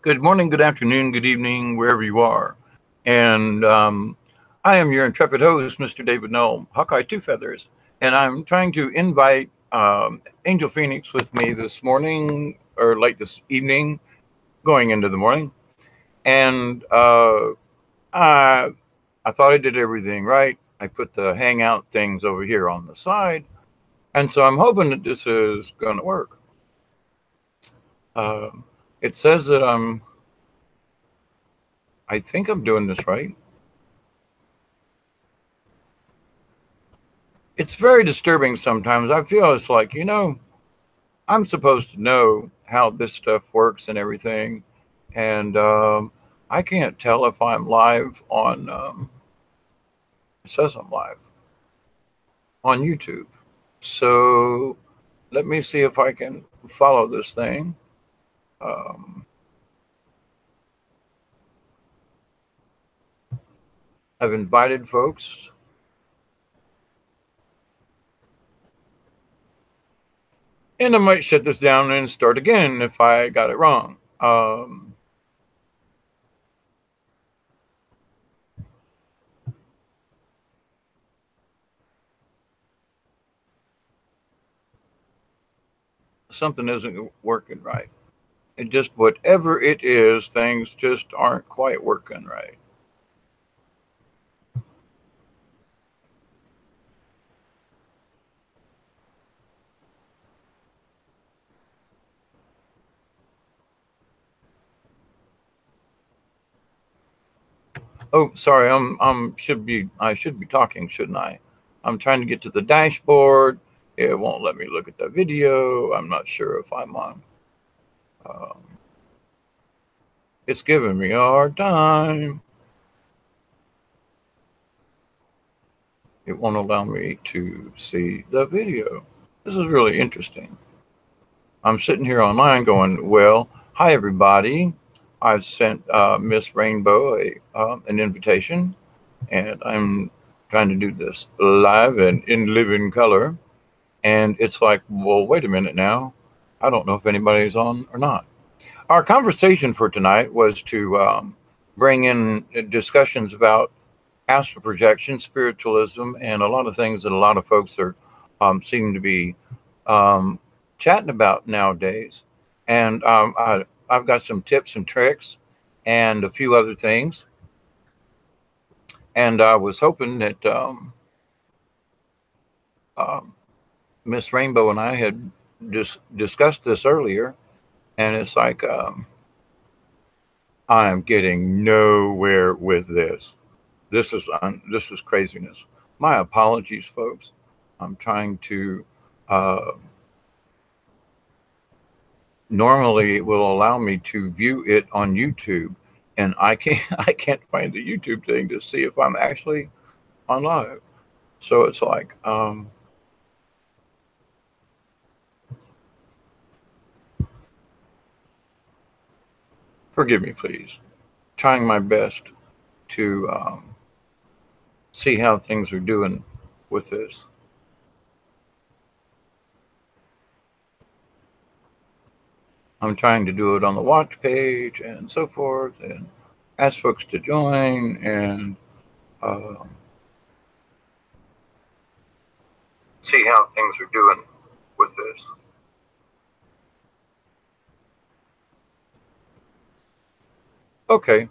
Good morning, good afternoon, good evening, wherever you are. And I am your intrepid host, Mr. David Null, Hawkeye Two Feathers. And I'm trying to invite Angel Phoenix with me this morning, or late this evening, going into the morning. And I thought I did everything right. I put the hangout things over here on the side. And so I'm hoping that this is going to work. It says that I think I'm doing this right. It's very disturbing sometimes. I feel it's like, I'm supposed to know how this stuff works and everything. And I can't tell if I'm live on, it says I'm live on YouTube. So let me see if I can follow this thing. I've invited folks. And I might shut this down and start again if I got it wrong. Something isn't working right. It just, whatever it is, things just aren't quite working right. Oh, sorry. I should be talking, shouldn't I? I'm trying to get to the dashboard. It won't let me look at the video. I'm not sure if I'm on. It's giving me a hard time. It won't allow me to see the video. This is really interesting. I'm sitting here online going, well, hi, everybody. I've sent Miss Rainbow an invitation, and I'm trying to do this live and in living color. And it's like, well, wait a minute now. I don't know if anybody's on or not. Our conversation for tonight was to bring in discussions about astral projection, spiritualism, and a lot of things that a lot of folks are seem to be chatting about nowadays. And I've got some tips and tricks and a few other things. And I was hoping that Miss Rainbow and I had discussed this earlier. And it's like, I'm getting nowhere with this. This is craziness. My apologies, folks. I'm trying to. Normally, it will allow me to view it on YouTube, and I can't find the YouTube thing to see if I'm actually on live. So it's like, forgive me, please. Trying my best to see how things are doing with this. I'm trying to do it on the watch page and so forth, and ask folks to join, and see how things are doing with this. Okay,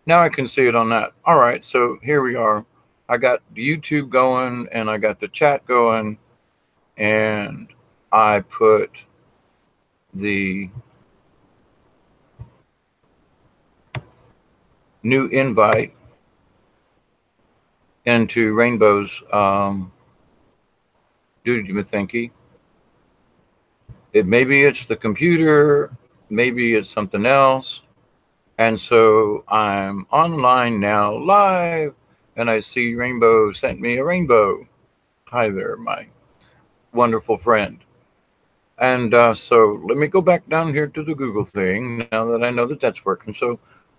now I can see it on that. All right, so here we are. I got the YouTube going, and I got the chat going, and I put the new invite into Rainbow's Duty Methinky. Maybe it's the computer, maybe it's something else. And so I'm online now, live, and I see Rainbow sent me a rainbow. Hi there, my wonderful friend. And so let me go back down here to the Google thing now that I know that that's working. So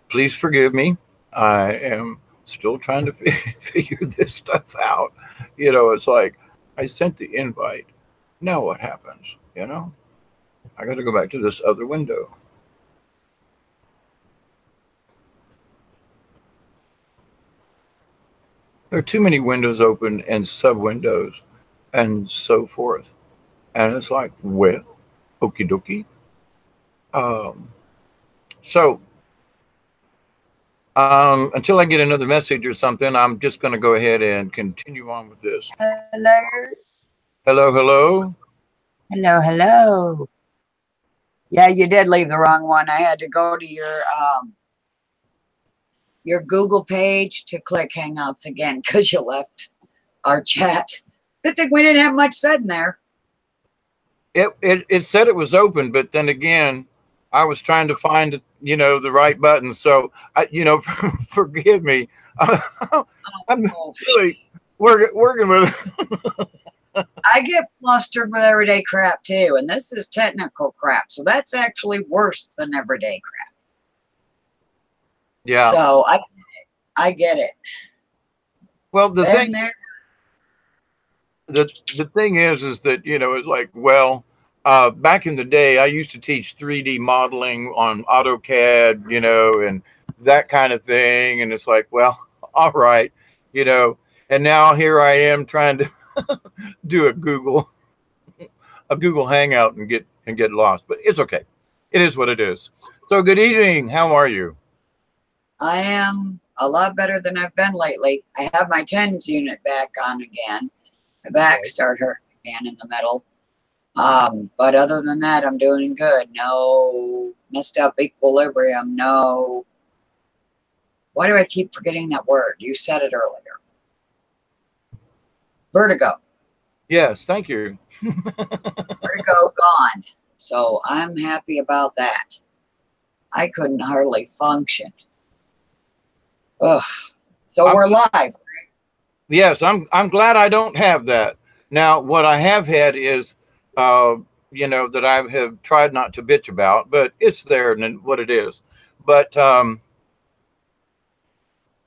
please forgive me. I am still trying to figure this stuff out. It's like I sent the invite. Now what happens? I got to go back to this other window. There are too many windows open and sub windows and so forth. And it's like, well, okie dokie. Um, so until I get another message or something, I'm just going to go ahead and continue on with this. Hello. Hello, hello. Hello, hello. Yeah, you did leave the wrong one. I had to go to your Google page to click Hangouts again because you left our chat. Good thing we didn't have much said in there. It said it was open, but then again, I was trying to find, you know, the right button. So, you know, forgive me. I'm really working with. I get flustered with everyday crap too, and this is technical crap, so that's actually worse than everyday crap. Yeah. So I get it. Well, the Been thing, there. the thing is that, you know, it's like, well, back in the day, I used to teach 3D modeling on AutoCAD, you know, and that kind of thing. And it's like, well, all right, you know, and now here I am trying to do a Google Hangout and get lost, but it's okay. It is what it is. So good evening. How are you? I am a lot better than I've been lately. I have my tens unit back on again. My back started hurting again in the middle. But other than that, I'm doing good. No messed up equilibrium. No. Why do I keep forgetting that word? You said it earlier. Vertigo. Yes, thank you. Vertigo gone. So I'm happy about that. I couldn't hardly function. Ugh. So we're live. Yes, I'm glad I don't have that. Now, what I have had is, you know, that I have tried not to bitch about, but it's there and what it is. But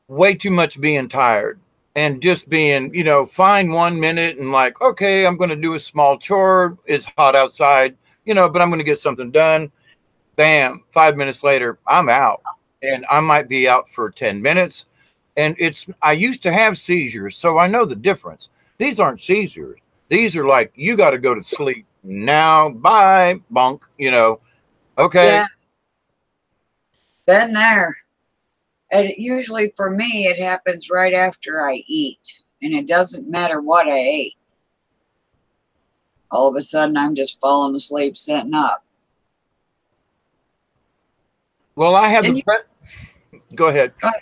way too much being tired and just being, you know, fine 1 minute and like, okay, I'm going to do a small chore. It's hot outside, you know, but I'm going to get something done. Bam, 5 minutes later, I'm out, and I might be out for 10 minutes. And I used to have seizures, so I know the difference. These aren't seizures. These are like, you got to go to sleep now. Bye, bonk, you know. Okay. Yeah. Been there. And usually for me, it happens right after I eat. And it doesn't matter what I ate. All of a sudden, I'm just falling asleep sitting up. Well, I have Go ahead. Go ahead.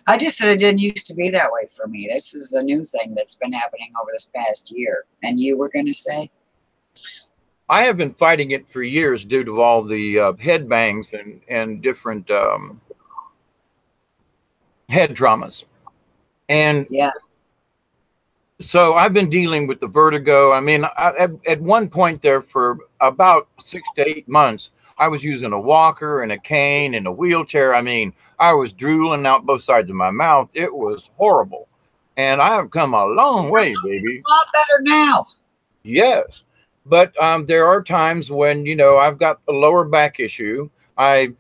I just said it didn't used to be that way for me. This is a new thing that's been happening over this past year. And you were going to say? I have been fighting it for years due to all the head bangs and different head traumas. And yeah. So I've been dealing with the vertigo. I mean, at one point there for about 6 to 8 months, I was using a walker and a cane and a wheelchair. I mean, I was drooling out both sides of my mouth. It was horrible. And I have come a long way, baby. A lot better now. Yes. But there are times when, you know, I've got a lower back issue. A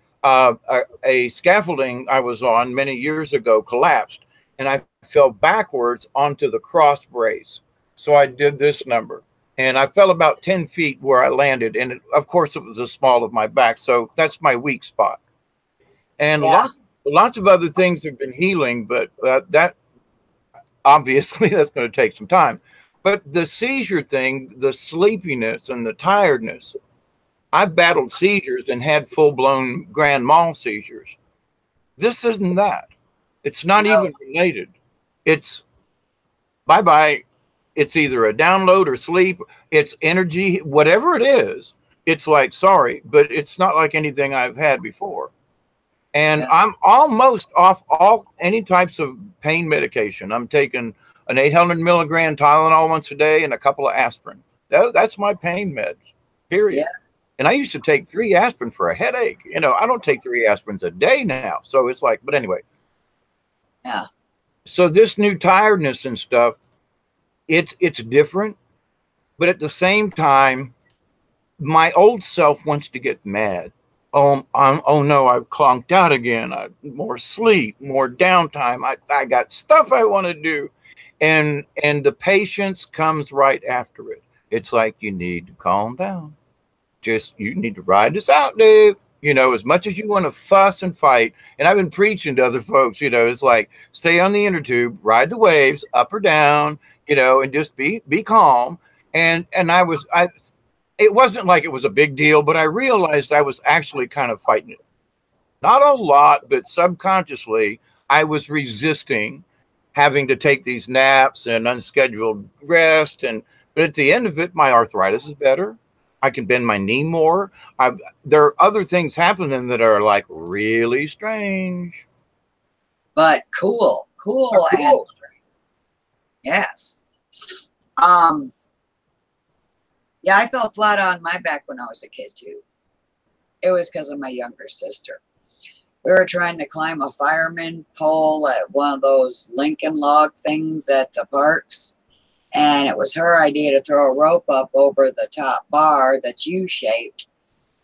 scaffolding I was on many years ago collapsed, and I fell backwards onto the cross brace. So I did this number, and I fell about 10 feet where I landed. And of course, it was the small of my back. So that's my weak spot. And lots of other things have been healing, but that obviously that's going to take some time. But the seizure thing, the sleepiness and the tiredness, I've battled seizures and had full-blown grand mal seizures. This isn't that. It's not even related. It's bye-bye. It's either a download or sleep. It's energy, whatever it is. It's like, sorry, but it's not like anything I've had before. And I'm almost off any types of pain medication. I'm taking an 800 milligram Tylenol once a day and a couple of aspirin. That's my pain meds, period. Yeah. And I used to take 3 aspirin for a headache. You know, I don't take 3 aspirins a day now. So it's like, but anyway. Yeah. So this new tiredness and stuff, it's different. But at the same time, my old self wants to get mad. oh no, I've conked out again. More sleep, more downtime. I got stuff I want to do. And the patience comes right after it. It's like, you need to calm down. Just, you need to ride this out, Dave. You know, as much as you want to fuss and fight, and I've been preaching to other folks, you know, it's like, stay on the inner tube, ride the waves up or down, you know, and just be calm. And I it wasn't like it was a big deal, but I realized I was actually kind of fighting it. Not a lot, but subconsciously, I was resisting having to take these naps and unscheduled rest. But at the end of it, my arthritis is better. I can bend my knee more. There are other things happening that are like really strange, but cool. And yes. Yeah, I fell flat on my back when I was a kid too. It was because of my younger sister. We were trying to climb a fireman pole at one of those Lincoln log things at the parks. And it was her idea to throw a rope up over the top bar that's U-shaped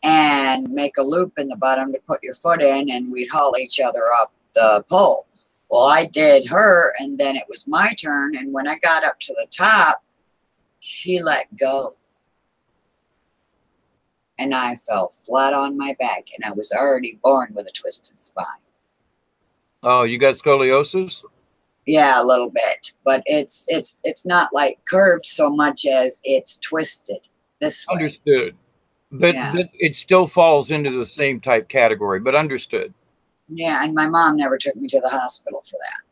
and make a loop in the bottom to put your foot in, and we'd haul each other up the pole. Well, I did her, and then it was my turn. And when I got up to the top, she let go. And I fell flat on my back, and I was already born with a twisted spine. Oh, you got scoliosis? Yeah, a little bit, but it's not like curved so much as it's twisted this way. Understood. But it still falls into the same type category, but understood. Yeah, and my mom never took me to the hospital for that.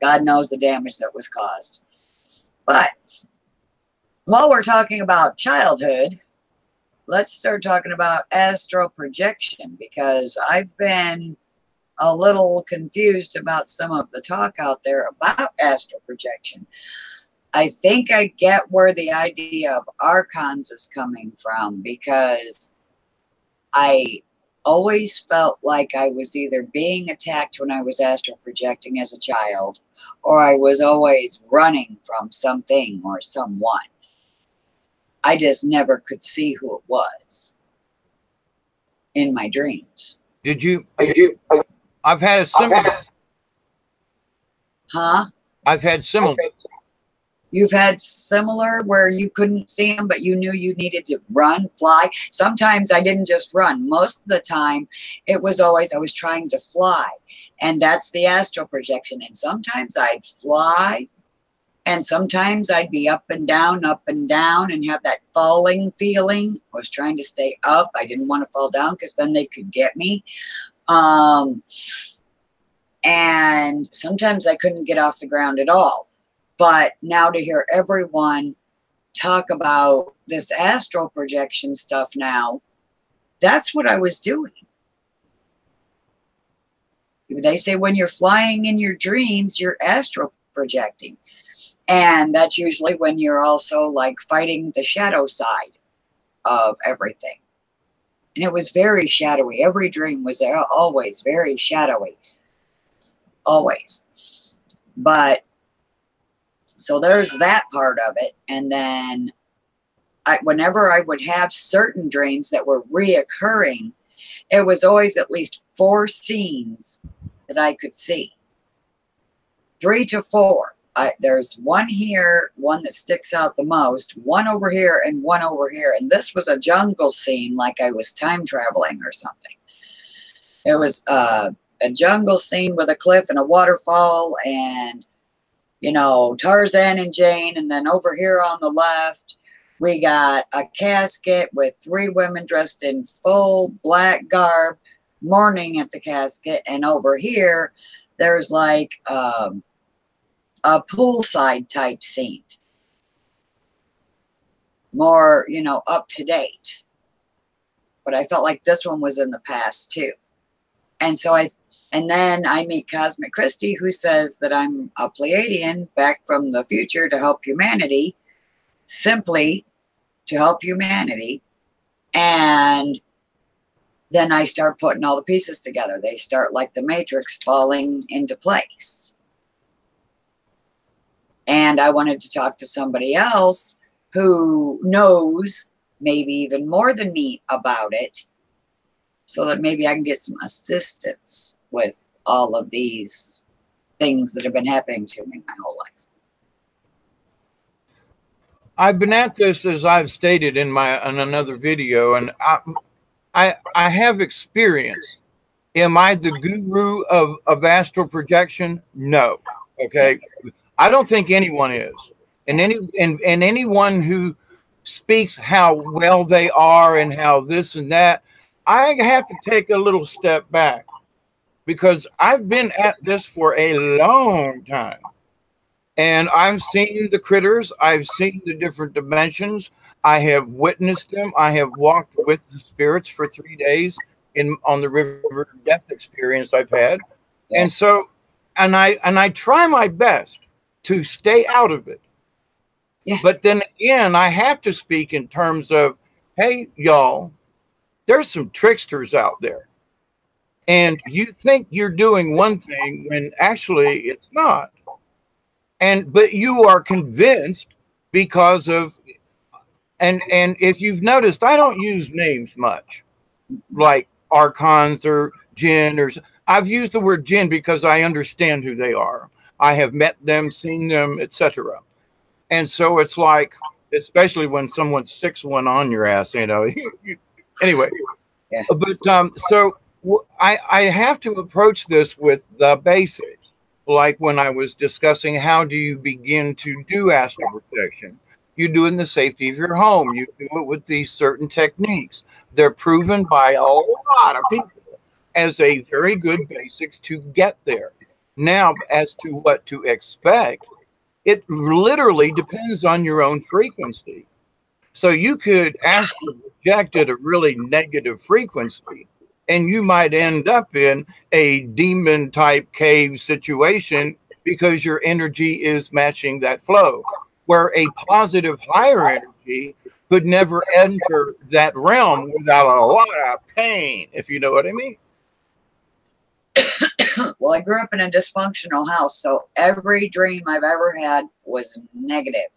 God knows the damage that was caused. But while we're talking about childhood, let's start talking about astral projection, because I've been a little confused about some of the talk out there about astral projection. I think I get where the idea of archons is coming from, because I always felt like I was either being attacked when I was astral projecting as a child, or I was always running from something or someone. I just never could see who it was in my dreams. I've had a similar. Huh? I've had similar. You've had similar where you couldn't see them, but you knew you needed to run, fly. Sometimes I didn't just run. Most of the time, it was always I was trying to fly. And that's the astral projection. And sometimes I'd fly, and sometimes I'd be up and down, and have that falling feeling. I was trying to stay up. I didn't want to fall down because then they could get me. And sometimes I couldn't get off the ground at all. But now to hear everyone talk about this astral projection stuff now, that's what I was doing. They say when you're flying in your dreams, you're astral projecting. And that's usually when you're also like fighting the shadow side of everything. And it was very shadowy. Every dream was always very shadowy. Always. But so there's that part of it. And then whenever I would have certain dreams that were reoccurring, it was always at least 4 scenes that I could see. 3 to 4. There's one here, one that sticks out the most, one over here, and one over here. And this was a jungle scene, like I was time traveling or something. It was a jungle scene with a cliff and a waterfall, and you know, Tarzan and Jane. And then over here on the left, we got a casket with 3 women dressed in full black garb mourning at the casket. And over here, there's like a poolside type scene. More, you know, up to date. But I felt like this one was in the past too. And then I meet Cosmic Christie, who says that I'm a Pleiadian back from the future to help humanity, simply to help humanity. And then I start putting all the pieces together. They start like the Matrix falling into place. And I wanted to talk to somebody else who knows maybe even more than me about it, so that maybe I can get some assistance with all of these things that have been happening to me my whole life. I've been at this, as I've stated in another video, and I have experience. Am I the guru of astral projection? No. Okay. I don't think anyone is. And anyone who speaks how well they are and how this and that, I have to take a little step back, because I've been at this for a long time. And I've seen the critters. I've seen the different dimensions. I have witnessed them. I have walked with the spirits for 3 days on the river of death experience I've had. Yeah. And so, and I try my best to stay out of it. Yeah. But then again, I have to speak in terms of, hey, y'all, there's some tricksters out there. And you think you're doing one thing when actually it's not. But you are convinced because of, and if you've noticed, I don't use names much, like archons or jinn, or I've used the word jinn because I understand who they are. I have met them, seen them, etc. And so it's like, especially when someone sticks one on your ass, you know. Anyway, yeah. But so I have to approach this with the basics. Like when I was discussing, how do you begin to do astral projection? You do it in the safety of your home. You do it with these certain techniques. They're proven by a lot of people as a very good basics to get there. Now, as to what to expect, it literally depends on your own frequency. So you could astral project at a really negative frequency, and you might end up in a demon type cave situation because your energy is matching that flow, where a positive higher energy could never enter that realm without a lot of pain, if you know what I mean. Well, I grew up in a dysfunctional house, so every dream I've ever had was negative.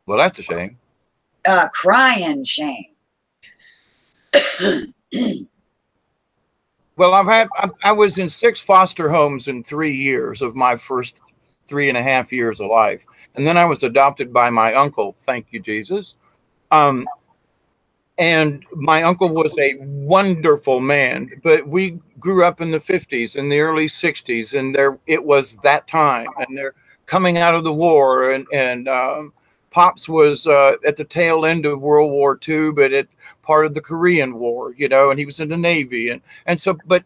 Well, that's a shame. Crying shame. Well, I was in 6 foster homes in 3 years of my first 3.5 years of life. And then I was adopted by my uncle. Thank you, Jesus. And my uncle was a wonderful man, but we grew up in the 50s and the early 60s, and it was that time, and they're coming out of the war, and Pops was at the tail end of World War II, but at part of the Korean War, you know, and he was in the Navy, and so, but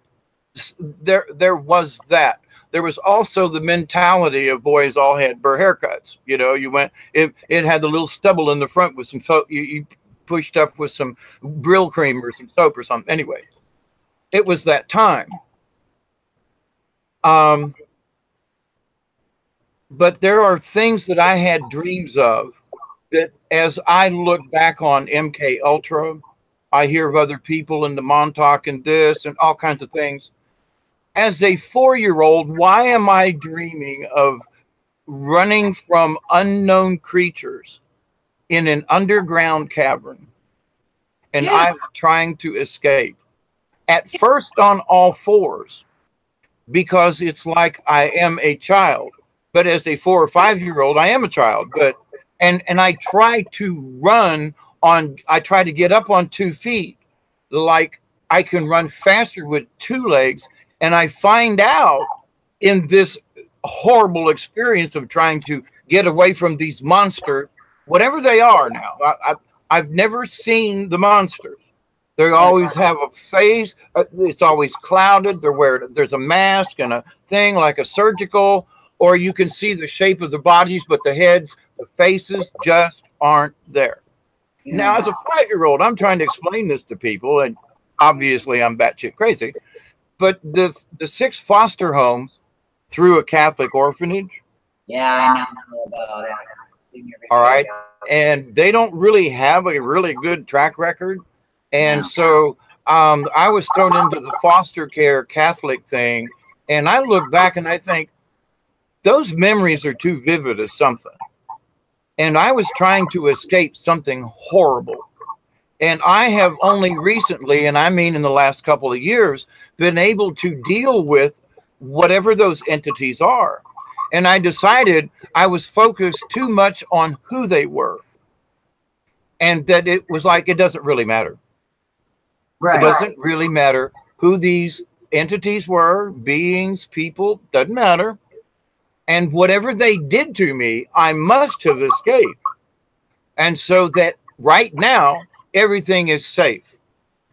there was that. There was also the mentality of boys all had burr haircuts. You know, you went, it had the little stubble in the front with some you pushed up with some Brill cream or some soap or something. Anyway, it was that time. But there are things that I had dreams of that, as I look back on MK Ultra, I hear of other people in the Montauk and this and all kinds of things. As a 4-year-old, why am I dreaming of running from unknown creatures in an underground cavern? And I'm trying to escape. At first on all fours, because it's like I am a child. But as a 4 or 5-year-old, I am a child. But and I try to run on, I try to get up on 2 feet, like I can run faster with 2 legs. And I find out in this horrible experience of trying to get away from these monsters, whatever they are now. I've never seen the monsters. They always have a face. It's always clouded. There's a mask and a thing like a surgical, or you can see the shape of the bodies, but the heads, the faces just aren't there. Yeah. Now, as a 5-year-old, I'm trying to explain this to people, and obviously I'm batshit crazy. But the 6 foster homes through a Catholic orphanage. Yeah, I know about it. All right. And they don't really have a really good track record. And so I was thrown into the foster care Catholic thing. And I look back and I think those memories are too vivid as something. and I was trying to escape something horrible. And I have only recently, and I mean in the last couple of years, been able to deal with whatever those entities are. And I decided I was focused too much on who they were, and that it was like, it doesn't really matter. It doesn't really matter who these entities were, beings, people, doesn't matter. And whatever they did to me, I must have escaped. And so that right now, everything is safe.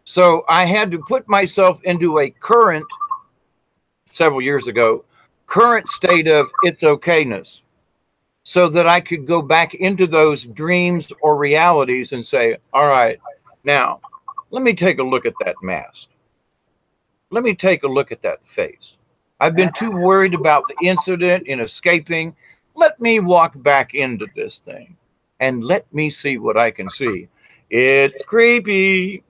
So I had to put myself into a current, several years ago, current state of it's okayness, so that I could go back into those dreams or realities and say, all right, now let me take a look at that mask. Let me take a look at that face. I've been too worried about the incident and escaping. Let me walk back into this thing and let me see what I can see. It's creepy.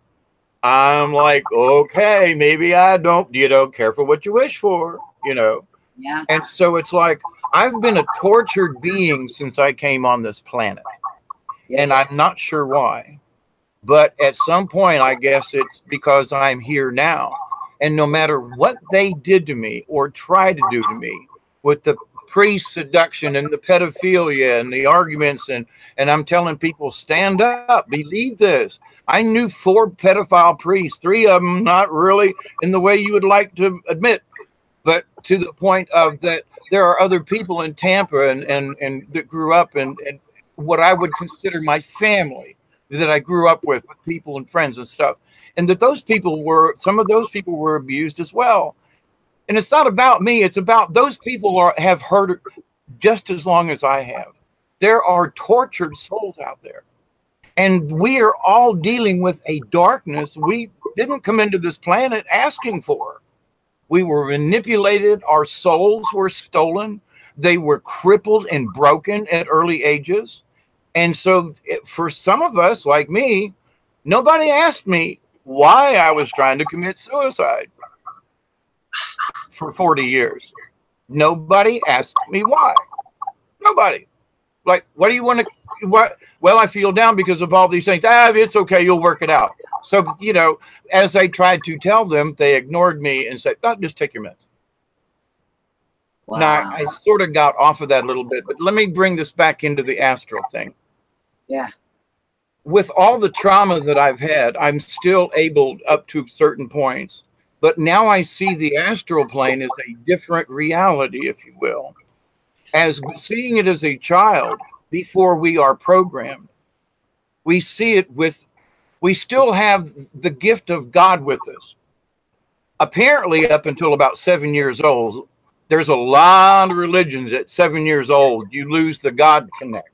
I'm like, okay, maybe I don't, careful what you wish for, Yeah. And so it's like, I've been a tortured being since I came on this planet. Yes. And I'm not sure why. But at some point, I guess it's because I'm here now. And no matter what they did to me or tried to do to me with the pre-seduction and the pedophilia and the arguments, and I'm telling people, stand up, believe this. I knew 4 pedophile priests, 3 of them not really in the way you would like to admit, but to the point of that there are other people in Tampa and that grew up and what I would consider my family that I grew up with people and friends and stuff. And that some of those people were abused as well. And it's not about me. It's about those people have heard just as long as I have. There are tortured souls out there. And we are all dealing with a darkness we didn't come into this planet asking for. We were manipulated. Our souls were stolen. They were crippled and broken at early ages. And so for some of us, like me, nobody asked me why I was trying to commit suicide for 40 years. Nobody asked me why. Nobody. Like, what do you want to, what? Well, I feel down because of all these things. It's okay. You'll work it out. So, as I tried to tell them, they ignored me and said, oh, just take your meds. Wow. Now, I sort of got off of that a little bit, but let me bring this back into the astral thing. Yeah. With all the trauma that I've had, I'm still able up to certain points. But now I see the astral plane as a different reality, if you will. As seeing it as a child before we are programmed. We see it we still have the gift of God with us. Apparently, up until about 7 years old, there's a lot of religions at 7 years old, you lose the God connect,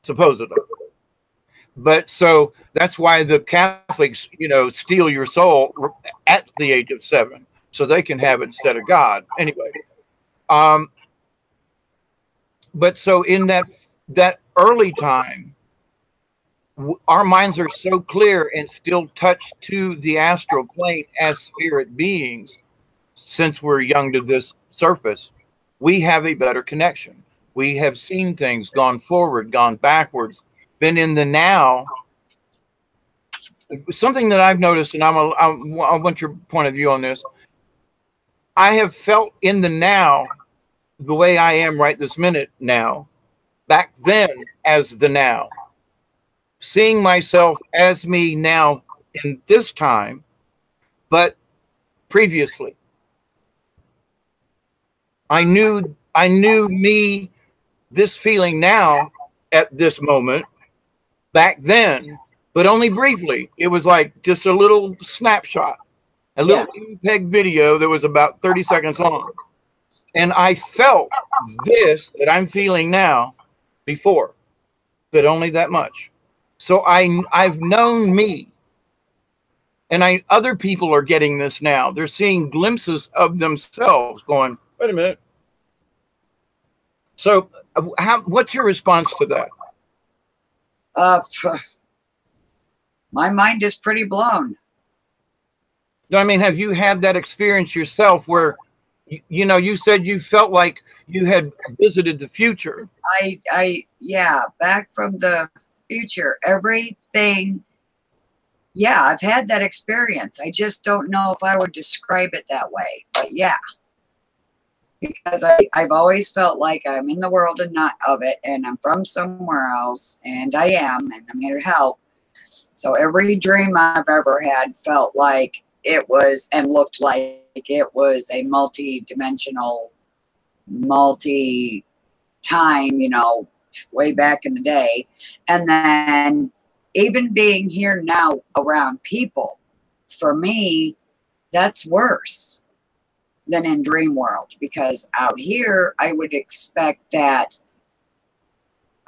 supposedly. But so that's why the Catholics, steal your soul at the age of 7, so they can have it instead of God. Anyway, but so in that early time, our minds are so clear and still touched to the astral plane as spirit beings. Since we're young to this surface, we have a better connection. We have seen things, gone forward, gone backwards, been in the now. Something that I've noticed, and I want your point of view on this. I have felt in the now the way I am right this minute now, back then as the now. Seeing myself as me now in this time, but previously. I knew me, this feeling now at this moment, back then, but only briefly. It was like just a little snapshot, a little MPEG video that was about 30 seconds long. And I felt this that I'm feeling now before, but only that much. So I've known me, and other people are getting this now. They're seeing glimpses of themselves going, wait a minute. So what's your response to that? My mind is pretty blown. I mean, have you had that experience yourself where you know, you said you felt like you had visited the future. Yeah, back from the future, everything. Yeah, I've had that experience. I just don't know if I would describe it that way. But yeah, because I've always felt like I'm in the world and not of it, and I'm from somewhere else, and I am, and I'm here to help. So every dream I've ever had felt like it was and looked like it was a multi-dimensional, multi-time, you know, way back in the day. And then even being here now around people, for me, that's worse than in dream world, because out here I would expect that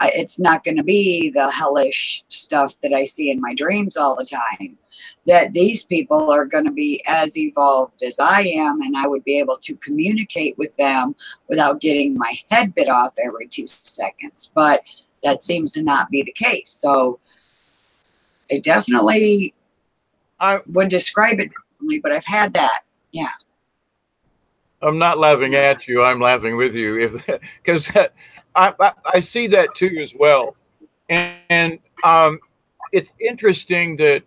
it's not going to be the hellish stuff that I see in my dreams all the time. That these people are going to be as evolved as I am, and I would be able to communicate with them without getting my head bit off every 2 seconds. But that seems to not be the case. So I definitely would describe it differently, but I've had that. Yeah. I'm not laughing at you. I'm laughing with you, if because I see that too as well, and it's interesting that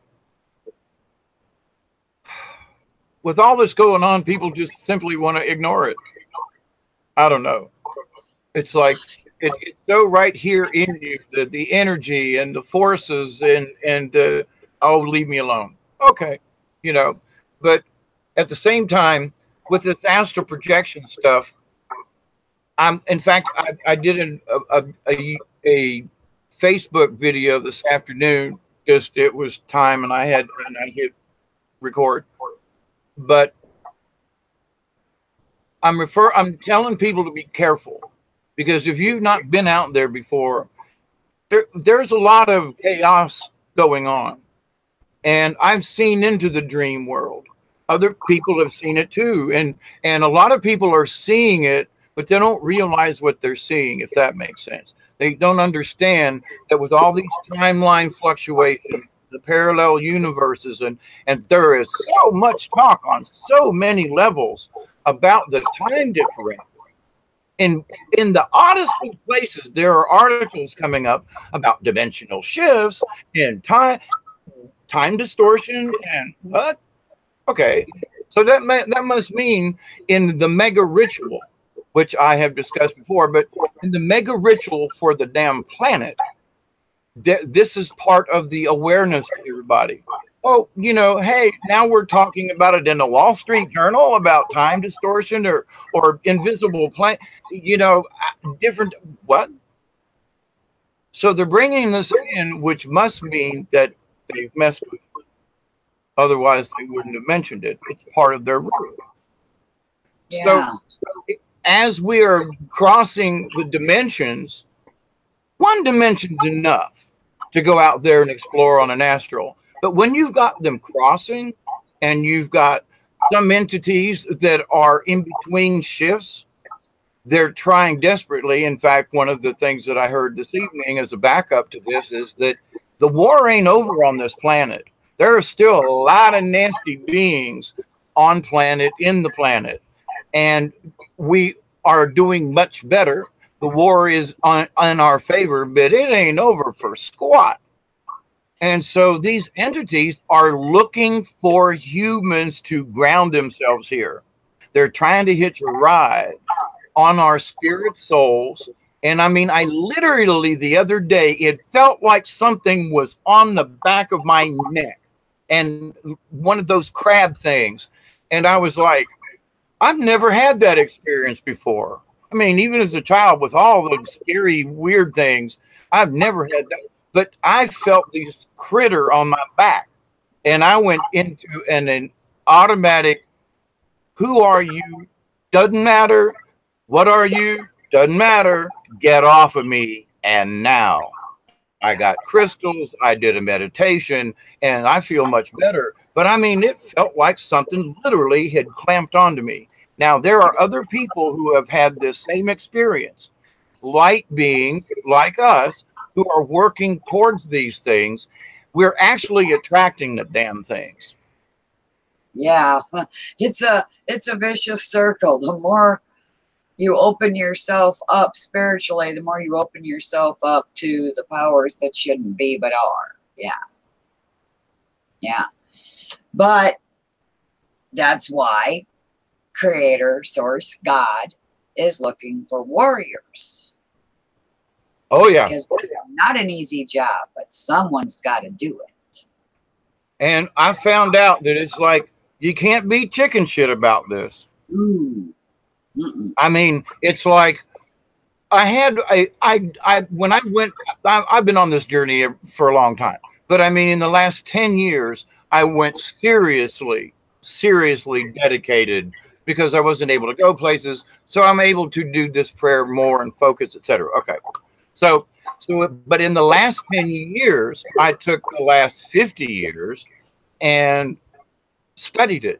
with all this going on, people just simply want to ignore it. I don't know. It's like it's so right here in you, the energy and the forces and the, oh, leave me alone. Okay, you know, but at the same time, with this astral projection stuff, in fact, I did a Facebook video this afternoon. Just it was time, and I hit record. But I'm telling people to be careful, because if you've not been out there before, there's a lot of chaos going on, and I've seen into the dream world. Other people have seen it too, and a lot of people are seeing it, but they don't realize what they're seeing, if that makes sense. They don't understand that with all these timeline fluctuations, the parallel universes, and there is so much talk on so many levels about the time differential. In the oddest of places, there are articles coming up about dimensional shifts and time distortion and what? Okay, so that must mean in the mega ritual, which I have discussed before, but in the mega ritual for the damn planet, this is part of the awareness to everybody. Oh, you know, hey, now we're talking about it in the Wall Street Journal about time distortion or invisible planet, you know, different what? So they're bringing this in, which must mean that they've messed with it. Otherwise, they wouldn't have mentioned it. It's part of their rule. Yeah. So as we are crossing the dimensions, one dimension's enough to go out there and explore on an astral. But when you've got them crossing and you've got some entities that are in between shifts, they're trying desperately. In fact, one of the things that I heard this evening as a backup to this is that the war ain't over on this planet. There are still a lot of nasty beings on planet, in the planet. And we are doing much better. The war is on our favor, but it ain't over for squat. And so these entities are looking for humans to ground themselves here. They're trying to hitch a ride on our spirit souls. And I mean, I literally the other day, it felt like something was on the back of my neck and one of those crab things. And I was like, I've never had that experience before. I mean, even as a child with all those scary, weird things, I've never had that. But I felt this critter on my back, and I went into an automatic, who are you? Doesn't matter. What are you? Doesn't matter. Get off of me. And now I got crystals. I did a meditation, and I feel much better. But I mean, it felt like something literally had clamped onto me. Now, there are other people who have had this same experience, light beings like us, who are working towards these things. We're actually attracting the damn things. Yeah, it's a vicious circle. The more you open yourself up spiritually, the more you open yourself up to the powers that shouldn't be but are. Yeah. Yeah. But that's why Creator, Source, God is looking for warriors. Oh, yeah. Because it's not an easy job, but someone's got to do it. And I found out that it's like, you can't be chicken shit about this. I mean, it's like, when I went, I've been on this journey for a long time, but I mean, in the last 10 years, I went seriously dedicated because I wasn't able to go places. So I'm able to do this prayer more and focus, etc. Okay. But in the last 10 years, I took the last 50 years and studied it,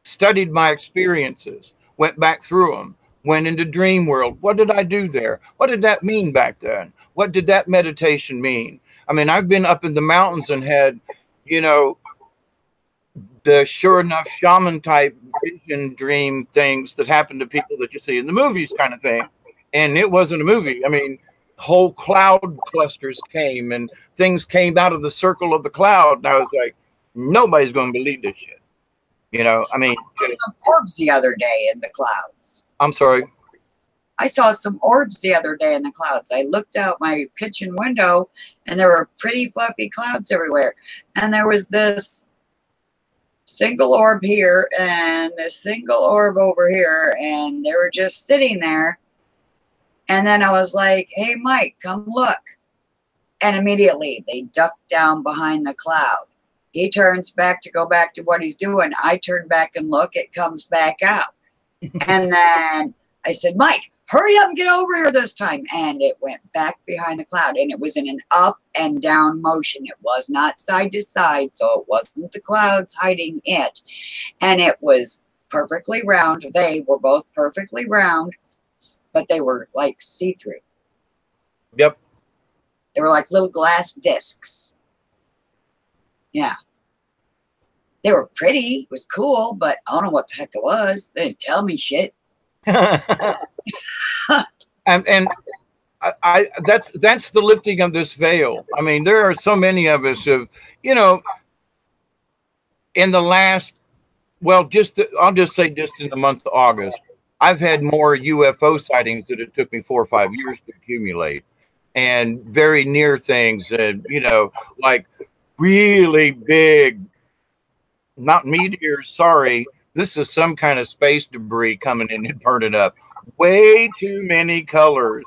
studied my experiences, went back through them, went into dream world. What did I do there? What did that mean back then? What did that meditation mean? I mean, I've been up in the mountains and had, you know, the sure enough shaman type vision dream things that happen to people that you see in the movies kind of thing. And it wasn't a movie. I mean, whole cloud clusters came and things came out of the circle of the cloud. And I was like, nobody's going to believe this shit. You know, I mean, I saw some orbs the other day in the clouds. I'm sorry. I saw some orbs the other day in the clouds. I looked out my kitchen window and there were pretty fluffy clouds everywhere. And there was this single orb here and this single orb over here. And they were just sitting there. And then I was like, hey, Mike, come look. And immediately they ducked down behind the cloud. He turns back to go back to what he's doing. I turn back and look, it comes back out. And then I said, Mike, hurry up and get over here this time. And it went back behind the cloud. And it was in an up and down motion. It was not side to side. So it wasn't the clouds hiding it. And it was perfectly round. They were both perfectly round, but they were like see-through. Yep. They were like little glass discs. Yeah. They were pretty. It was cool, but I don't know what the heck it was. They didn't tell me shit. and that's the lifting of this veil. I mean, there are so many of us who, you know, in the last, well, I'll just say just in the month of August, I've had more UFO sightings that it took me 4 or 5 years to accumulate, and very near things, and you know, like really big, not meteors, sorry, this is some kind of space debris coming in and burning up. Way too many colors.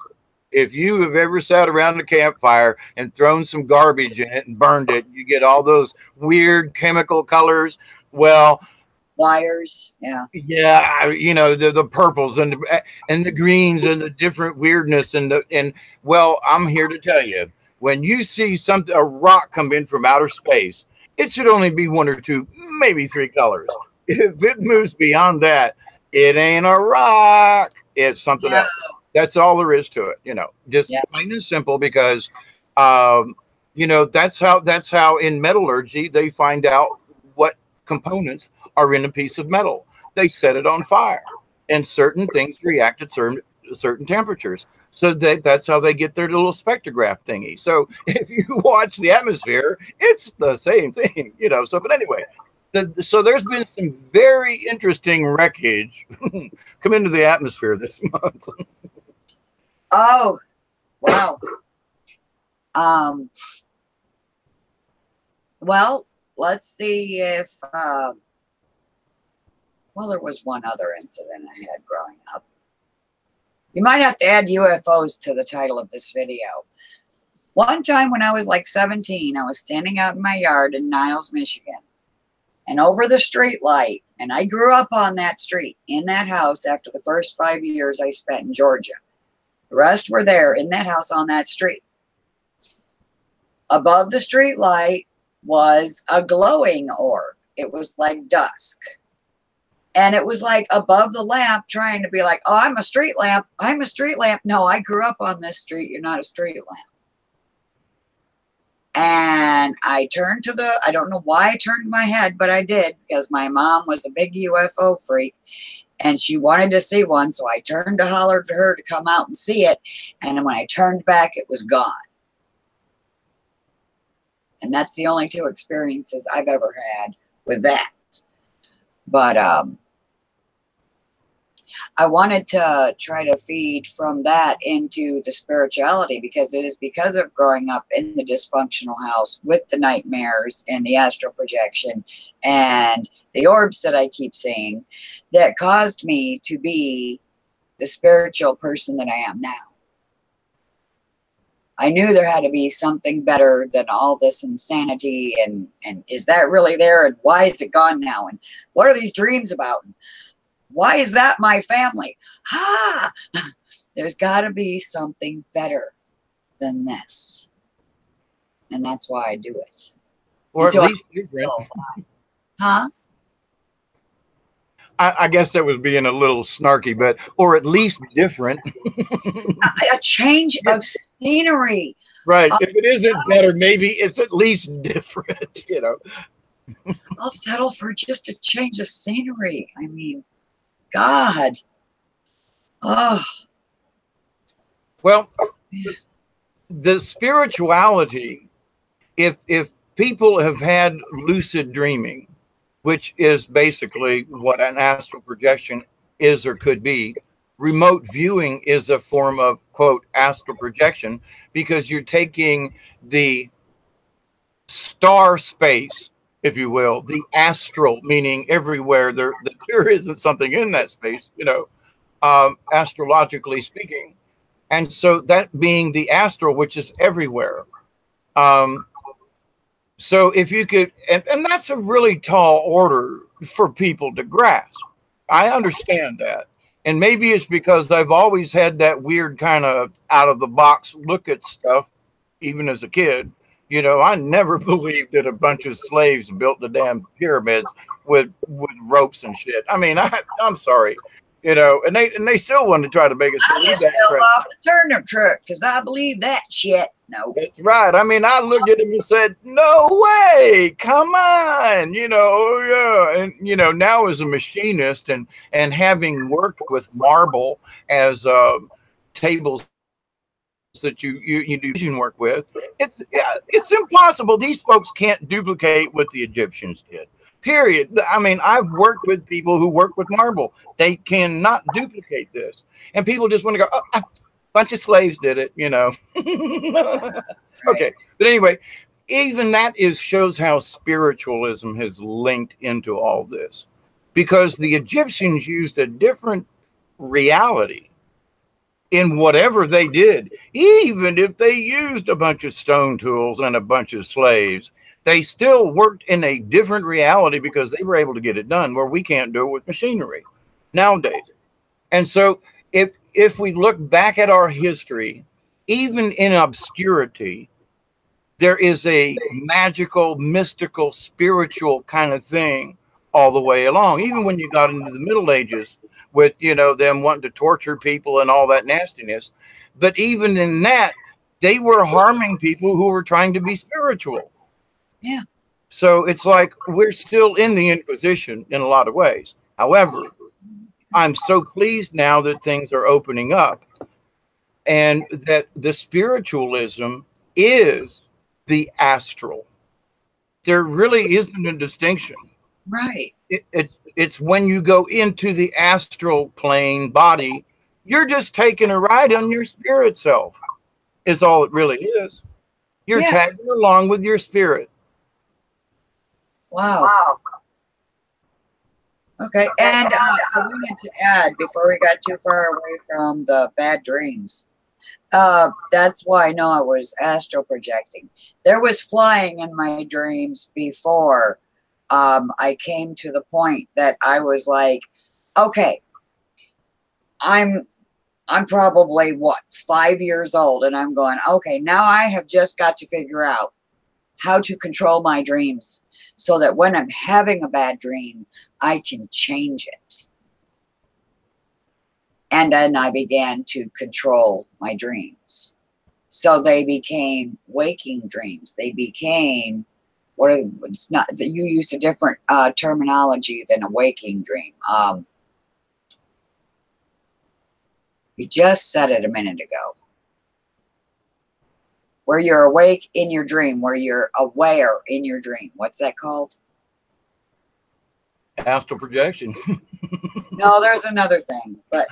If you have ever sat around a campfire and thrown some garbage in it and burned it, you get all those weird chemical colors. Well, wires, yeah, you know, the purples and the greens and the different weirdness and well, I'm here to tell you, when you see a rock come in from outer space, it should only be 1 or 2, maybe 3 colors. If it moves beyond that, it ain't a rock. It's something else. That's all there is to it. You know, just plain and simple. Because, you know, that's how in metallurgy they find out what components are in a piece of metal. They set it on fire, and certain things react at certain temperatures. So that's how they get their little spectrograph thingy. So if you watch the atmosphere, it's the same thing, you know. So, but anyway, so there's been some very interesting wreckage come into the atmosphere this month. Oh, wow. Well, let's see if, well, there was one other incident I had growing up. You might have to add UFOs to the title of this video. One time when I was like 17, I was standing out in my yard in Niles, Michigan, and over the street light, and I grew up on that street, in that house, after the first 5 years I spent in Georgia. The rest were there in that house on that street. Above the street light was a glowing orb. It was like dusk. And it was like above the lamp, trying to be like, oh, I'm a street lamp. I'm a street lamp. No, I grew up on this street. You're not a street lamp. And I turned to the, I don't know why I turned my head, but I did, because my mom was a big UFO freak and she wanted to see one. So I turned to holler to her to come out and see it. And when I turned back, it was gone. And that's the only two experiences I've ever had with that. But I wanted to try to feed from that into the spirituality, because it is because of growing up in the dysfunctional house with the nightmares and the astral projection and the orbs that I keep seeing that caused me to be the spiritual person that I am now. I knew there had to be something better than all this insanity, and is that really there, and why is it gone now, and what are these dreams about? Why is that my family? There's got to be something better than this. And that's why I do it. Or at least different. Huh? I guess that was being a little snarky, but or at least different. A change of scenery. Right. If it isn't better, maybe it's at least different, you know. I'll settle for just a change of scenery. I mean, God. Oh. Well, the spirituality, if people have had lucid dreaming, which is basically what an astral projection is or could be, remote viewing is a form of, quote, astral projection, because you're taking the star space, if you will, the astral, meaning everywhere there isn't something in that space, you know, astrologically speaking. And so that being the astral, which is everywhere. So if you could, and that's a really tall order for people to grasp. I understand that. And maybe it's because I've always had that weird kind of out of the box look at stuff, even as a kid. You know, I never believed that a bunch of slaves built the damn pyramids with ropes and shit. I mean, I'm sorry, you know, and they still want to try to make us believe just that. fell off the turnip truck because I believe that shit. No, that's right. I mean, I looked at him and said, "No way! Come on!" You know, yeah. And you know, now as a machinist and having worked with marble as tables that you do vision work with, it's impossible. These folks can't duplicate what the Egyptians did. Period. I mean, I've worked with people who work with marble. They cannot duplicate this, and people just want to go, "Oh, a bunch of slaves did it," you know. Okay, but anyway, even that shows how spiritualism has linked into all this, because the Egyptians used a different reality in whatever they did. Even if they used a bunch of stone tools and a bunch of slaves, they still worked in a different reality because they were able to get it done where we can't do it with machinery nowadays. And so if we look back at our history, even in obscurity, there is a magical, mystical, spiritual kind of thing all the way along. Even when you got into the Middle Ages with, you know, them wanting to torture people and all that nastiness. But even in that, they were harming people who were trying to be spiritual. Yeah. So it's like we're still in the Inquisition in a lot of ways. However, I'm so pleased now that things are opening up and that the spiritualism is the astral. There really isn't a distinction. Right. It's when you go into the astral plane body, you're just taking a ride on your spirit self, is all it really is. You're tagging along with your spirit. Wow. Okay, and I wanted to add, before we got too far away from the bad dreams, that's why I know I was astral projecting. There was flying in my dreams before I came to the point that I was like, okay, I'm probably, what, 5 years old, and I'm going, okay, now I have just got to figure out how to control my dreams so that when I'm having a bad dream, I can change it. And then I began to control my dreams. So they became waking dreams. They became it's not that you used a different terminology than a waking dream. You just said it a minute ago. Where you're awake in your dream, where you're aware in your dream. What's that called? Astral projection. No, there's another thing. But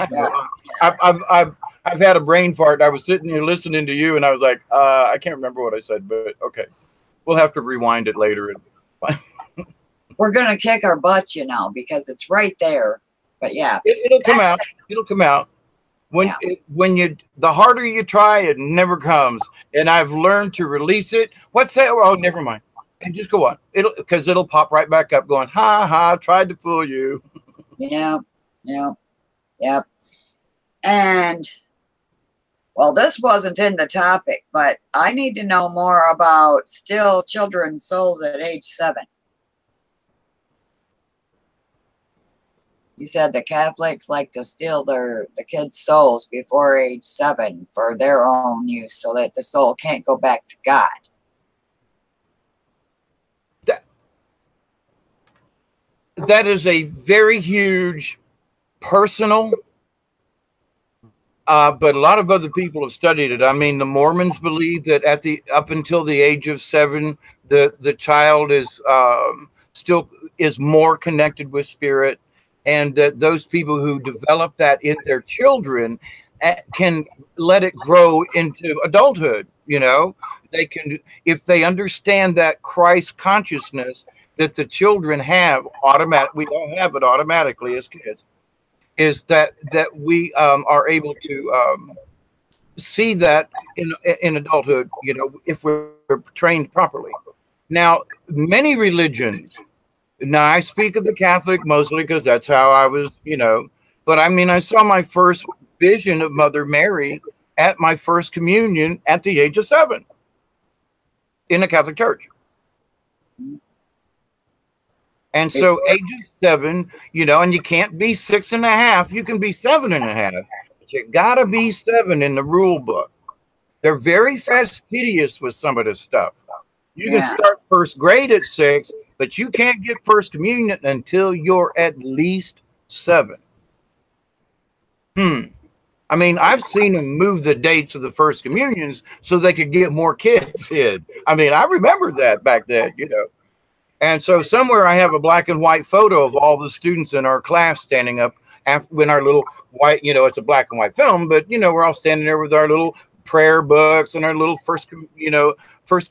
I've had a brain fart. I was sitting here listening to you, and I was like, I can't remember what I said, but okay, we'll have to rewind it later. We're gonna kick our butts, you know, because it's right there. But yeah, it'll come out. It'll come out. The harder you try, it never comes. And I've learned to release it. What's that? Oh, never mind. And just go on. Because it'll pop right back up going, ha ha, tried to fool you. Yeah. And well, this wasn't in the topic, but I need to know more about still children's souls at age 7. You said the Catholics like to steal the kids' souls before age 7 for their own use so that the soul can't go back to God. That is a very huge personal, but a lot of other people have studied it. I mean, the Mormons believe that up until the age of 7, the child is still more connected with spirit. And that those people who develop that in their children can let it grow into adulthood. You know, they can, if they understand that Christ consciousness that the children have we all have it automatically as kids, is that we are able to see that in adulthood, you know, if we're trained properly. Now, many religions, now, I speak of the Catholic mostly because that's how I was, you know. But I mean, I saw my first vision of Mother Mary at my first communion at the age of 7 in a Catholic church. And so age of 7, you know, and you can't be 6.5. You can be 7.5. But you got to be 7 in the rule book. They're very fastidious with some of this stuff. You can start first grade at 6. But you can't get first communion until you're at least 7. I mean, I've seen them move the dates of the first communions so they could get more kids in. I mean, I remember that back then, you know. And so somewhere I have a black and white photo of all the students in our class standing up when our little white, you know, it's a black and white film, but, you know, we're all standing there with our little prayer books and our little first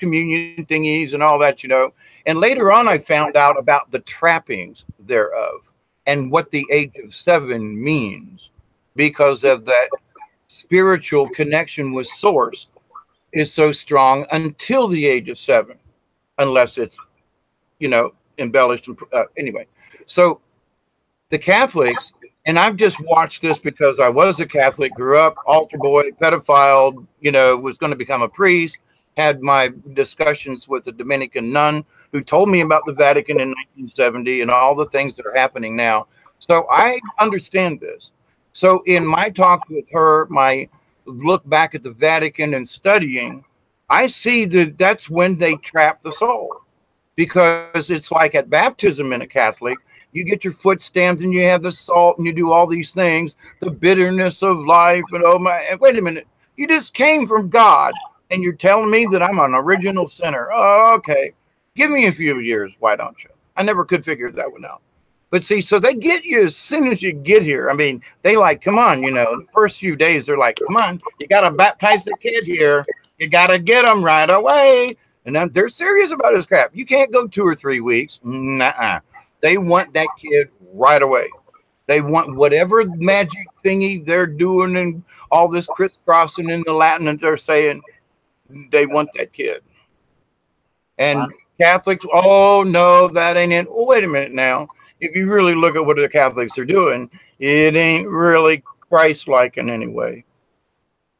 communion thingies and all that, you know. And later on, I found out about the trappings thereof and what the age of 7 means, because of that spiritual connection with Source is so strong until the age of 7, unless it's, you know, embellished. Anyway, so the Catholics, and I've just watched this because I was a Catholic, grew up, altar boy, pedophile, you know, was going to become a priest, had my discussions with a Dominican nun who told me about the Vatican in 1970 and all the things that are happening now. So I understand this. So in my talk with her, my look back at the Vatican and studying, I see that that's when they trap the soul, because it's like at baptism in a Catholic, you get your foot stamped and you have the salt and you do all these things, the bitterness of life, and oh my, and wait a minute, you just came from God and you're telling me that I'm an original sinner. Oh, okay. Give me a few years, why don't you? I never could figure that one out. But see, so they get you as soon as you get here. I mean, they like, come on, you know, the first few days, they're like, come on, you got to baptize the kid here. You got to get them right away. And then they're serious about this crap. You can't go 2 or 3 weeks. Nuh-uh. They want that kid right away. They want whatever magic thingy they're doing and all this crisscrossing in the Latin that they're saying, they want that kid. And wow. Catholics, oh, no, that ain't it. Well, wait a minute now. If you really look at what the Catholics are doing, it ain't really Christ-like in any way.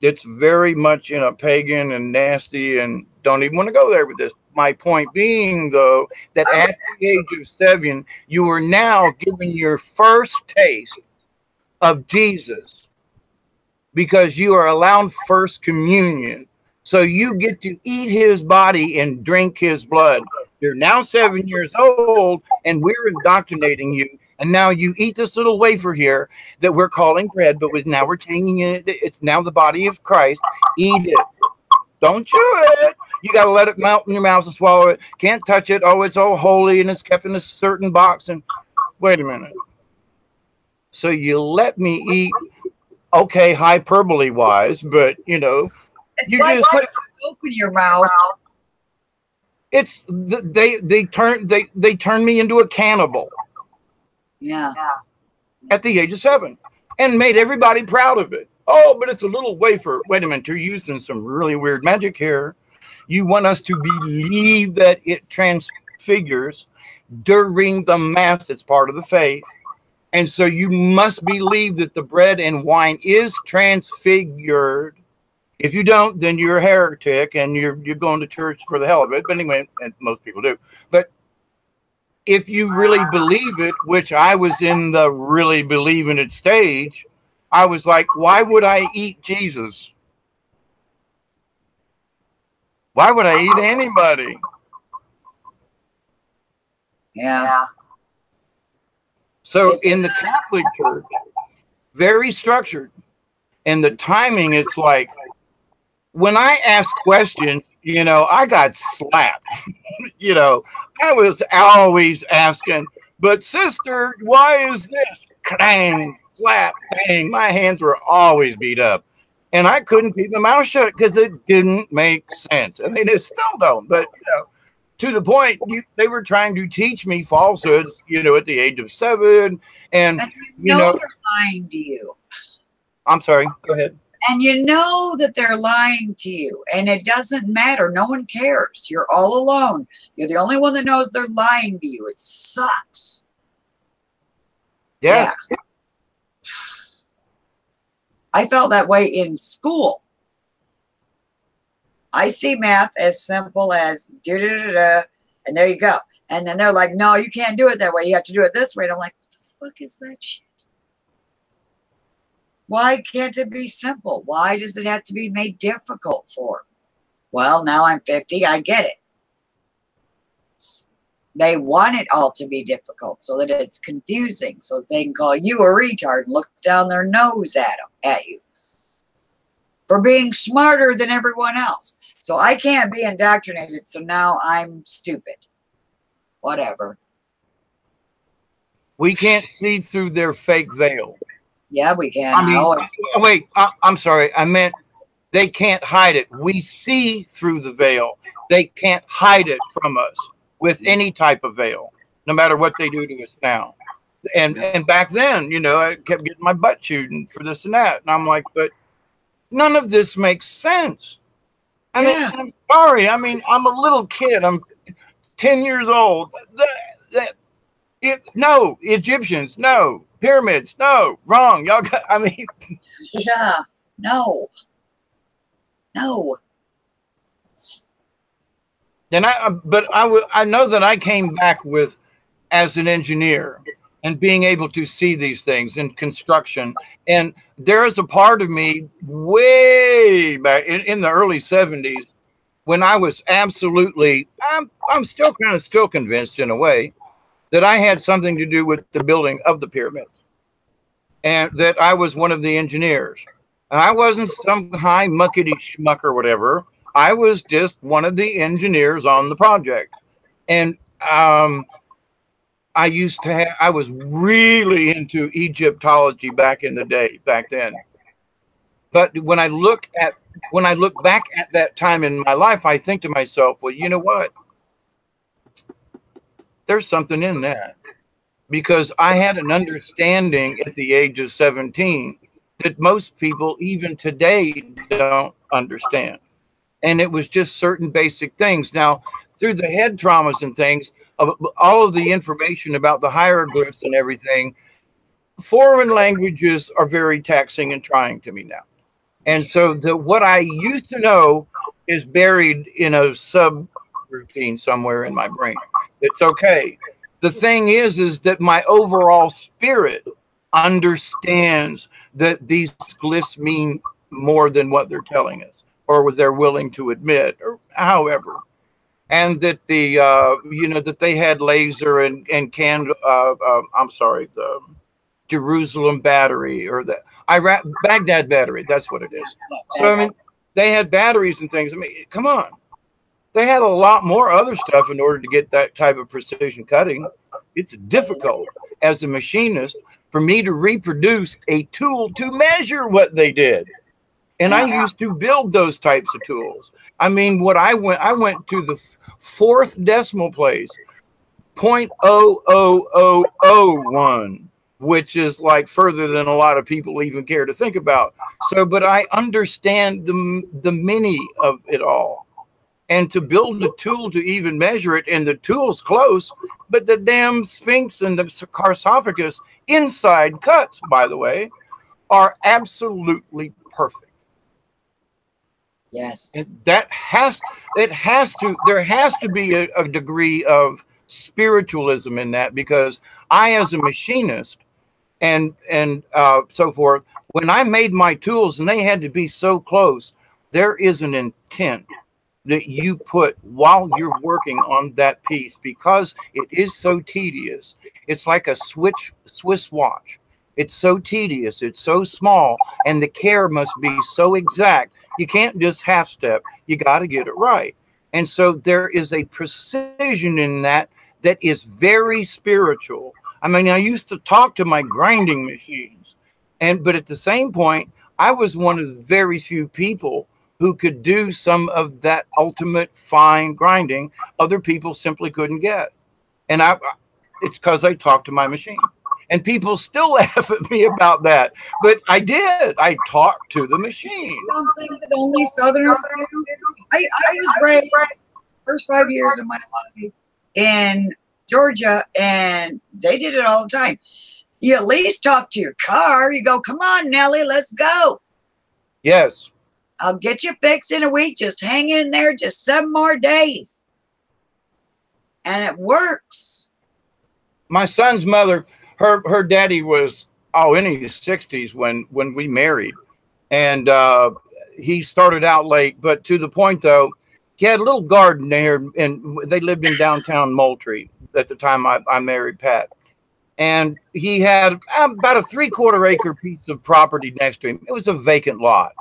It's very much in a pagan and nasty, and don't even want to go there with this. My point being, though, that at the age of 7, you are now giving your first taste of Jesus, because you are allowed first communion So you get to eat his body and drink his blood. You're now 7 years old, and we're indoctrinating you. And now you eat this little wafer here that we're calling bread, but now we're changing it. It's now the body of Christ. Eat it. Don't chew it. You got to let it melt in your mouth and swallow it. Can't touch it. Oh, it's all holy and it's kept in a certain box. And wait a minute. So you let me eat, okay, hyperbole wise, but you know, It's you like just putting soap in your mouth. it's they turned me into a cannibal. Yeah. At the age of 7 and made everybody proud of it. Oh, but it's a little wafer. Wait a minute, you're using some really weird magic here. You want us to believe that it transfigures during the Mass. It's part of the faith. And so you must believe that the bread and wine is transfigured. If you don't, then you're a heretic and you're going to church for the hell of it. But anyway, and most people do. But if you really believe it, which I was in the really believing it stage, I was like, why would I eat Jesus? Why would I eat anybody? Yeah. So in the Catholic Church, very structured. And the timing, it's like, when I ask questions, you know, I got slapped. You know, I was always asking, but sister, why is this? Clang, slap, bang. My hands were always beat up. And I couldn't keep my mouth shut because it didn't make sense. I mean, it still don't, but, you know, to the point, they were trying to teach me falsehoods, you know, at the age of 7. And you know they're lying to you. I'm sorry, go ahead. And you know that they're lying to you, and it doesn't matter. No one cares. You're all alone. You're the only one that knows they're lying to you. It sucks. Yeah. I felt that way in school. I see math as simple as da-da-da-da, and there you go. And then they're like, no, you can't do it that way. You have to do it this way. And I'm like, what the fuck is that shit? Why can't it be simple? Why does it have to be made difficult for them? Well, now I'm 50. I get it. They want it all to be difficult so that it's confusing, so they can call you a retard and look down their nose at you for being smarter than everyone else. So I can't be indoctrinated, so now I'm stupid. Whatever. We can't see through their fake veil. Yeah, we can. I mean, wait, I'm sorry. I meant they can't hide it. We see through the veil. They can't hide it from us with any type of veil, no matter what they do to us now. And back then, you know, I kept getting my butt chewed for this and that. And I'm like, but none of this makes sense. I mean, I'm sorry. I mean, I'm a little kid. I'm 10 years old. No, Egyptians, no. Pyramids, no. Wrong. Y'all got, I mean. Yeah, no. No. And I know that I came back with, as an engineer, and being able to see these things in construction. And there is a part of me way back in the early 70s when I was absolutely, I'm still kind of still convinced in a way that I had something to do with the building of the pyramids and that I was one of the engineers. And I wasn't some high muckety schmuck or whatever. I was just one of the engineers on the project. And I was really into Egyptology back in the day, back then. But when I look back at that time in my life, I think to myself, well, you know what? There's something in that, because I had an understanding at the age of 17 that most people even today don't understand. And it was just certain basic things. Now, through the head traumas and things, all of the information about the hieroglyphs and everything, foreign languages are very taxing and trying to me now. And so what I used to know is buried in a subroutine somewhere in my brain. It's okay. The thing is that my overall spirit understands that these glyphs mean more than what they're telling us. or they're willing to admit, or however. And that the that they had laser and canned I'm sorry, the Jerusalem battery, or the Iraq Baghdad battery. That's what it is. So I mean, they had batteries and things. I mean, come on. They had a lot more other stuff in order to get that type of precision cutting. It's difficult as a machinist for me to reproduce a tool to measure what they did. And I used to build those types of tools. I mean, I went to the fourth decimal place, 0.00001, which is like further than a lot of people even care to think about. So, but I understand the many of it all. And to build a tool to even measure it, and the tool's close, but the damn Sphinx and the sarcophagus inside cuts, by the way, are absolutely perfect. Yes. And there has to be a degree of spiritualism in that, because I, as a machinist and so forth, when I made my tools and they had to be so close, there is an intent that you put while you're working on that piece, because it is so tedious. It's like a Swiss watch. It's so tedious. It's so small, and the care must be so exact. You can't just half step. You got to get it right. And so there is a precision in that is very spiritual. I mean, I used to talk to my grinding machines, but at the same point, I was one of the very few people who could do some of that ultimate fine grinding other people simply couldn't get. And it's because I talked to my machine. And people still laugh at me about that. But I did. I talked to the machine. Something that only Southerners do. I was raised first 5 years of my life in Georgia, and they did it all the time. You at least talk to your car. You go, come on, Nellie, let's go. Yes. I'll get you fixed in a week. Just hang in there just 7 more days. And it works. My son's mother, her daddy was in his 60s when we married. And he started out late, but to the point, though, he had a little garden there, and they lived in downtown Moultrie at the time I married Pat. And he had about a 3/4 acre piece of property next to him. It was a vacant lot.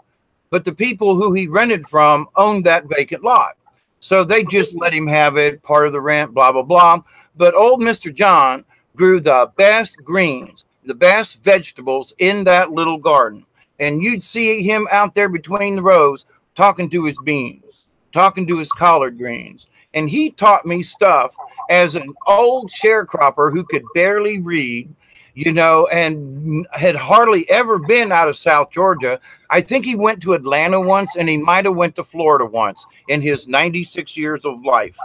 But the people who he rented from owned that vacant lot. So they just let him have it, part of the rent, blah, blah, blah. But old Mr. John grew the best greens, the best vegetables in that little garden. And you'd see him out there between the rows talking to his beans, talking to his collard greens. And he taught me stuff as an old sharecropper who could barely read, and had hardly ever been out of South Georgia. I think he went to Atlanta once, and he might have went to Florida once in his 96 years of life.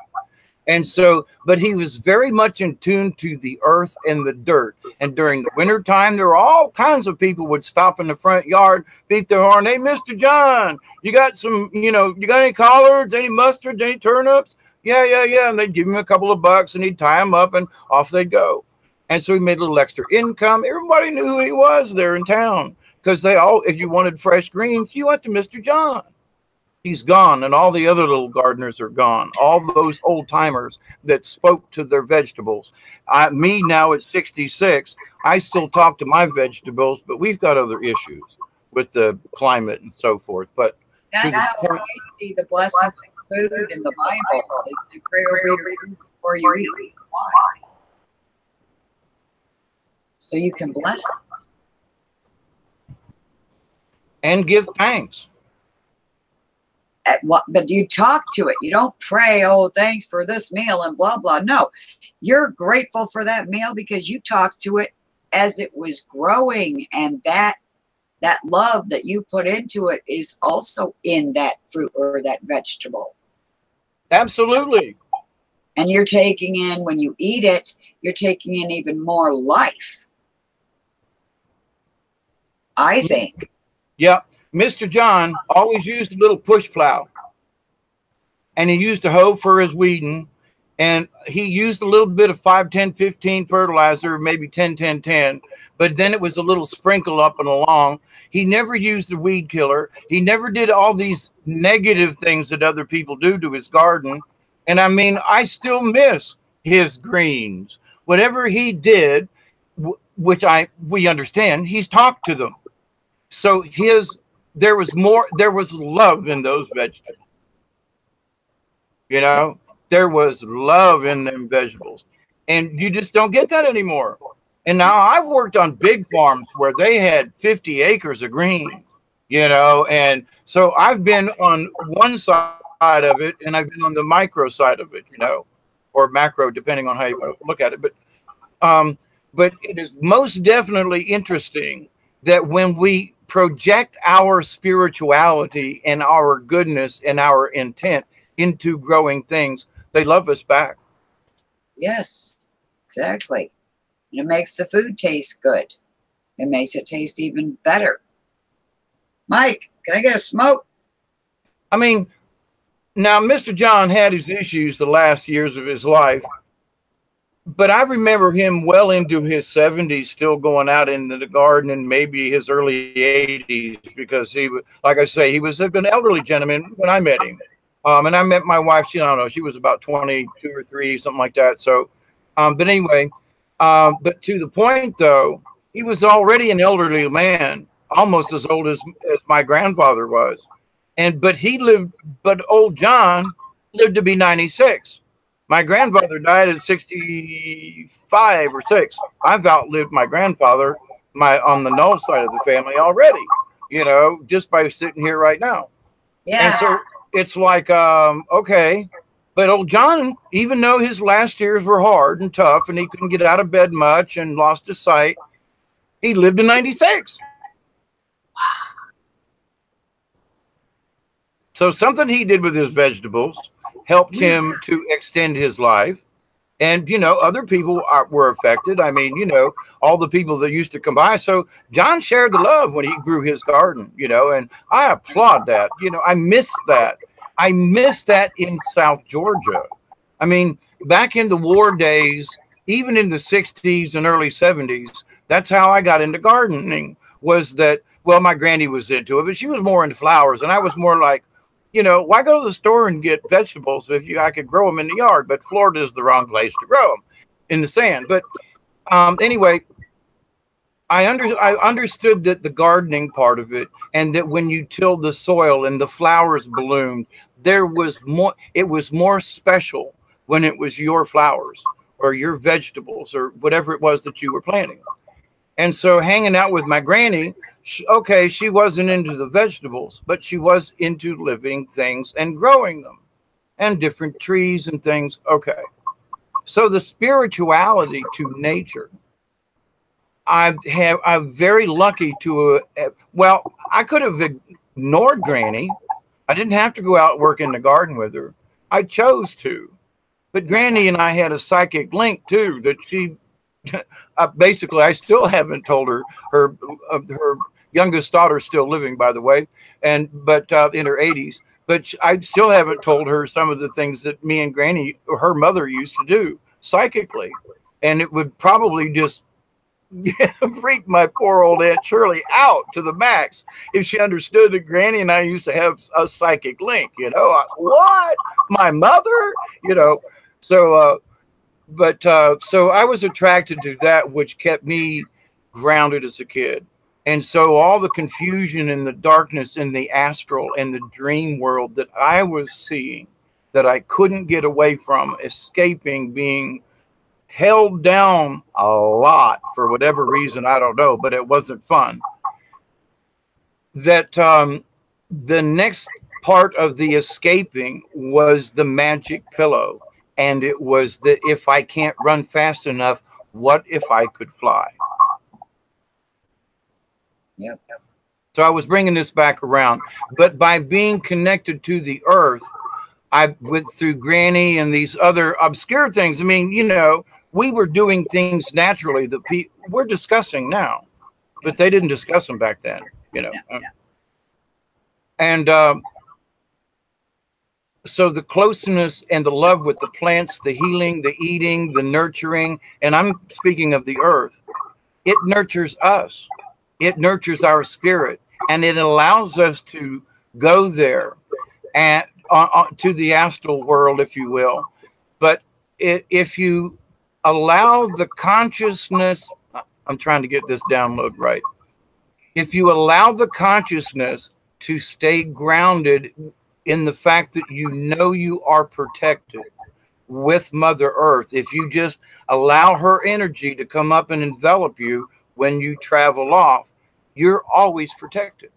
And so, but he was very much in tune to the earth and the dirt. And during the winter time, there were all kinds of people would stop in the front yard, beat their horn. Hey, Mr. John, you got you got any collards, any mustards, any turnips? Yeah. And they'd give him a couple of bucks, and he'd tie them up, and off they'd go. And so he made a little extra income. Everybody knew who he was there in town, because if you wanted fresh greens, you went to Mr. John. He's gone, and all the other little gardeners are gone. All those old timers that spoke to their vegetables. Me now at 66, I still talk to my vegetables, but we've got other issues with the climate and so forth. But that's how I see the blessings of food in the Bible. They say, pray over your food before you eat. Why? So you can bless it. And give thanks. But you talk to it. You don't pray, oh, thanks for this meal and blah, blah. No, you're grateful for that meal because you talked to it as it was growing. And that love that you put into it is also in that fruit or that vegetable. Absolutely. And you're taking in, when you eat it, you're taking in even more life, I think. Yeah. Mr. John always used a little push plow, and he used a hoe for his weeding, And he used a little bit of 5, 10, 15 fertilizer, maybe 10, 10, 10, but then it was a little sprinkle up and along. He never used a weed killer. He never did all these negative things that other people do to his garden. And I mean, I still miss his greens. Whatever he did, which we understand, he's talked to them. So there was love in those vegetables. You know, there was love in them vegetables. And you just don't get that anymore. And now I've worked on big farms where they had 50 acres of green, you know, and so I've been on one side of it and I've been on the micro side of it, you know, or macro, depending on how you want to look at it. But it is most definitely interesting that when we project our spirituality and our goodness and our intent into growing things, they love us back. Yes, exactly. And it makes the food taste good. It makes it taste even better. Mike, can I get a smoke? I mean, now Mr. John had his issues the last years of his life, but I remember him well into his 70s still going out into the garden, and maybe his early 80s, because he was, like I say, he was an elderly gentleman when I met him. And I met my wife, I don't know, she was about 22 or 3, something like that. So, but anyway, but to the point, though, he was already an elderly man, almost as old as my grandfather was. But old John lived to be 96. My grandfather died at 65 or 6. I've outlived my grandfather, on the Null side of the family already, you know, just by sitting here right now. Yeah. And so it's like, okay. But old John, even though his last years were hard and tough and he couldn't get out of bed much and lost his sight, he lived to 96. So something he did with his vegetables helped him to extend his life. And, you know, other people were affected. I mean, you know, all the people that used to come by. So John shared the love when he grew his garden, you know, and I applaud that. You know, I miss that. I miss that in South Georgia. I mean, back in the war days, even in the 60s and early 70s, that's how I got into gardening, was that, well, my granny was into it, but she was more into flowers. And I was more like, you know, why go to the store and get vegetables if I could grow them in the yard? But Florida is the wrong place to grow them, in the sand. But anyway, I understood that the gardening part of it, and that when you tilled the soil and the flowers bloomed, there was more. It was more special when it was your flowers or your vegetables or whatever it was that you were planting. And so, hanging out with my granny, she wasn't into the vegetables, but she was into living things and growing them, and different trees and things. Okay, so the spirituality to nature. I'm very lucky to, well, I could have ignored Granny. I didn't have to go out and work in the garden with her. I chose to. But Granny and I had a psychic link too, that she, basically, I still haven't told her. Her youngest daughter's still living, by the way, but in her 80s. But I still haven't told her some of the things that me and Granny, her mother, used to do psychically. And it would probably just freak my poor old Aunt Shirley out to the max if she understood that Granny and I used to have a psychic link. You know, what? My mother? You know, so so I was attracted to that, which kept me grounded as a kid. And so all the confusion and the darkness in the astral and the dream world that I was seeing, that I couldn't get away from, escaping, being held down a lot for whatever reason, I don't know, but it wasn't fun. That the next part of the escaping was the magic pillow. And it was that if I can't run fast enough, what if I could fly? Yep. So I was bringing this back around, but by being connected to the earth, I went through Granny and these other obscure things. I mean, you know, we were doing things naturally that we're discussing now, but they didn't discuss them back then, you know. And so the closeness and the love with the plants, the healing, the eating, the nurturing, and I'm speaking of the earth, it nurtures us. It nurtures our spirit, and it allows us to go there and to the astral world, if you will. But if you allow the consciousness, I'm trying to get this download right. If you allow the consciousness to stay grounded in the fact that you know you are protected with Mother Earth, if you just allow her energy to come up and envelop you when you travel off, you're always protected.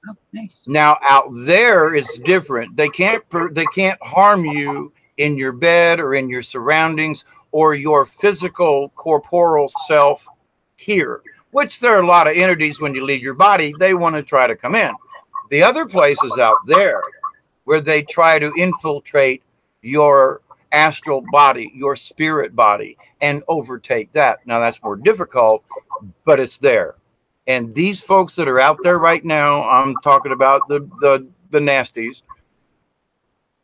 Oh, nice. Now out there it's different. They can't harm you in your bed or in your surroundings or your physical corporeal self here, which there are a lot of entities when you leave your body, they want to try to come in. The other places out there where they try to infiltrate your astral body, your spirit body, and overtake that. Now that's more difficult, but it's there. And these folks that are out there right now, I'm talking about the nasties,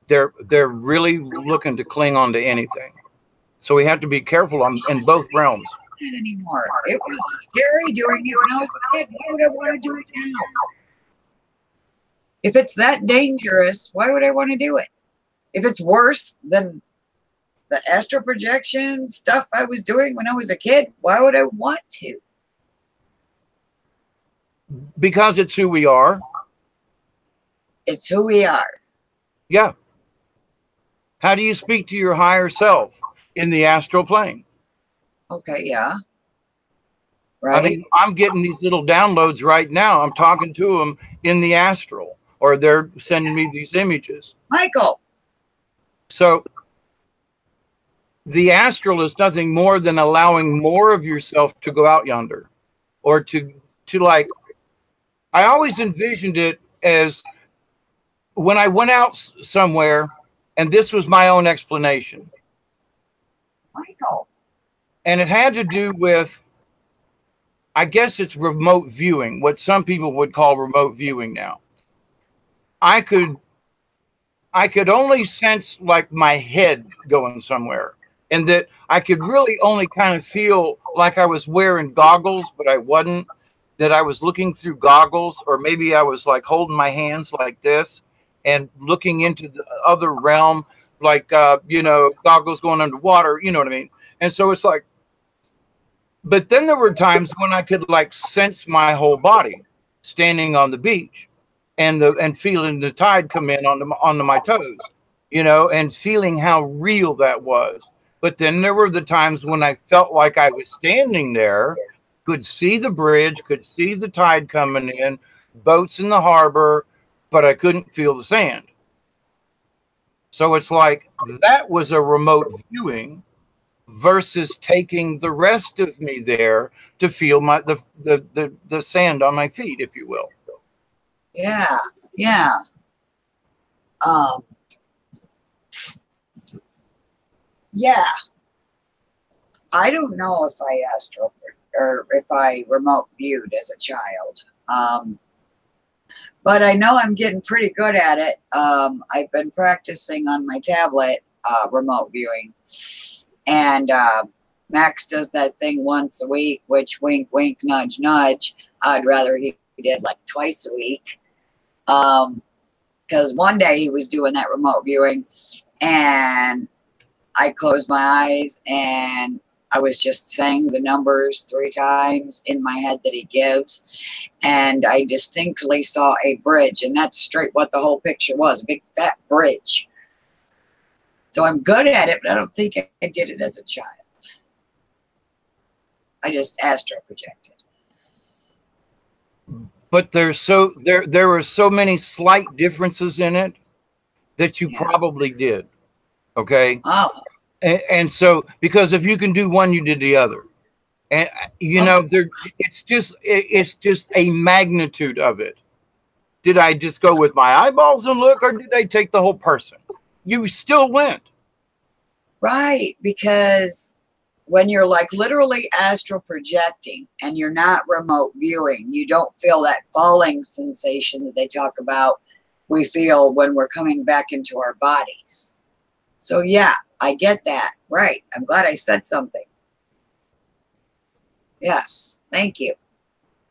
they're really looking to cling on to anything. So we have to be careful in both realms. Anymore. It was scary doing it when I was a kid. Why would I want to do it now? If it's that dangerous, why would I want to do it? If it's worse than the astral projection stuff I was doing when I was a kid, why would I want to? Because it's who we are. It's who we are. Yeah. How do you speak to your higher self in the astral plane? Okay, yeah. Right. I mean, I'm getting these little downloads right now. I'm talking to them in the astral, or they're sending me these images. Michael. So the astral is nothing more than allowing more of yourself to go out yonder, or to like, I always envisioned it as when I went out somewhere, and this was my own explanation. Michael. And it had to do with, I guess it's remote viewing, what some people would call remote viewing now. I could only sense like my head going somewhere, and that I could really only kind of feel like I was wearing goggles, but I wasn't, that I was looking through goggles, or maybe I was like holding my hands like this and looking into the other realm, like, you know, goggles going underwater, you know what I mean? And so it's like, but then there were times when I could like sense my whole body standing on the beach and feeling the tide come in onto my toes, you know, and feeling how real that was. But then there were the times when I felt like I was standing there, could see the bridge, could see the tide coming in, boats in the harbor, but I couldn't feel the sand. So it's like that was a remote viewing versus taking the rest of me there to feel the sand on my feet, if you will. Yeah, yeah. Yeah. I don't know if I astral or if I remote viewed as a child. But I know I'm getting pretty good at it. I've been practicing on my tablet remote viewing. And Max does that thing once a week, which wink, wink, nudge, nudge. I'd rather he did like twice a week. Because one day he was doing that remote viewing and I closed my eyes and I was just saying the numbers 3 times in my head that he gives. And I distinctly saw a bridge, and that's straight what the whole picture was, a big fat bridge. So I'm good at it, but I don't think I did it as a child. I just astral projected. But there were so many slight differences in it that you probably did. Okay. Oh. And so, because if you can do one, you did the other. And you know, it's just a magnitude of it. Did I just go with my eyeballs and look, or did I take the whole person? You still went. Right, because when you're like literally astral projecting and you're not remote viewing, you don't feel that falling sensation that they talk about we feel when we're coming back into our bodies. So yeah, I get that. Right. I'm glad I said something. Yes. Thank you.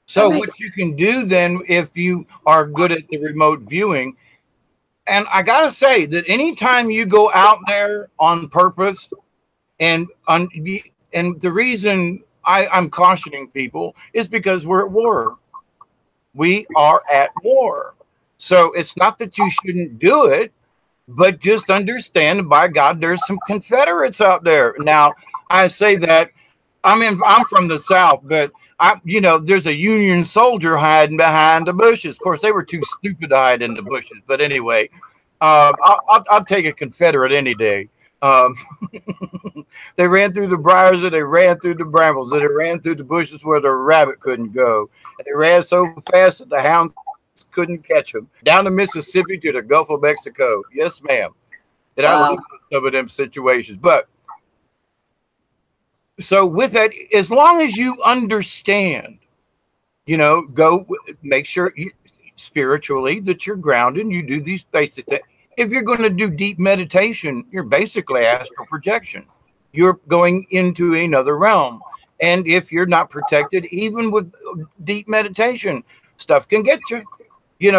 So what you can do then, if you are good at the remote viewing, and I gotta say that anytime you go out there on purpose, and the reason I'm cautioning people is because we're at war. We are at war. So it's not that you shouldn't do it, but just understand, by God, there's some Confederates out there. Now, I say that I'm from the South, but there's a Union soldier hiding behind the bushes. Of course, they were too stupid to hide in the bushes. But anyway, I'll take a Confederate any day. They ran through the briars, and they ran through the brambles, and they ran through the bushes where the rabbit couldn't go. And they ran so fast that the hounds couldn't catch them. Down the Mississippi to the Gulf of Mexico. Yes, ma'am. And I was in some of them situations. But so with that, as long as you understand, go make sure spiritually that you're grounded and you do these basic things. If you're going to do deep meditation, you're basically astral projection. You're going into another realm. And if you're not protected, even with deep meditation, stuff can get you.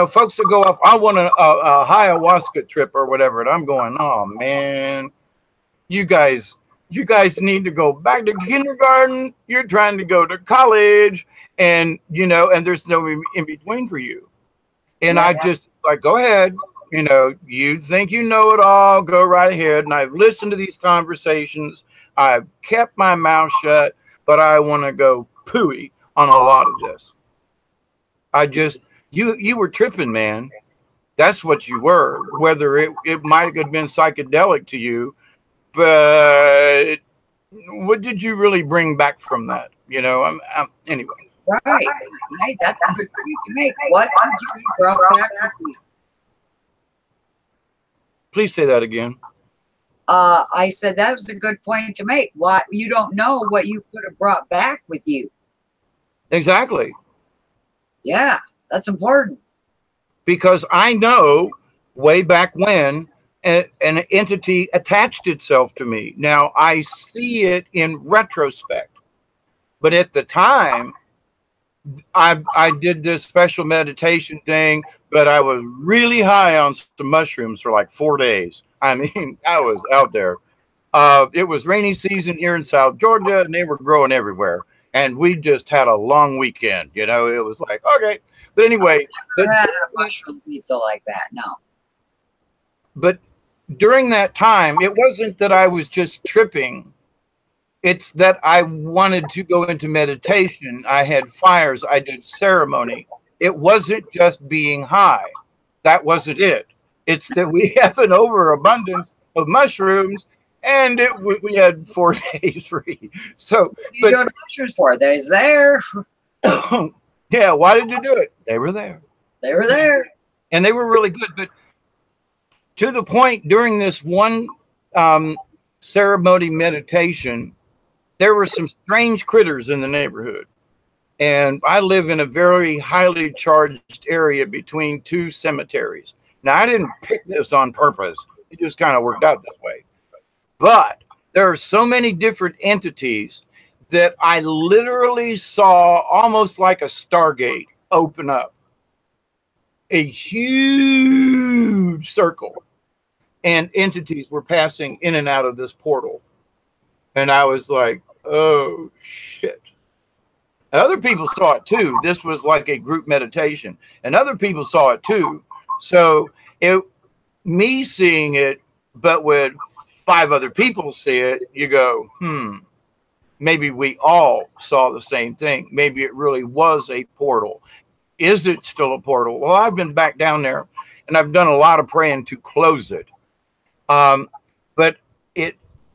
Folks that go up, I want a ayahuasca trip or whatever. And I'm going, oh, man, you guys need to go back to kindergarten. You're trying to go to college, and there's no in between for you. And I just go ahead. You think you know it all, go right ahead. And I've listened to these conversations. I've kept my mouth shut, but I want to go pooey on a lot of this. You were tripping, man. That's what you were. Whether it might have been psychedelic to you, but what did you really bring back from that? Anyway. Right. That's a good point to make. What did you bring back with you? Please say that again. I said that was a good point to make. What you don't know what you could have brought back with you. Exactly. Yeah, that's important. Because I know way back when an entity attached itself to me. Now I see it in retrospect, but at the time, I did this special meditation thing, but I was really high on some mushrooms for like 4 days. I mean, I was out there. It was rainy season here in South Georgia, and they were growing everywhere. And we just had a long weekend. It was like, okay. But anyway. I had a mushroom pizza like that, no. But during that time, it wasn't that I was just tripping. It's that I wanted to go into meditation. I had fires. I did ceremony. It wasn't just being high. That wasn't it. It's that we have an overabundance of mushrooms, and we had 4 days free. So, you go to mushrooms 4 days there. Yeah. Why did you do it? They were there. They were there, and they were really good. But to the point, during this one ceremony meditation, there were some strange critters in the neighborhood. And I live in a very highly charged area between 2 cemeteries. Now, I didn't pick this on purpose. It just kind of worked out this way. But there are so many different entities that I literally saw almost like a Stargate open up. A huge circle. And entities were passing in and out of this portal. And I was like, oh, shit. And other people saw it too. This was like a group meditation. And other people saw it too. So me seeing it, but with 5 other people see it, you go, maybe we all saw the same thing. Maybe it really was a portal. Is it still a portal? Well, I've been back down there, and I've done a lot of praying to close it. But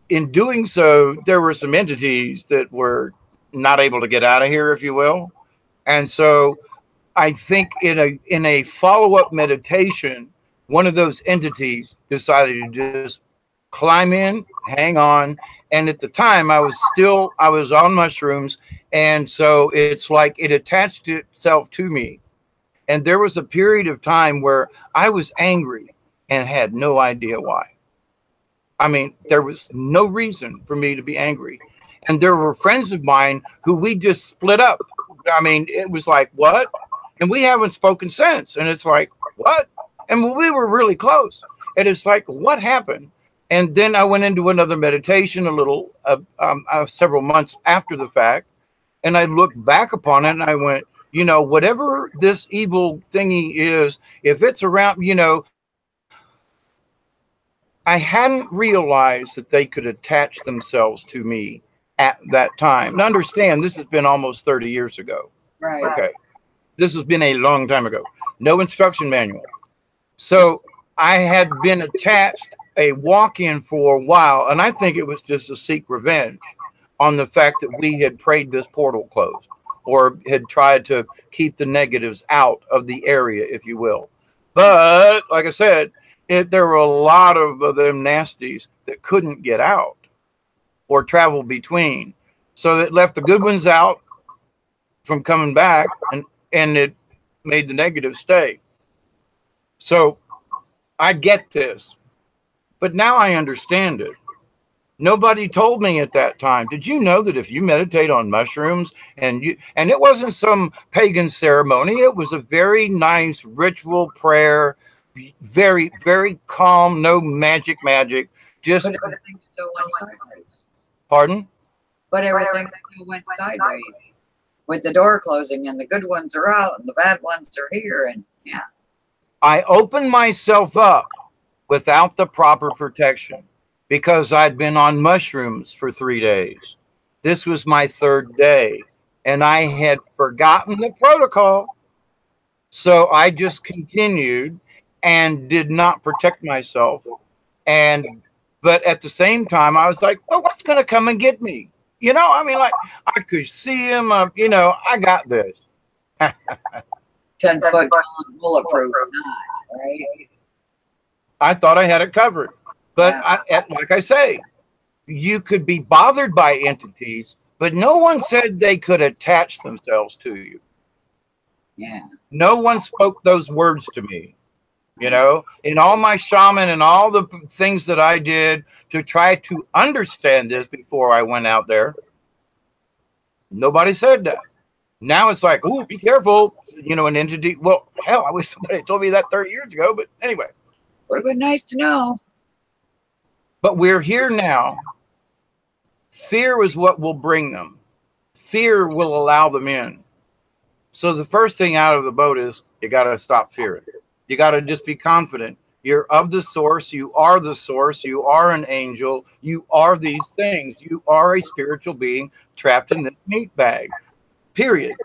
in doing so, there were some entities that were not able to get out of here, if you will. And so I think in a follow-up meditation, one of those entities decided to just climb in, hang on. And at the time I was on mushrooms. And so it's like it attached itself to me. And there was a period of time where I was angry and had no idea why. I mean, there was no reason for me to be angry. And there were friends of mine who we just split up. I mean, it was like, what? And we haven't spoken since. And it's like, what? And we were really close. And it's like, what happened? And then I went into another meditation several months after the fact. And I looked back upon it and I went, you know, whatever this evil thingy is, if it's around, you know, I hadn't realized that they could attach themselves to me at that time. Now understand, this has been almost 30 years ago. Right. Okay. This has been a long time ago. No instruction manual. So I had been attached a walk-in for a while, and I think it was just to seek revenge on the fact that we had prayed this portal closed or had tried to keep the negatives out of the area, if you will. But like I said, there were a lot of them nasties that couldn't get out or travel between. So it left the good ones out from coming back, and it made the negatives stay. So I get this, but now I understand it. Nobody told me at that time. Did you know that if you meditate on mushrooms and it wasn't some pagan ceremony, it was a very nice ritual prayer, very, very calm, no magic, just. But everything still went sideways. Pardon? But everything still went sideways. With the door closing and the good ones are out and the bad ones are here. And yeah. I opened myself up without the proper protection because I'd been on mushrooms for 3 days. This was my 3rd day and I had forgotten the protocol. So I just continued and did not protect myself. But at the same time, I was like, well, what's going to come and get me? You know, I mean, like, I could see him, you know, I got this. 10-foot bulletproof, not, right? I thought I had it covered. But Yeah. like I say, you could be bothered by entities, but no one said they could attach themselves to you. Yeah. No one spoke those words to me. You know, in all my shaman and all the things that I did to try to understand this before I went out there, nobody said that. Now it's like, oh, be careful, you know, an entity. Well, hell, I wish somebody had told me that 30 years ago, but anyway. Would have been nice to know. But we're here now. Fear is what will bring them. Fear will allow them in. So the first thing out of the boat is you got to stop fearing. You got to just be confident. You're of the source. You are the source. You are an angel. You are these things. You are a spiritual being trapped in this meat bag, period.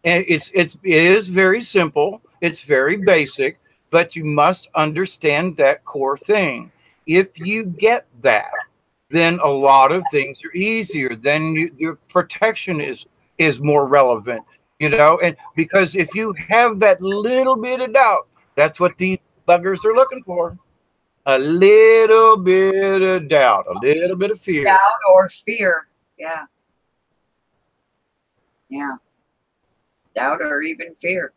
And it is very simple. It's very basic, but you must understand that core thing. If you get that, then a lot of things are easier. Then your protection is more relevant, you know, and because if you have that little bit of doubt, that's what these buggers are looking for. A little bit of doubt, a little bit of fear. Doubt or fear. Yeah. Yeah. Doubt or even fear.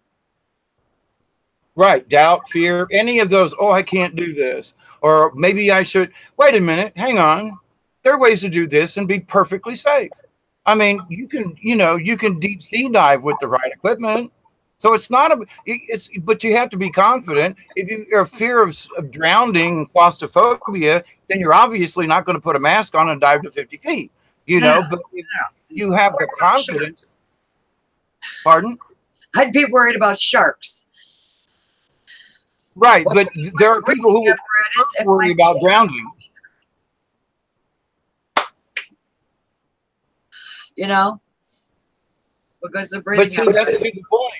Right. Doubt, fear, any of those. Oh, I can't do this. Or maybe I should. Wait a minute. Hang on. There are ways to do this and be perfectly safe. I mean, you can deep sea dive with the right equipment. So it's not but you have to be confident. If you are fear of drowning, claustrophobia, then you're obviously not going to put a mask on and dive to 50 feet, you know, but if you have the confidence. Pardon? I'd be worried about sharks. Right. But there are people who worry about drowning. You know, because the breathing. But see, that's the point.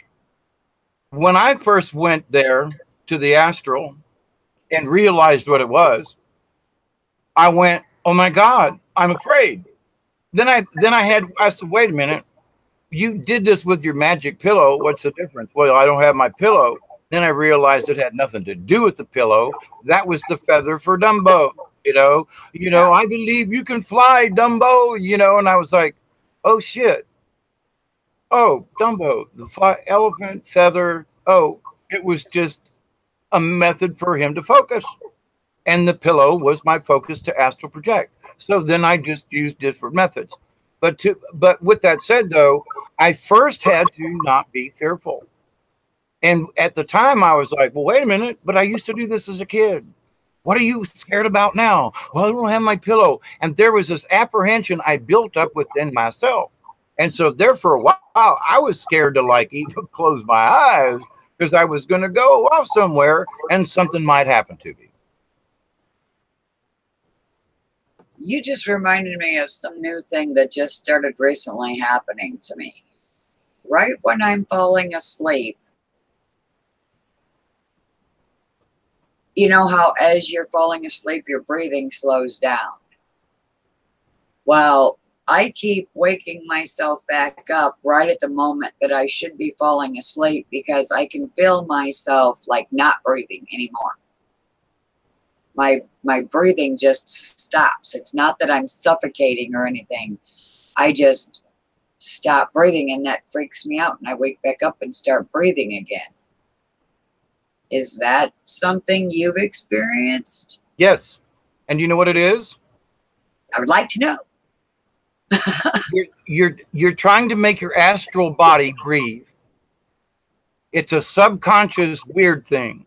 When I first went there to the Astral and realized what it was, I went, oh my God, I'm afraid. Then I said, wait a minute, you did this with your magic pillow. What's the difference? Well, I don't have my pillow. Then I realized it had nothing to do with the pillow. That was the feather for Dumbo. You know, I believe you can fly, Dumbo, you know, and I was like, oh shit. Oh, Dumbo, the elephant feather oh, it was just a method for him to focus. And the pillow was my focus to astral project. So then I just used different methods. But with that said, though, I first had to not be fearful. And at the time, I was like, well, wait a minute, but I used to do this as a kid. What are you scared about now? Well, I don't have my pillow. And there was this apprehension I built up within myself. And so there for a while, I was scared to like even close my eyes because I was going to go off somewhere and something might happen to me. You just reminded me of some new thing that just started recently happening to me. Right when I'm falling asleep, you know how as you're falling asleep, your breathing slows down. Well, I keep waking myself back up right at the moment that I should be falling asleep because I can feel myself like not breathing anymore. My breathing just stops. It's not that I'm suffocating or anything. I just stop breathing, and that freaks me out, and I wake back up and start breathing again. Is that something you've experienced? Yes. And you know what it is? I would like to know. You're trying to make your astral body breathe. It's a subconscious weird thing.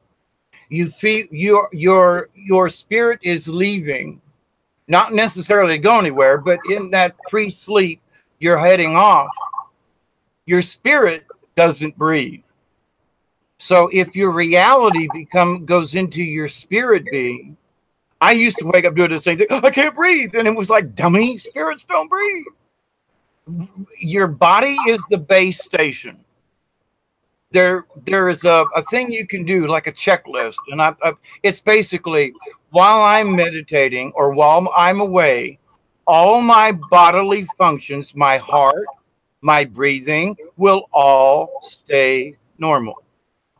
You feel your spirit is leaving, not necessarily to go anywhere, but in that pre-sleep, you're heading off. Your spirit doesn't breathe. So if your reality goes into your spirit being, I used to wake up doing the same thing. I can't breathe. And it was like, dummy, spirits don't breathe. Your body is the base station. There is a thing you can do, like a checklist. And it's basically, while I'm meditating or while I'm away, all my bodily functions, my heart, my breathing, will all stay normal.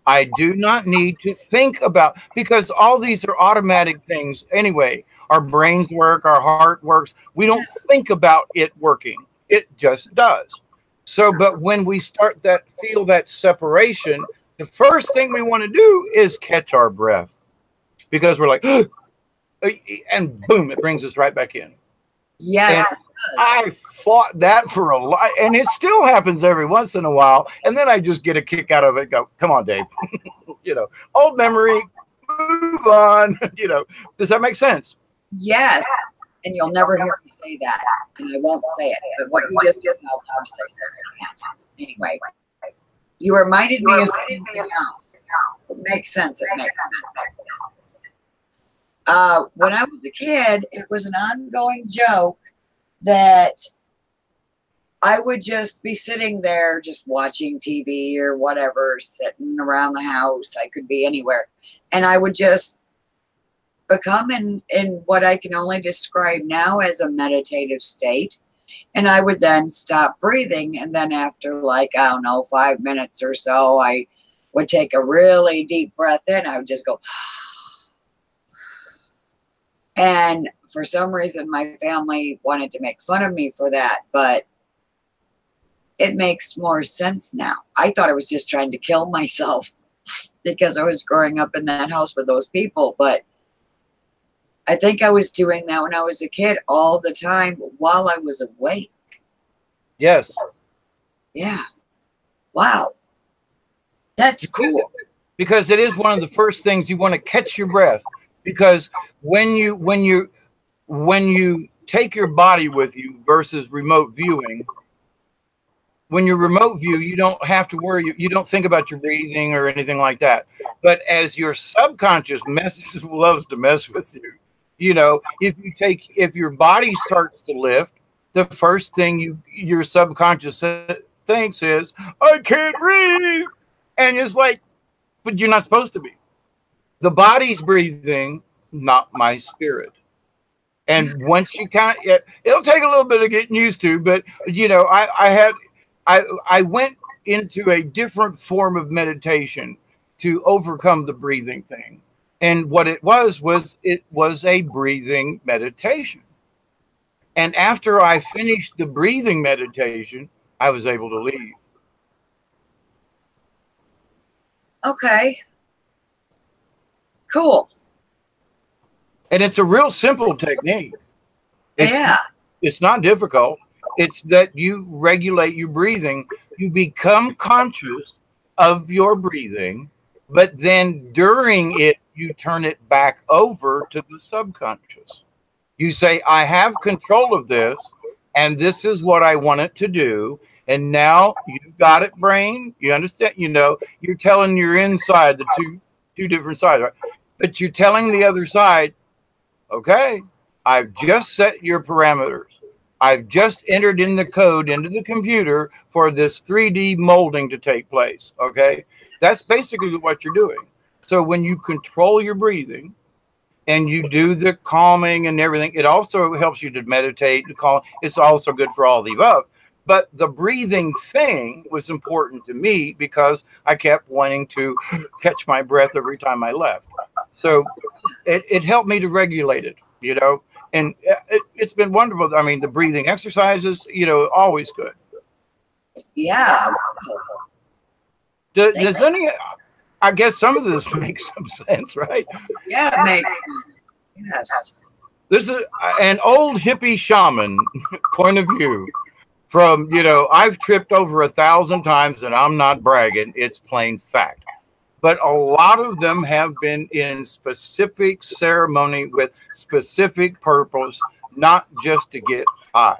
I do not need to think about, because all these are automatic things anyway. Our brains work, our heart works. We don't think about it working. It just does. So, but when we start feel that separation, the first thing we want to do is catch our breath, because we're like, and boom, it brings us right back in. Yes. And I fought that for a lot, and it still happens every once in a while. And then I just get a kick out of it. Go, come on, Dave. Old memory, move on. Does that make sense? Yes. And you'll never hear me say that, and I won't say it. But what you just said, I'll say something. Anyway, you reminded me of something else. It makes sense. It makes sense. When I was a kid, it was an ongoing joke that I would just be sitting there just watching TV or whatever, sitting around the house. I could be anywhere. And I would just become in what I can only describe now as a meditative state. And I would then stop breathing. And then after 5 minutes or so, I would take a really deep breath in. I would just go. And for some reason, my family wanted to make fun of me for that, but it makes more sense now. I thought I was just trying to kill myself because I was growing up in that house with those people, but I think I was doing that when I was a kid all the time while I was awake. Yes. Yeah. Wow. That's cool. Because it is one of the first things you want to catch your breath. Because when you take your body with you versus remote viewing, when you remote view, you don't have to worry. You don't think about your breathing or anything like that. But as your subconscious loves to mess with you, if your body starts to lift, the first thing your subconscious thinks is, I can't breathe. And it's like, but you're not supposed to be. The body's breathing, not my spirit. And once you it'll take a little bit of getting used to, but I went into a different form of meditation to overcome the breathing thing. And what it was a breathing meditation. And after I finished the breathing meditation, I was able to leave. Okay. Cool. And it's a real simple technique. It's Yeah. it's not difficult. It's that you regulate your breathing. You become conscious of your breathing, but then during it, you turn it back over to the subconscious. You say, I have control of this, and this is what I want it to do. And now you've got it, brain. You understand? You know, you're telling your inside the two different sides, right? But you're telling the other side, okay, I've just set your parameters. I've just entered in the code into the computer for this 3D molding to take place. Okay. That's basically what you're doing. So when you control your breathing and you do the calming and everything, it also helps you to meditate and calm. It's also good for all the above. But the breathing thing was important to me because I kept wanting to catch my breath every time I left. So it helped me to regulate it, you know, and it's been wonderful. I mean, the breathing exercises, you know, always good. Yeah. Does any, I guess some of this makes some sense, right? Yeah, it makes sense. Yes. This is an old hippie shaman point of view from, you know, I've tripped over 1,000 times and I'm not bragging. It's plain fact. But a lot of them have been in specific ceremony with specific purpose, not just to get high.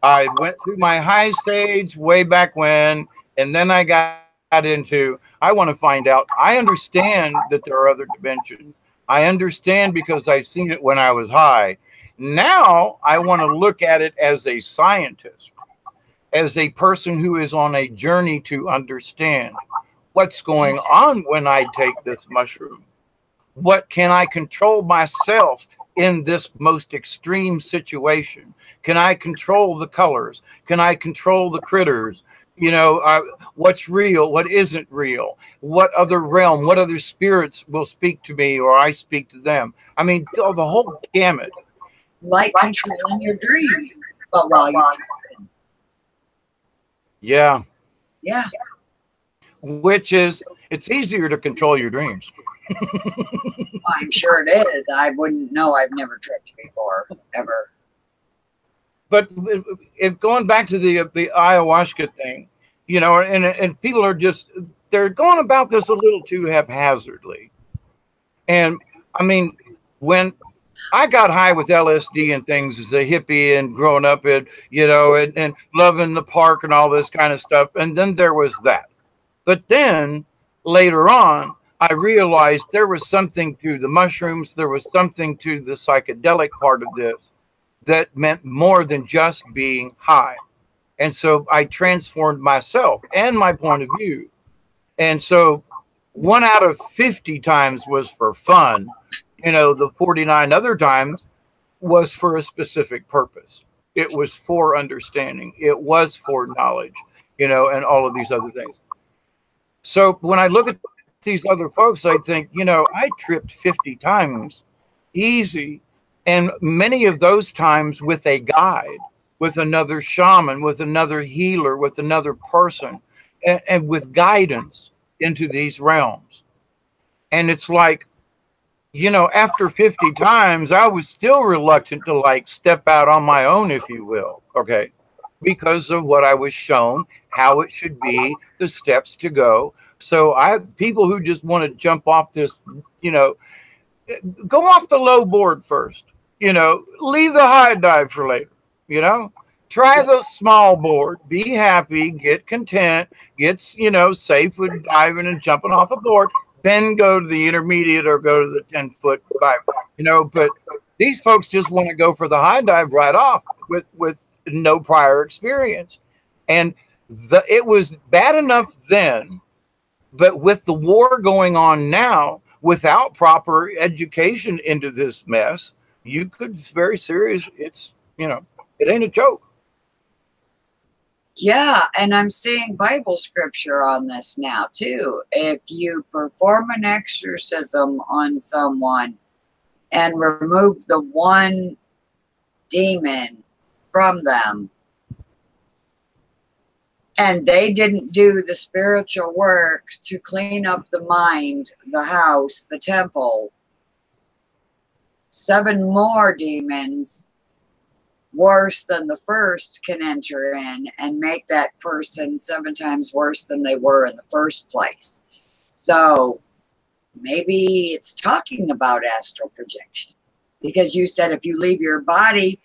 I went through my high stage way back when, and then I got into, I want to find out. I understand that there are other dimensions. I understand because I've seen it when I was high. Now I want to look at it as a scientist, as a person who is on a journey to understand what's going on when I take this mushroom. What can I control myself in this most extreme situation? Can I control the colors? Can I control the critters? You know, what's real? What isn't real? What other realm? What other spirits will speak to me or I speak to them? I mean, the whole gamut. Like controlling your dreams. But while you're Yeah. yeah. Which is, it's easier to control your dreams. I'm sure it is. I wouldn't know. I've never tripped before, ever. But if going back to the ayahuasca thing, you know, and people are just, they're going about this a little too haphazardly. And I mean, when I got high with LSD and things as a hippie and growing up in, you know, and loving the park and all this kind of stuff. And then there was that. But then later on, I realized there was something to the mushrooms. There was something to the psychedelic part of this that meant more than just being high. And so I transformed myself and my point of view. And so 1 out of 50 times was for fun. You know, the 49 other times was for a specific purpose. It was for understanding. It was for knowledge, you know, and all of these other things. So when I look at these other folks, I think, you know, I tripped 50 times easy. And many of those times with a guide, with another shaman, with another healer, with another person, and with guidance into these realms. And it's like, you know, after 50 times, I was still reluctant to like step out on my own, if you will. Okay. Because of what I was shown, how it should be, the steps to go. So people who just want to jump off this, you know, go off the low board first, you know, leave the high dive for later, you know, try the small board, be happy, get content, get, you know, safe with diving and jumping off a board, then go to the intermediate or go to the 10-foot dive, you know. But these folks just want to go for the high dive right off with no prior experience. And it was bad enough then, but with the war going on now, without proper education into this mess, you could very serious. It's, you know, it ain't a joke. Yeah, and I'm seeing Bible scripture on this now too. If you perform an exorcism on someone and remove the one demon from them, and they didn't do the spiritual work to clean up the mind, the house, the temple, 7 more demons worse than the first can enter in and make that person 7 times worse than they were in the first place. So maybe it's talking about astral projection, because you said if you leave your body,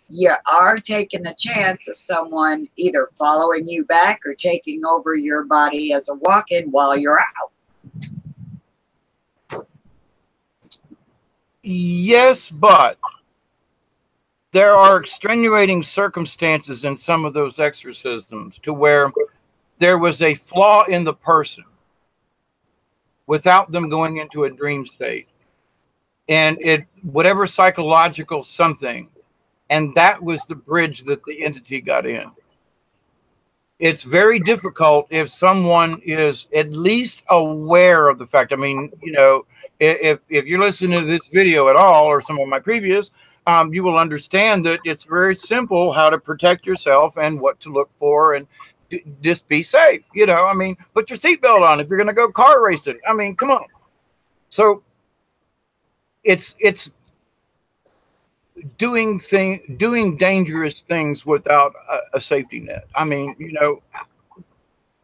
you are taking the chance of someone either following you back or taking over your body as a walk-in while you're out. Yes, but there are extenuating circumstances in some of those exorcisms to where there was a flaw in the person without them going into a dream state. And whatever psychological something, and that was the bridge that the entity got in. It's very difficult if someone is at least aware of the fact. I mean, you know, if you're listening to this video at all, or some of my previous, you will understand that it's very simple how to protect yourself and what to look for, and just be safe. You know, I mean, put your seatbelt on if you're going to go car racing. I mean, come on. So it's doing dangerous things without a safety net. I mean, you know,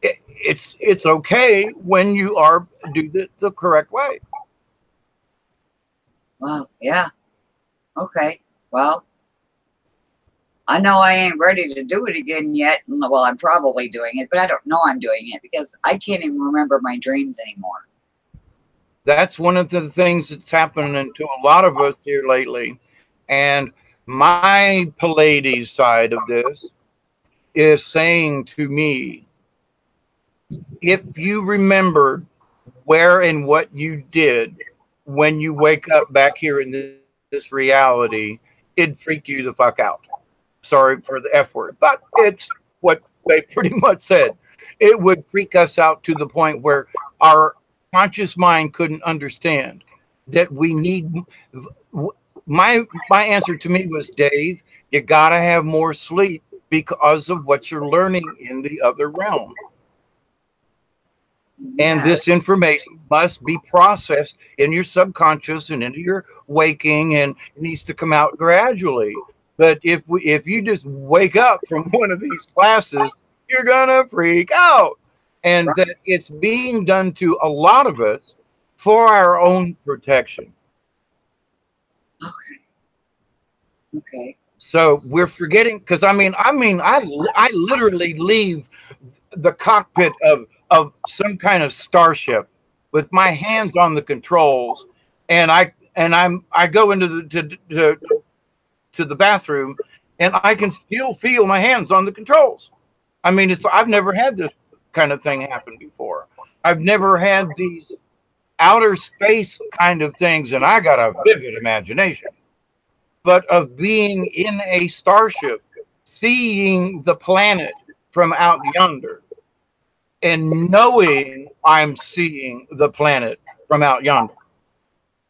it's okay when you are do the correct way. Well, yeah. Okay. Well, I know I ain't ready to do it again yet. Well, I'm probably doing it, but I don't know I'm doing it because I can't even remember my dreams anymore. That's one of the things that's happening to a lot of us here lately. And my Pleiades side of this is saying to me, if you remembered where and what you did when you wake up back here in this reality, it'd freak you the fuck out. Sorry for the F word, but it's what they pretty much said. It would freak us out to the point where our conscious mind couldn't understand that we need. My answer to me was, Dave, you got to have more sleep because of what you're learning in the other realm. Yeah. And this information must be processed in your subconscious and into your waking, and it needs to come out gradually. But if you just wake up from one of these classes, you're gonna freak out. And that it's being done to a lot of us for our own protection. Okay. So we're forgetting, because I literally leave the cockpit of some kind of starship with my hands on the controls, and I go into the bathroom, and I can still feel my hands on the controls. I mean, I've never had this kind of thing happen before. I've never had these outer space kind of things, and I got a vivid imagination. But of being in a starship, seeing the planet from out yonder, and knowing I'm seeing the planet from out yonder.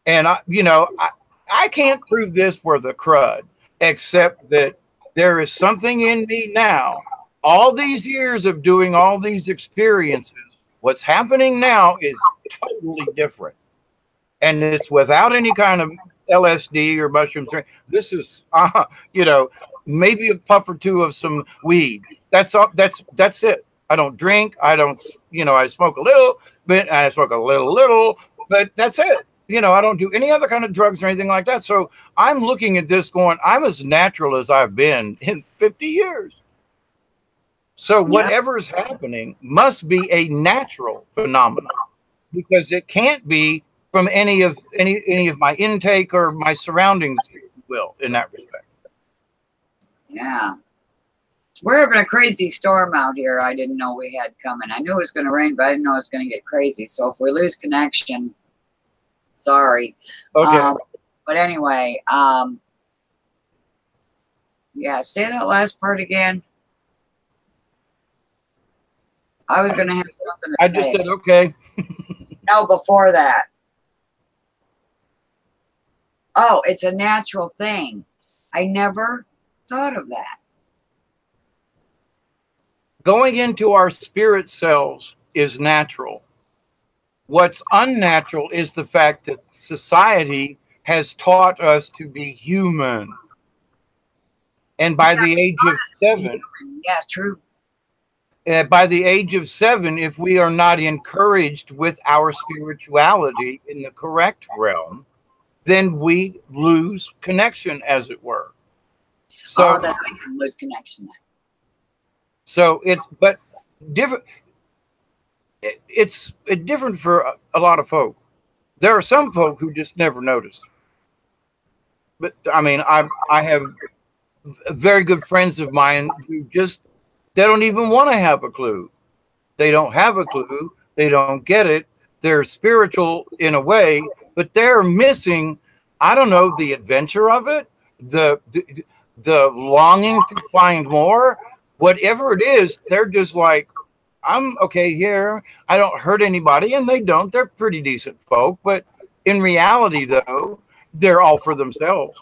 And I can't prove this for the crud, except that there is something in me now. All these years of doing all these experiences, what's happening now is totally different. And it's without any kind of LSD or mushrooms. This is, maybe a puff or two of some weed. That's all. That's it. I don't drink. I don't, I smoke a little bit. I smoke a little, but that's it. I don't do any other kind of drugs or anything like that. So I'm looking at this going, I'm as natural as I've been in 50 years. So whatever's happening must be a natural phenomenon, because it can't be from any of my intake or my surroundings, if you will, in that respect. Yeah. We're having a crazy storm out here I didn't know we had coming. I knew it was going to rain, but I didn't know it was going to get crazy. So if we lose connection, sorry. Okay. But anyway, yeah, say that last part again. I was going to have something to say. I just said, okay. No, before that. Oh, it's a natural thing. I never thought of that. Going into our spirit selves is natural. What's unnatural is the fact that society has taught us to be human. And by the age of 7, Yeah, true. by the age of 7, if we are not encouraged with our spirituality in the correct realm, then we lose connection, as it were. So, Oh, that I can lose connection. so it's but different. It's different for a lot of folk. There are some folk who just never notice. But I mean, I have very good friends of mine who just they don't even want to have a clue. They don't have a clue. They don't get it. They're spiritual in a way, but they're missing, I don't know, the adventure of it, the longing to find more, whatever it is. They're just like, I'm okay here. I don't hurt anybody, and they don't. They're pretty decent folk, but in reality, though, they're all for themselves,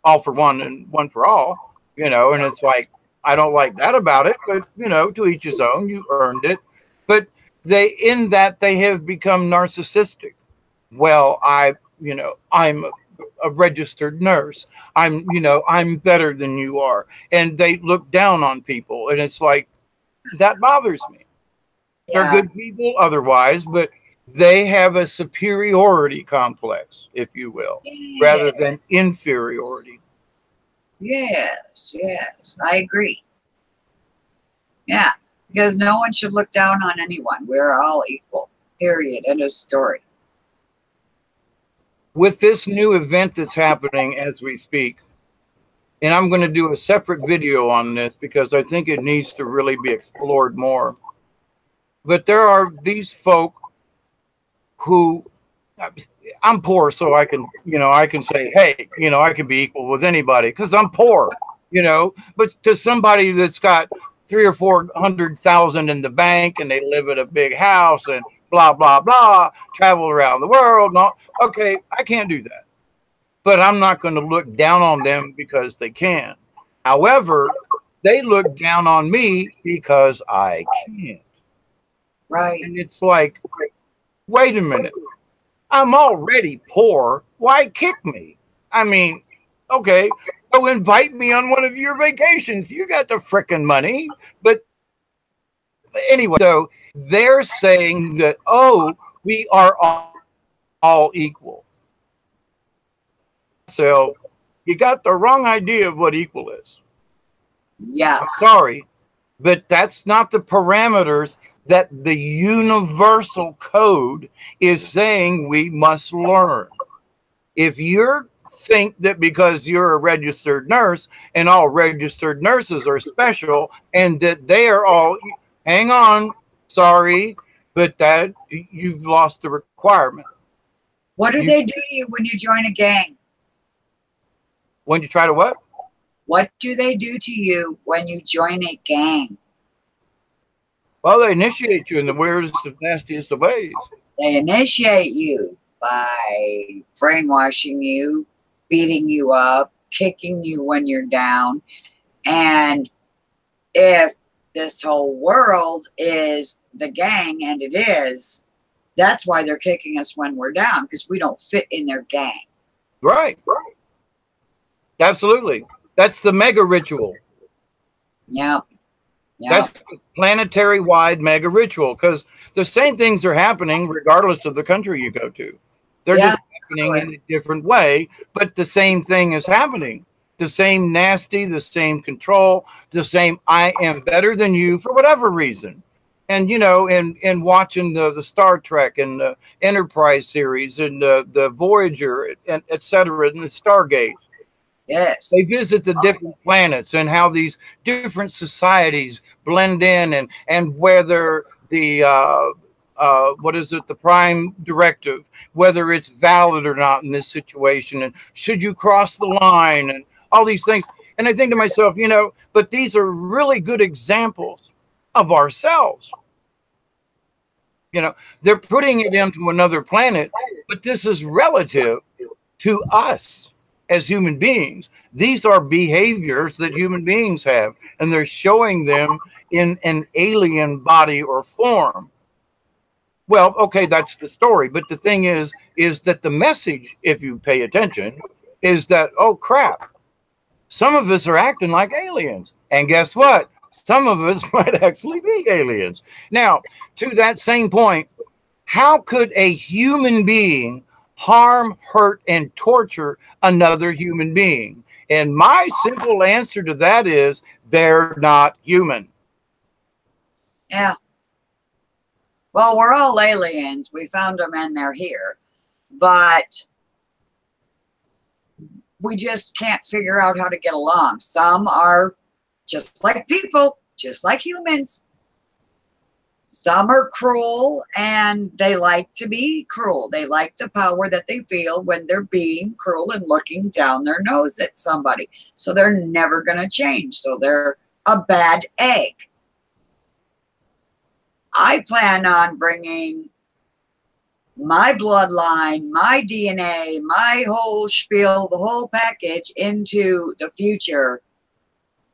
all for one and one for all, and it's like, I don't like that about it, but to each his own. You earned it. But in that they have become narcissistic. Well, I'm a registered nurse. I'm better than you are. And they look down on people. And it's like, that bothers me. Yeah. They're good people otherwise, but they have a superiority complex, if you will, rather than inferiority. Yes, I agree. Yeah, because no one should look down on anyone. We're all equal, period, end of story. With this new event that's happening as we speak, and I'm going to do a separate video on this because I think it needs to really be explored more. But there are these folk who, I'm poor, so I can say, hey, I can be equal with anybody because I'm poor, but to somebody that's got 300,000 or 400,000 in the bank and they live in a big house and blah, blah, blah, travel around the world. No, okay, I can't do that. But I'm not going to look down on them because they can. However, they look down on me because I can't. Right. And it's like, wait a minute. I'm already poor. Why kick me? I mean, okay, so invite me on one of your vacations. You got the frickin' money. But anyway, so they're saying that, we are all equal. So you got the wrong idea of what equal is. Yeah. I'm sorry, but that's not the parameters that the universal code is saying we must learn. If you think that because you're a registered nurse and all registered nurses are special and that they are all, hang on, sorry, but that you've lost the requirement. What do they do to you when you join a gang? When you try to what? What do they do to you when you join a gang? Well, they initiate you in the weirdest and nastiest of ways. They initiate you by brainwashing you, beating you up, kicking you when you're down. And if this whole world is the gang, and it is, that's why they're kicking us when we're down, because we don't fit in their gang. Right. Absolutely. That's the mega ritual. Yep. That's the planetary-wide mega ritual, because the same things are happening regardless of the country you go to. They're just happening in a different way, but the same thing is happening. The same nasty, the same control, the same I am better than you for whatever reason. And, in watching the Star Trek and the Enterprise series and the Voyager, and et cetera, and the Stargate. Yes. They visit the different planets and how these different societies blend in and whether the, the prime directive, whether it's valid or not in this situation, and should you cross the line and all these things. And I think to myself, but these are really good examples of ourselves. They're putting it into another planet, but this is relative to us as human beings. These are behaviors that human beings have, and they're showing them in an alien body or form. Well, okay, that's the story. But the thing is that the message, if you pay attention, is that, oh crap, some of us are acting like aliens. And guess what? Some of us might actually be aliens. Now, to that same point, how could a human being harm, hurt, and torture another human being? And my simple answer to that is they're not human. Yeah. Well, we're all aliens. We found them and they're here. But we just can't figure out how to get along. Some are just like people, just like humans. Some are cruel and they like to be cruel. They like the power that they feel when they're being cruel and looking down their nose at somebody. So they're never going to change. So they're a bad egg. I plan on bringing my bloodline, my DNA, my whole spiel, the whole package into the future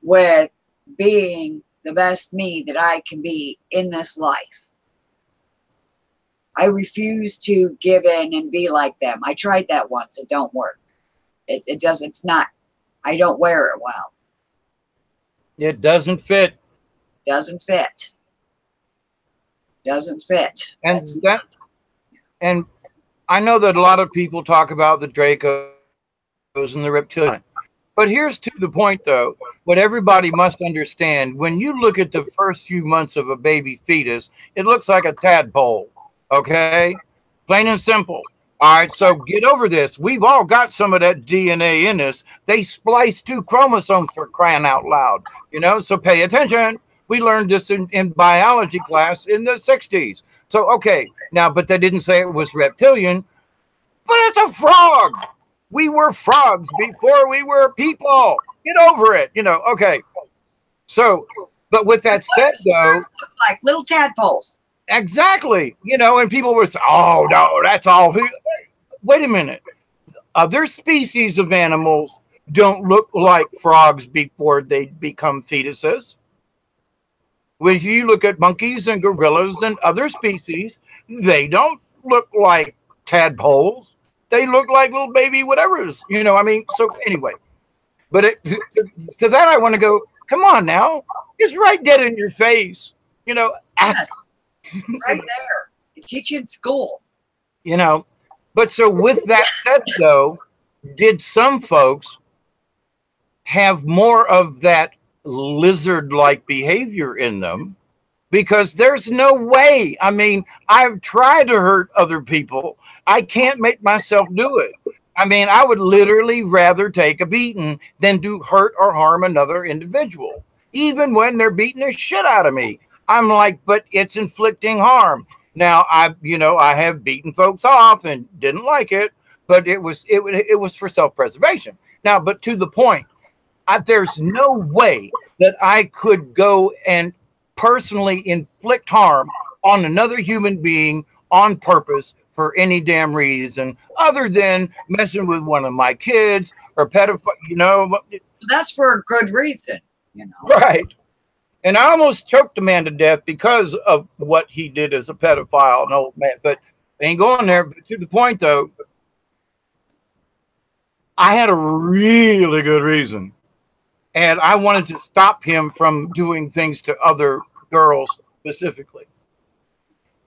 with being the best me that I can be in this life. I refuse to give in and be like them. I tried that once. It don't work. It does. It's not. I don't wear it well. It doesn't fit. Doesn't fit. Doesn't fit. And I know that a lot of people talk about the Dracos and the reptilian. But here's to the point, though, what everybody must understand. When you look at the first few months of a baby fetus, it looks like a tadpole, okay? Plain and simple. All right, so get over this. We've all got some of that DNA in us. They splice 2 chromosomes, for crying out loud, you know? So pay attention. We learned this in biology class in the 60s. So, okay, now, but they didn't say it was reptilian, but it's a frog. We were frogs before we were people. Get over it, you know, okay. So, but with that said, though. Like little tadpoles. Exactly. You know, and people were saying, oh, no, that's all. Wait a minute. Other species of animals don't look like frogs before they become fetuses. When you look at monkeys and gorillas and other species, they don't look like tadpoles. They look like little baby whatevers, you know, I mean, so anyway. But to that I want to go, come on now. It's right dead in your face, you know. Yes, right there. You teach you in school. You know, but so with that said, though, did some folks have more of that lizard-like behavior in them? Because there's no way. I mean, I've tried to hurt other people. I can't make myself do it. I mean, I would literally rather take a beating than to hurt or harm another individual, even when they're beating the shit out of me. I'm like, but it's inflicting harm. Now, I have beaten folks off and didn't like it, but it was for self-preservation. Now, but to the point, there's no way that I could go and personally inflict harm on another human being on purpose for any damn reason other than messing with one of my kids or pedophile, you know. That's for a good reason, you know. Right. And I almost choked a man to death because of what he did as a pedophile, an old man. But I ain't going there. But to the point, though, I had a really good reason. And I wanted to stop him from doing things to other girls specifically.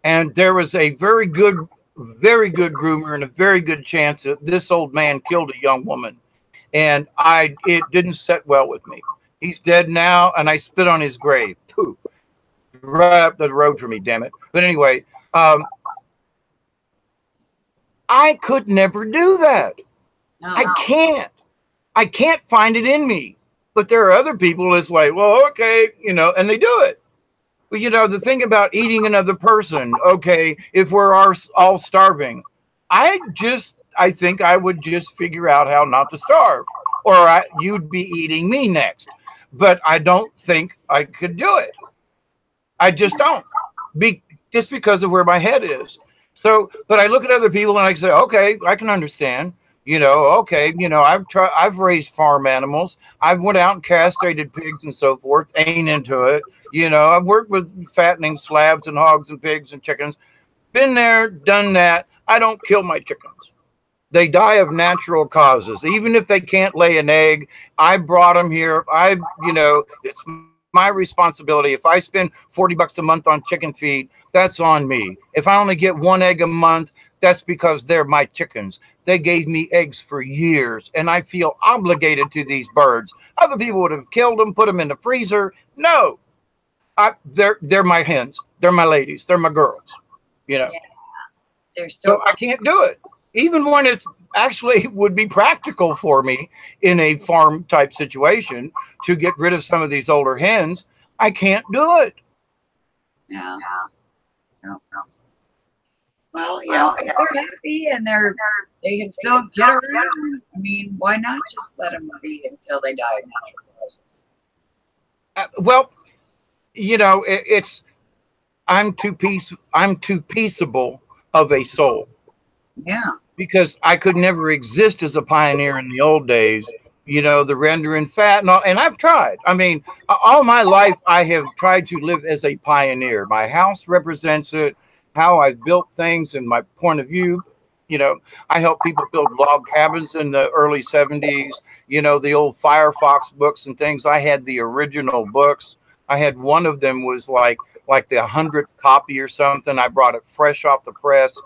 And there was a very good groomer and a very good chance that this old man killed a young woman. And it didn't set well with me. He's dead now, and I spit on his grave. Pooh. Right up the road for me, damn it. But anyway, I could never do that. No. I can't find it in me. But there are other people that's like, well, okay, you know, and they do it. But, you know, the thing about eating another person, okay, if we're all starving, I think I would just figure out how not to starve, or you'd be eating me next. But I don't think I could do it. I just don't, just because of where my head is. So, but I look at other people and I say, okay, I can understand. You know, okay, you know, I've raised farm animals. I've went out and castrated pigs and so forth. Ain't into it. You know, I've worked with fattening slabs and hogs and pigs and chickens. Been there, done that. I don't kill my chickens. They die of natural causes. Even if they can't lay an egg, I brought them here. You know, it's my responsibility. If I spend $40 a month on chicken feed, that's on me. If I only get one egg a month, that's because they're my chickens. They gave me eggs for years, and I feel obligated to these birds. Other people would have killed them, put them in the freezer. No, they're my hens. They're my ladies. They're my girls. You know, Yeah, they're so so. I can't do it, even when it's actually would be practical for me in a farm type situation to get rid of some of these older hens. I can't do it. Yeah. No, no. Well, you know, if they're happy and they can still get around. I mean, why not just let them be until they die of natural causes? Well, you know, it's I'm too peaceable of a soul, Yeah. because I could never exist as a pioneer in the old days. You know, the rendering fat and all, and I've tried. I mean, all my life I have tried to live as a pioneer. My house represents it, how I've built things and my point of view. You know, I helped people build log cabins in the early 70s, you know, the old Firefox books and things. I had the original books. I had one of them was like the 100th copy or something. I brought it fresh off the press.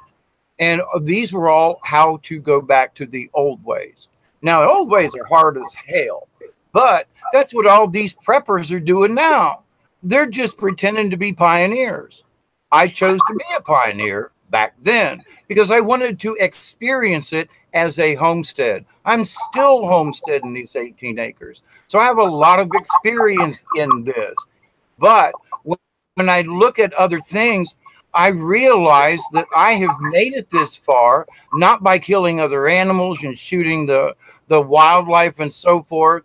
And these were all how to go back to the old ways. Now, the old ways are hard as hell, but that's what all these preppers are doing now. They're just pretending to be pioneers. I chose to be a pioneer back then because I wanted to experience it as a homestead. I'm still homesteading these 18 acres. So I have a lot of experience in this. But when I look at other things, I realize that I have made it this far, not by killing other animals and shooting the wildlife and so forth.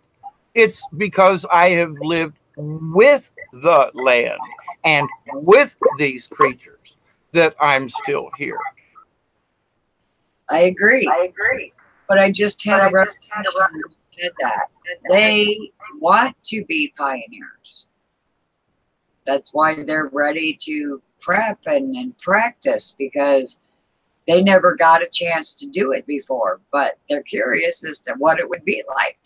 It's because I have lived with the land and with these creatures that I'm still here. I agree. But I just had a reputation who said that. They want to be pioneers. That's why they're ready to prep and practice, because they never got a chance to do it before, but they're curious as to what it would be like.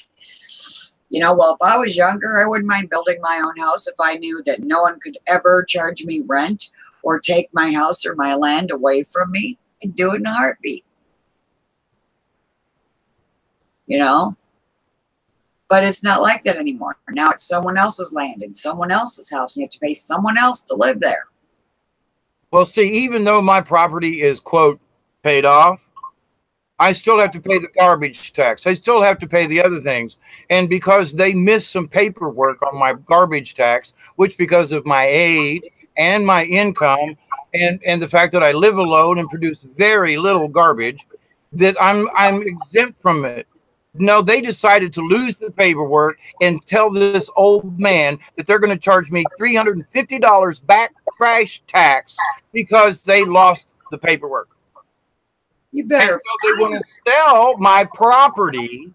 You know, well, if I was younger, I wouldn't mind building my own house if I knew that no one could ever charge me rent or take my house or my land away from me. I'd do it in a heartbeat. You know? But it's not like that anymore. Now it's someone else's land and someone else's house, and you have to pay someone else to live there. Well, see, even though my property is, quote, paid off, I still have to pay the garbage tax. I still have to pay the other things. And because they missed some paperwork on my garbage tax, which because of my age and my income and the fact that I live alone and produce very little garbage, that I'm exempt from it. No, they decided to lose the paperwork and tell this old man that they're going to charge me $350 back trash tax because they lost the paperwork. You better. And so they want to sell my property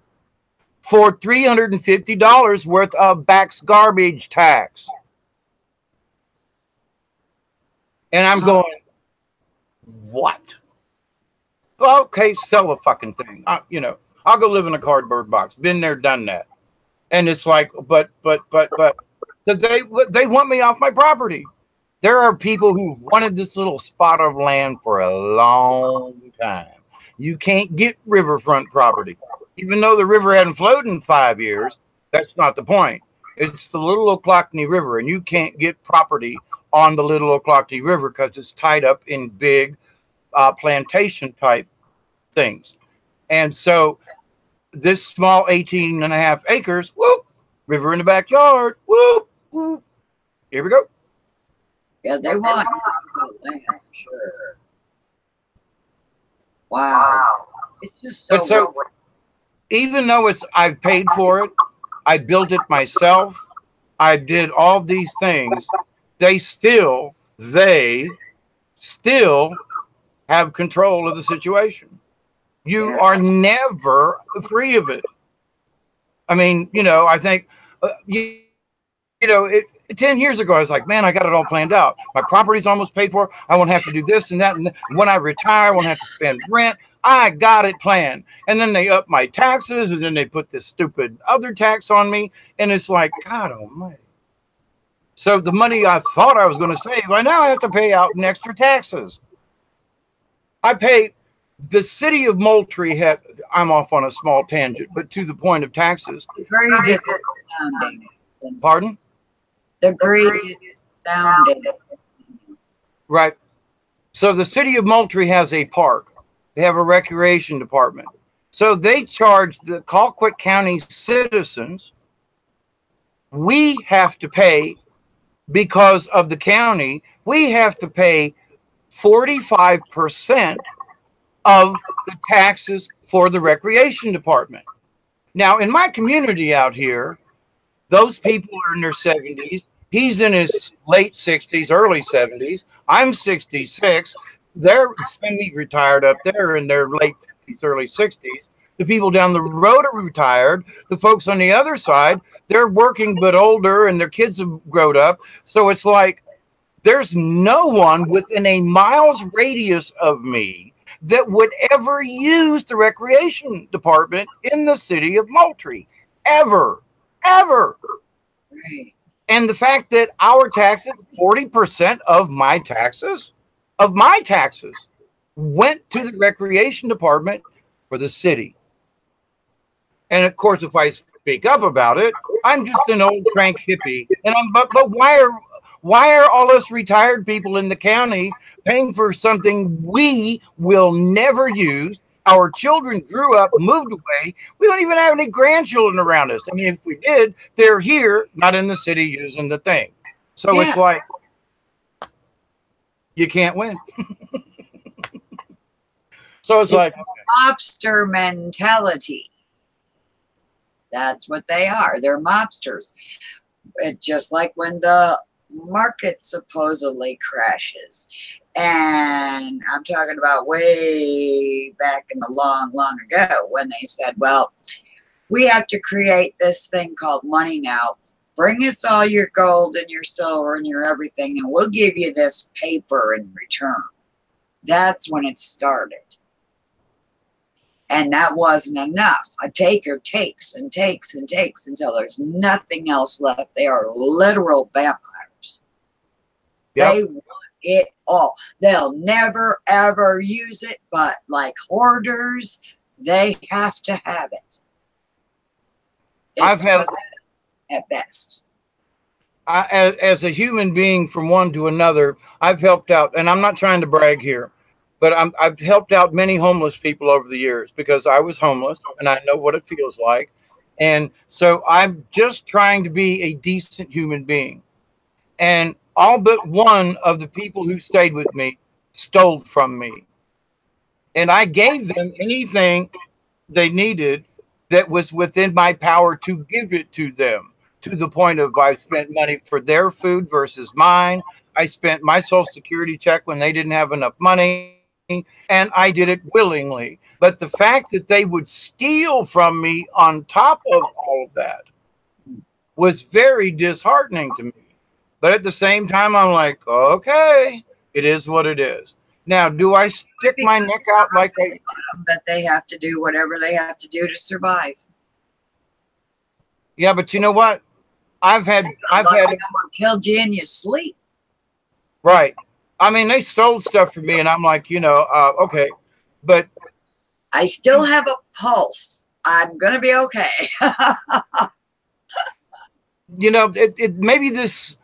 for $350 worth of back garbage tax. And I'm going, what? Well, okay, sell the fucking thing. You know, I'll go live in a cardboard box. Been there, done that. And it's like, but they want me off my property. There are people who've wanted this little spot of land for a long time. You can't get riverfront property. Even though the river hadn't flowed in 5 years, that's not the point. It's the Little Ochlockonee River, and you can't get property on the Little Ochlockonee River because it's tied up in big plantation type things. And so this small 18 and a half acres, whoop, river in the backyard, whoop, whoop. Here we go. Yeah, they want land for sure. Wow. It's just so, But so even though I've paid for it, I built it myself, I did all these things, they still have control of the situation. You are never free of it. I mean, I think, 10 years ago, I was like, man, I got it all planned out. My property's almost paid for. I won't have to do this and that. And when I retire, I won't have to spend rent. I got it planned. And then they up my taxes, and then they put this stupid other tax on me. And it's like, God almighty. So the money I thought I was going to save, I now have to pay out in extra taxes. I pay the city of Moultrie. I'm off on a small tangent, but to the point of taxes. Greed is astounding. Pardon? The greed is astounding. Right. So the city of Moultrie has a park. They have a recreation department. So they charge the Colquitt County citizens. We have to pay, because of the county, we have to pay 45% of the taxes for the recreation department. Now, in my community out here, those people are in their 70s. He's in his late 60s, early 70s. I'm 66. They're semi-retired up there in their late 50s, early 60s. The people down the road are retired. The folks on the other side, they're working but older, and their kids have grown up. So it's like there's no one within a mile's radius of me that would ever use the recreation department in the city of Moultrie. Ever. Right. And the fact that our taxes, 40% of my taxes, went to the recreation department for the city. And of course, if I speak up about it, I'm just an old crank hippie. And but why are all us retired people in the county paying for something we will never use? Our children grew up, moved away. We don't even have any grandchildren around us. I mean, if we did, they're here, not in the city using the thing. So It's like, you can't win. So it's like mobster mentality. That's what they are. They're mobsters. It's just like when the market supposedly crashes. And I'm talking about way back in the long ago, when they said, well, we have to create this thing called money now. Bring us all your gold and your silver and your everything, and we'll give you this paper in return. That's when it started. And that wasn't enough. A taker takes and takes and takes until there's nothing else left. They are literal vampires. Yep. They want it all. They'll never, ever use it, but like hoarders, they have to have it. It's at best. As a human being, from one to another, I've helped out, and I'm not trying to brag here, but I've helped out many homeless people over the years, because I was homeless and I know what it feels like. And so I'm just trying to be a decent human being. And all but one of the people who stayed with me stole from me. And I gave them anything they needed that was within my power to give it to them, to the point of I spent money for their food versus mine. I spent my Social Security check when they didn't have enough money, and I did it willingly. But the fact that they would steal from me on top of all of that was very disheartening to me. But at the same time, I'm like, okay, it is what it is. Now, do I stick my neck out like that they have to do whatever they have to do to survive? Yeah, but you know what? I've had killed you in your sleep. Right. I mean, they stole stuff from me, and I'm like, okay, but I still have a pulse. I'm gonna be okay. It maybe this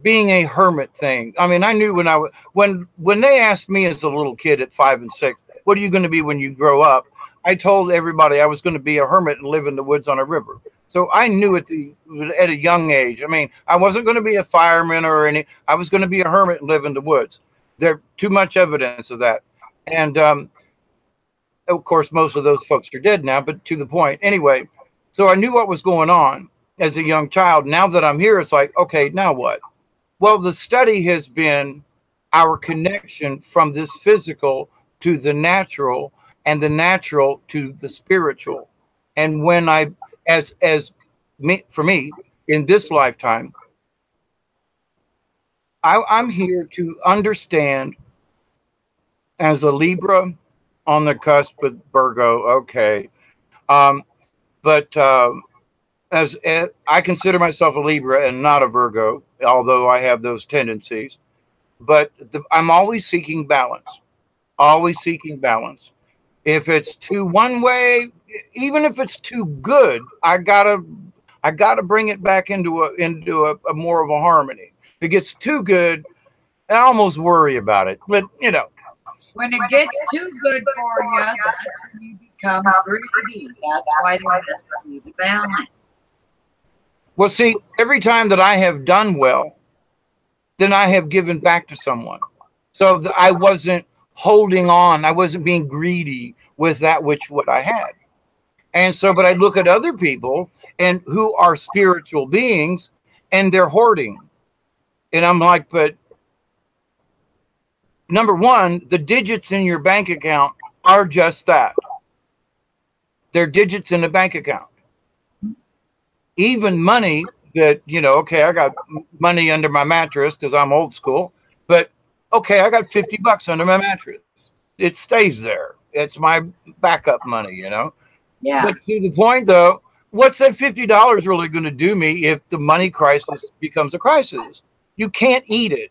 being a hermit thing. I mean, I knew when they asked me as a little kid at 5 and 6, what are you going to be when you grow up? I told everybody I was going to be a hermit and live in the woods on a river. So I knew at a young age. I mean, I wasn't going to be a fireman or I was going to be a hermit and live in the woods. There's too much evidence of that. And of course, most of those folks are dead now, but to the point. Anyway, so I knew what was going on as a young child. Now that I'm here, it's like, okay, now what? Well, the study has been our connection from this physical to the natural and the natural to the spiritual. And when for me, in this lifetime, I'm here to understand as a Libra on the cusp with Virgo. Okay. But as I consider myself a Libra and not a Virgo, although I have those tendencies, but I'm always seeking balance, always seeking balance. If it's too one way, even if it's too good, I gotta bring it back into a more of a harmony. If it gets too good, I almost worry about it. But when it gets too good for you, that's when you become greedy. That's why there has to be the balance. Well, see, every time that I have done well, then I have given back to someone. So I wasn't holding on. I wasn't being greedy with that what I had. And so, but I look at other people and who are spiritual beings and they're hoarding. And I'm like, but number one, the digits in your bank account are just that. They're digits in the bank account. Even money that, okay, I got money under my mattress because I'm old school, but okay, I got $50 under my mattress. It stays there. It's my backup money, Yeah. But to the point though, what's that $50 really going to do me if the money crisis becomes a crisis? You can't eat it.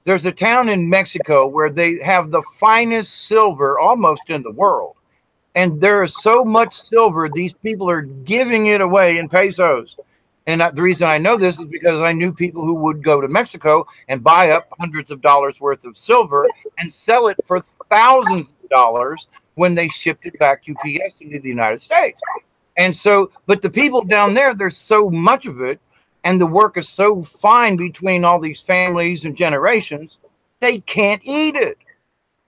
There's a town in Mexico where they have the finest silver almost in the world. And there is so much silver, these people are giving it away in pesos. And the reason I know this is because I knew people who would go to Mexico and buy up hundreds of dollars worth of silver and sell it for thousands of dollars when they shipped it back UPS into the United States. And so, but the people down there, there's so much of it, and the work is so fine between all these families and generations, they can't eat it.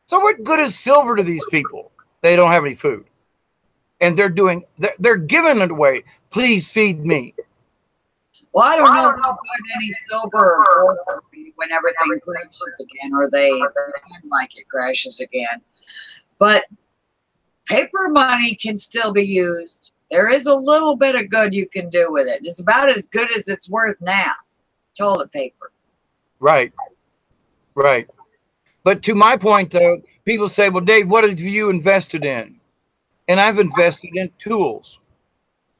So what good is silver to these people? They don't have any food. And they're giving it away. Please feed me. Well, I don't know if they'll put any silver or gold for me when everything crashes again, or they pretend like it crashes again. But paper money can still be used. There is a little bit of good you can do with it. It's about as good as it's worth now. Toilet paper. Right. Right. But to my point, though, people say, well, Dave, what have you invested in? And I've invested in tools.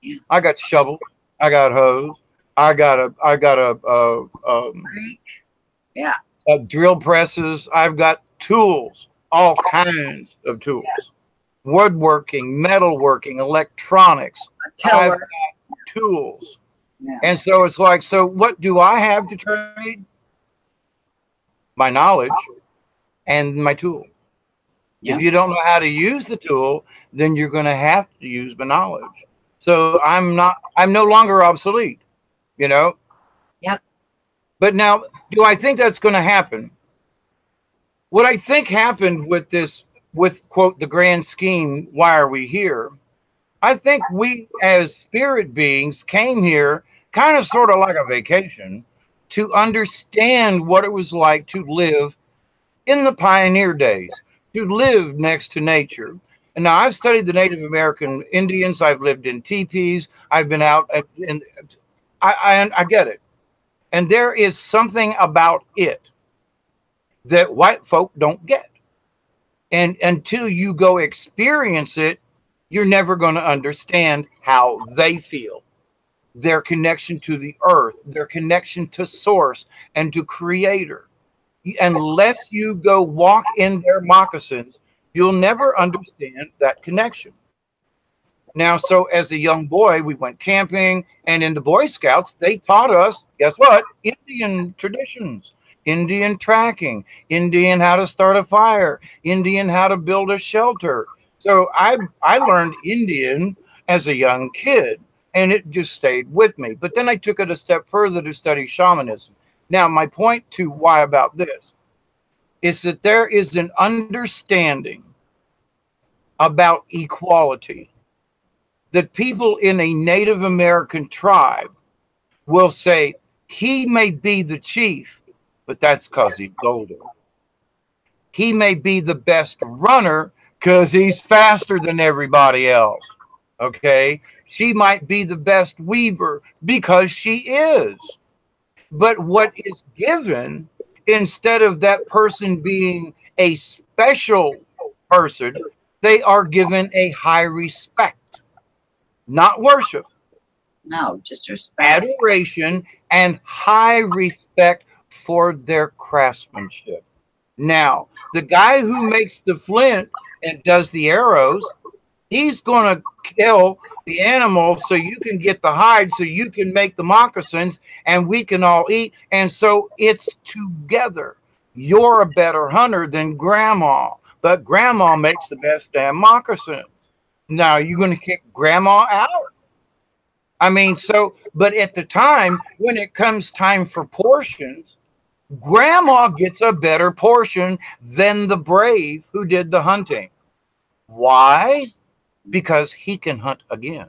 Yeah. I got shovels. I got hose. I got drill presses. I've got tools, all kinds of tools. Yeah. Woodworking, metalworking, electronics. I've got tools. Yeah. And so it's like, so what do I have to trade? My knowledge and my tool. Yeah. If you don't know how to use the tool, then you're going to have to use my knowledge. So I'm no longer obsolete, Yep. But now, do I think that's going to happen? What I think happened with this, with quote, the grand scheme, why are we here? I think we as spirit beings came here kind of sort of like a vacation to understand what it was like to live in the pioneer days, to live next to nature. And now I've studied the Native American Indians. I've lived in teepees. I've been out and I get it. And there is something about it that white folk don't get. And until you go experience it, you're never going to understand how they feel. Their connection to the earth, their connection to source and to creator. Unless you go walk in their moccasins, you'll never understand that connection. Now, so as a young boy, we went camping, and in the Boy Scouts, they taught us, guess what? Indian traditions, Indian tracking, Indian how to start a fire, Indian how to build a shelter. So I learned Indian as a young kid, and it just stayed with me. But then I took it a step further to study shamanism. Now, my point to why about this is that there is an understanding about equality, that people in a Native American tribe will say, he may be the chief, but that's because he's older. He may be the best runner because he's faster than everybody else. Okay. She might be the best weaver because she is. But what is given, instead of that person being a special person, they are given a high respect, not worship. No, just respect. Adoration and high respect for their craftsmanship. Now, the guy who makes the flint and does the arrows, he's going to kill the animal so you can get the hide, so you can make the moccasins, and we can all eat. And so it's together. You're a better hunter than grandma, but grandma makes the best damn moccasins. Now, you're going to kick grandma out? I mean, so, but at the time, when it comes time for portions, grandma gets a better portion than the brave who did the hunting. Why? Because he can hunt again.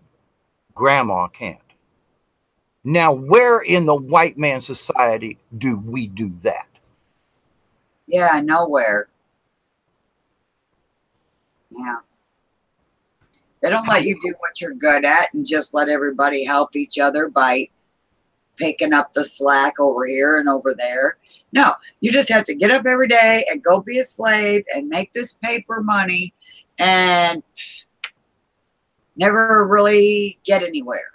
Grandma can't. Now, where in the white man society do we do that? Yeah, nowhere. Yeah. They don't let you do what you're good at and just let everybody help each other by picking up the slack over here and over there. No, you just have to get up every day and go be a slave and make this paper money and never really get anywhere.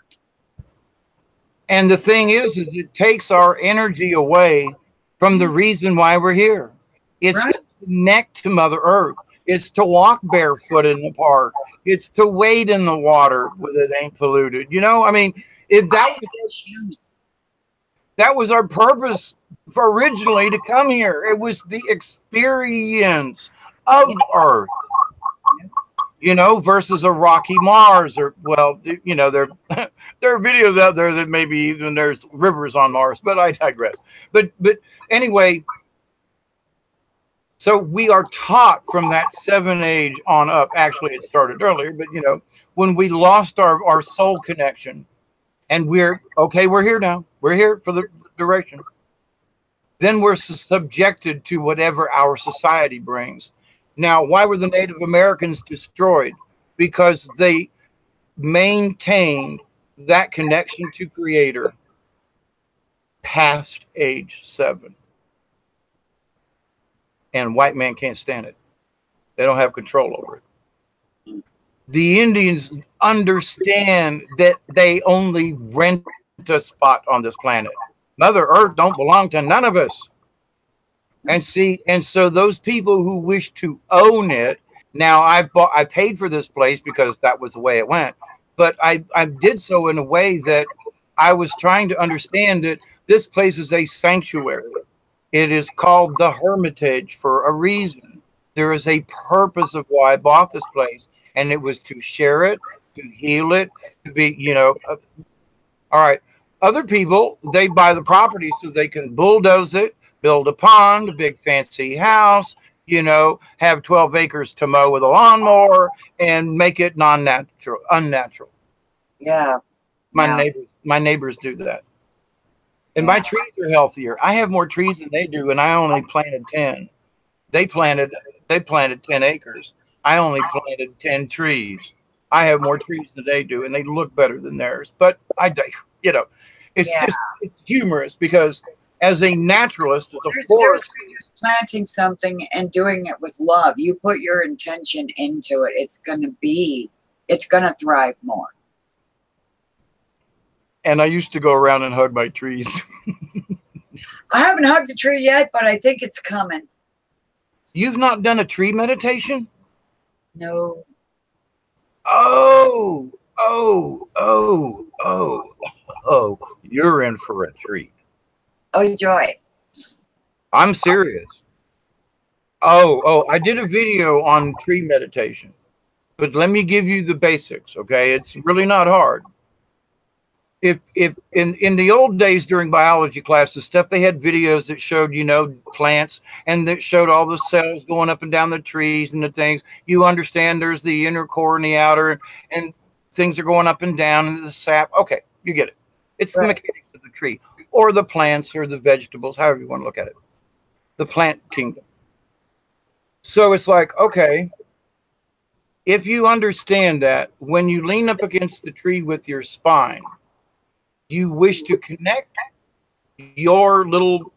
And the thing is it takes our energy away from the reason why we're here. It's right. To connect to Mother Earth. It's to walk barefoot in the park. It's to wade in the water where it ain't polluted. You know, I mean, if that was our purpose for originally to come here. It was the experience of Earth. You know, versus a rocky Mars, or well, you know, there are videos out there that maybe even there's rivers on Mars, but I digress. But anyway, so we are taught from that 7 age on up. Actually, it started earlier, but you know, when we lost our soul connection, and we're here now. We're here for the direction. Then we're subjected to whatever our society brings. Now, why were the Native Americans destroyed? Because they maintained that connection to Creator past age 7. And white man can't stand it. They don't have control over it. The Indians understand that they only rent a spot on this planet. Mother Earth don't belong to none of us. And see, and so those people who wish to own it, now I paid for this place because that was the way it went, but I did so in a way that I was trying to understand that this place is a sanctuary. It is called the Hermitage for a reason. There is a purpose of why I bought this place, and it was to share it, to heal it, to be, you know, all right. Other people, they buy the property so they can bulldoze it, build a pond, a big fancy house, you know, have 12 acres to mow with a lawnmower and make it unnatural. Yeah. My neighbors do that. And my trees are healthier. I have more trees than they do, and I only planted 10. They planted 10 acres. I only planted 10 trees. I have more trees than they do, and they look better than theirs. But you know, it's humorous because as a naturalist, there's just planting something and doing it with love. You put your intention into it, it's going to thrive more. And I used to go around and hug my trees. I haven't hugged a tree yet, but I think it's coming. You've not done a tree meditation? No. Oh, you're in for a treat. Oh, joy. I'm serious. Oh, I did a video on tree meditation, but let me give you the basics, okay? It's really not hard. If in the old days during biology class, the stuff they had videos that showed, you know, plants and that showed all the cells going up and down the trees and the things, you understand there's the inner core and the outer, and things are going up and down and the sap. Okay, you get it. It's the mechanics of the tree or the plants or the vegetables, however you want to look at it. The plant kingdom. So it's like, okay, if you understand that when you lean up against the tree with your spine, you wish to connect your little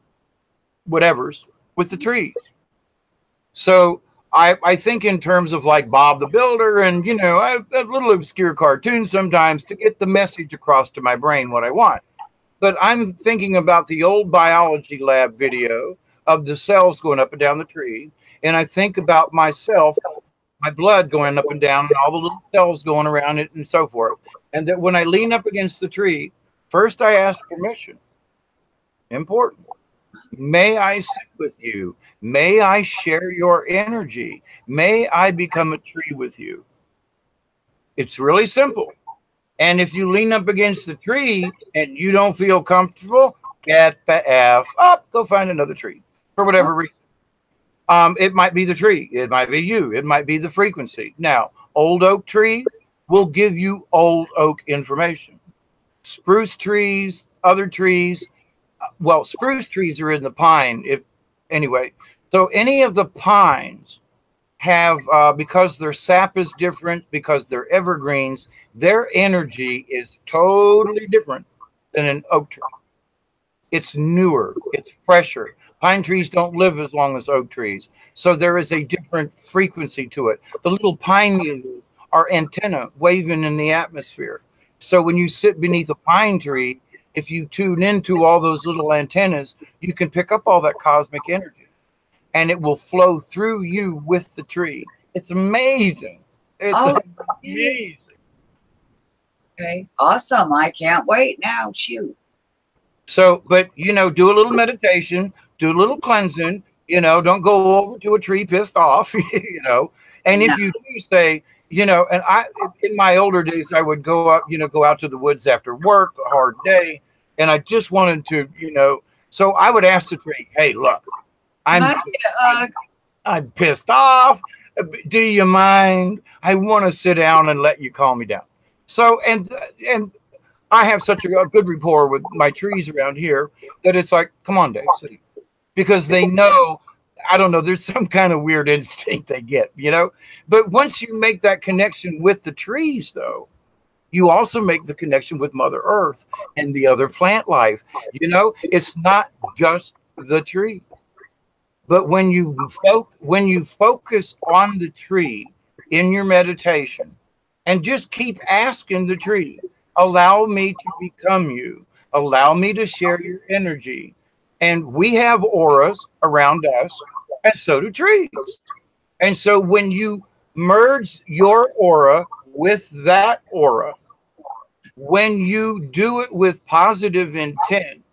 whatevers with the trees. So I think in terms of like Bob the Builder and, you know, I have little obscure cartoons sometimes to get the message across to my brain what I want. But I'm thinking about the old biology lab video of the cells going up and down the tree. And I think about myself, my blood going up and down, and all the little cells going around it and so forth. And that when I lean up against the tree, first I ask permission. Important. May I sit with you? May I share your energy? May I become a tree with you? It's really simple. And if you lean up against the tree and you don't feel comfortable, get the F up. Go find another tree for whatever reason. It might be the tree. It might be you. It might be the frequency. Now, old oak trees will give you old oak information. Spruce trees, other trees, well, spruce trees are in the pine. Anyway, so any of the pines have, because their sap is different, because they're evergreens, their energy is totally different than an oak tree. It's newer, it's fresher. Pine trees don't live as long as oak trees, so there is a different frequency to it. The little pine needles are antennae waving in the atmosphere. So when you sit beneath a pine tree, if you tune into all those little antennas, you can pick up all that cosmic energy and it will flow through you with the tree. It's amazing. It's amazing. Okay. Awesome. I can't wait now. Shoot. So, but, you know, do a little meditation, do a little cleansing, you know, don't go over to a tree pissed off, you know. And if you do say, you know, and in my older days, I would go out, you know, go out to the woods after work, a hard day. And I just wanted to, you know, so I would ask the tree, hey, look, I'm pissed off. Do you mind? I want to sit down and let you calm me down. So, and I have such a good rapport with my trees around here that it's like, come on, Dave, sit. Because they know, I don't know, there's some kind of weird instinct they get, you know. But once you make that connection with the trees, though, you also make the connection with Mother Earth and the other plant life. You know, it's not just the tree. But when you focus on the tree in your meditation and just keep asking the tree, allow me to become you, allow me to share your energy. And we have auras around us, and so do trees. And so when you merge your aura with that aura, when you do it with positive intent,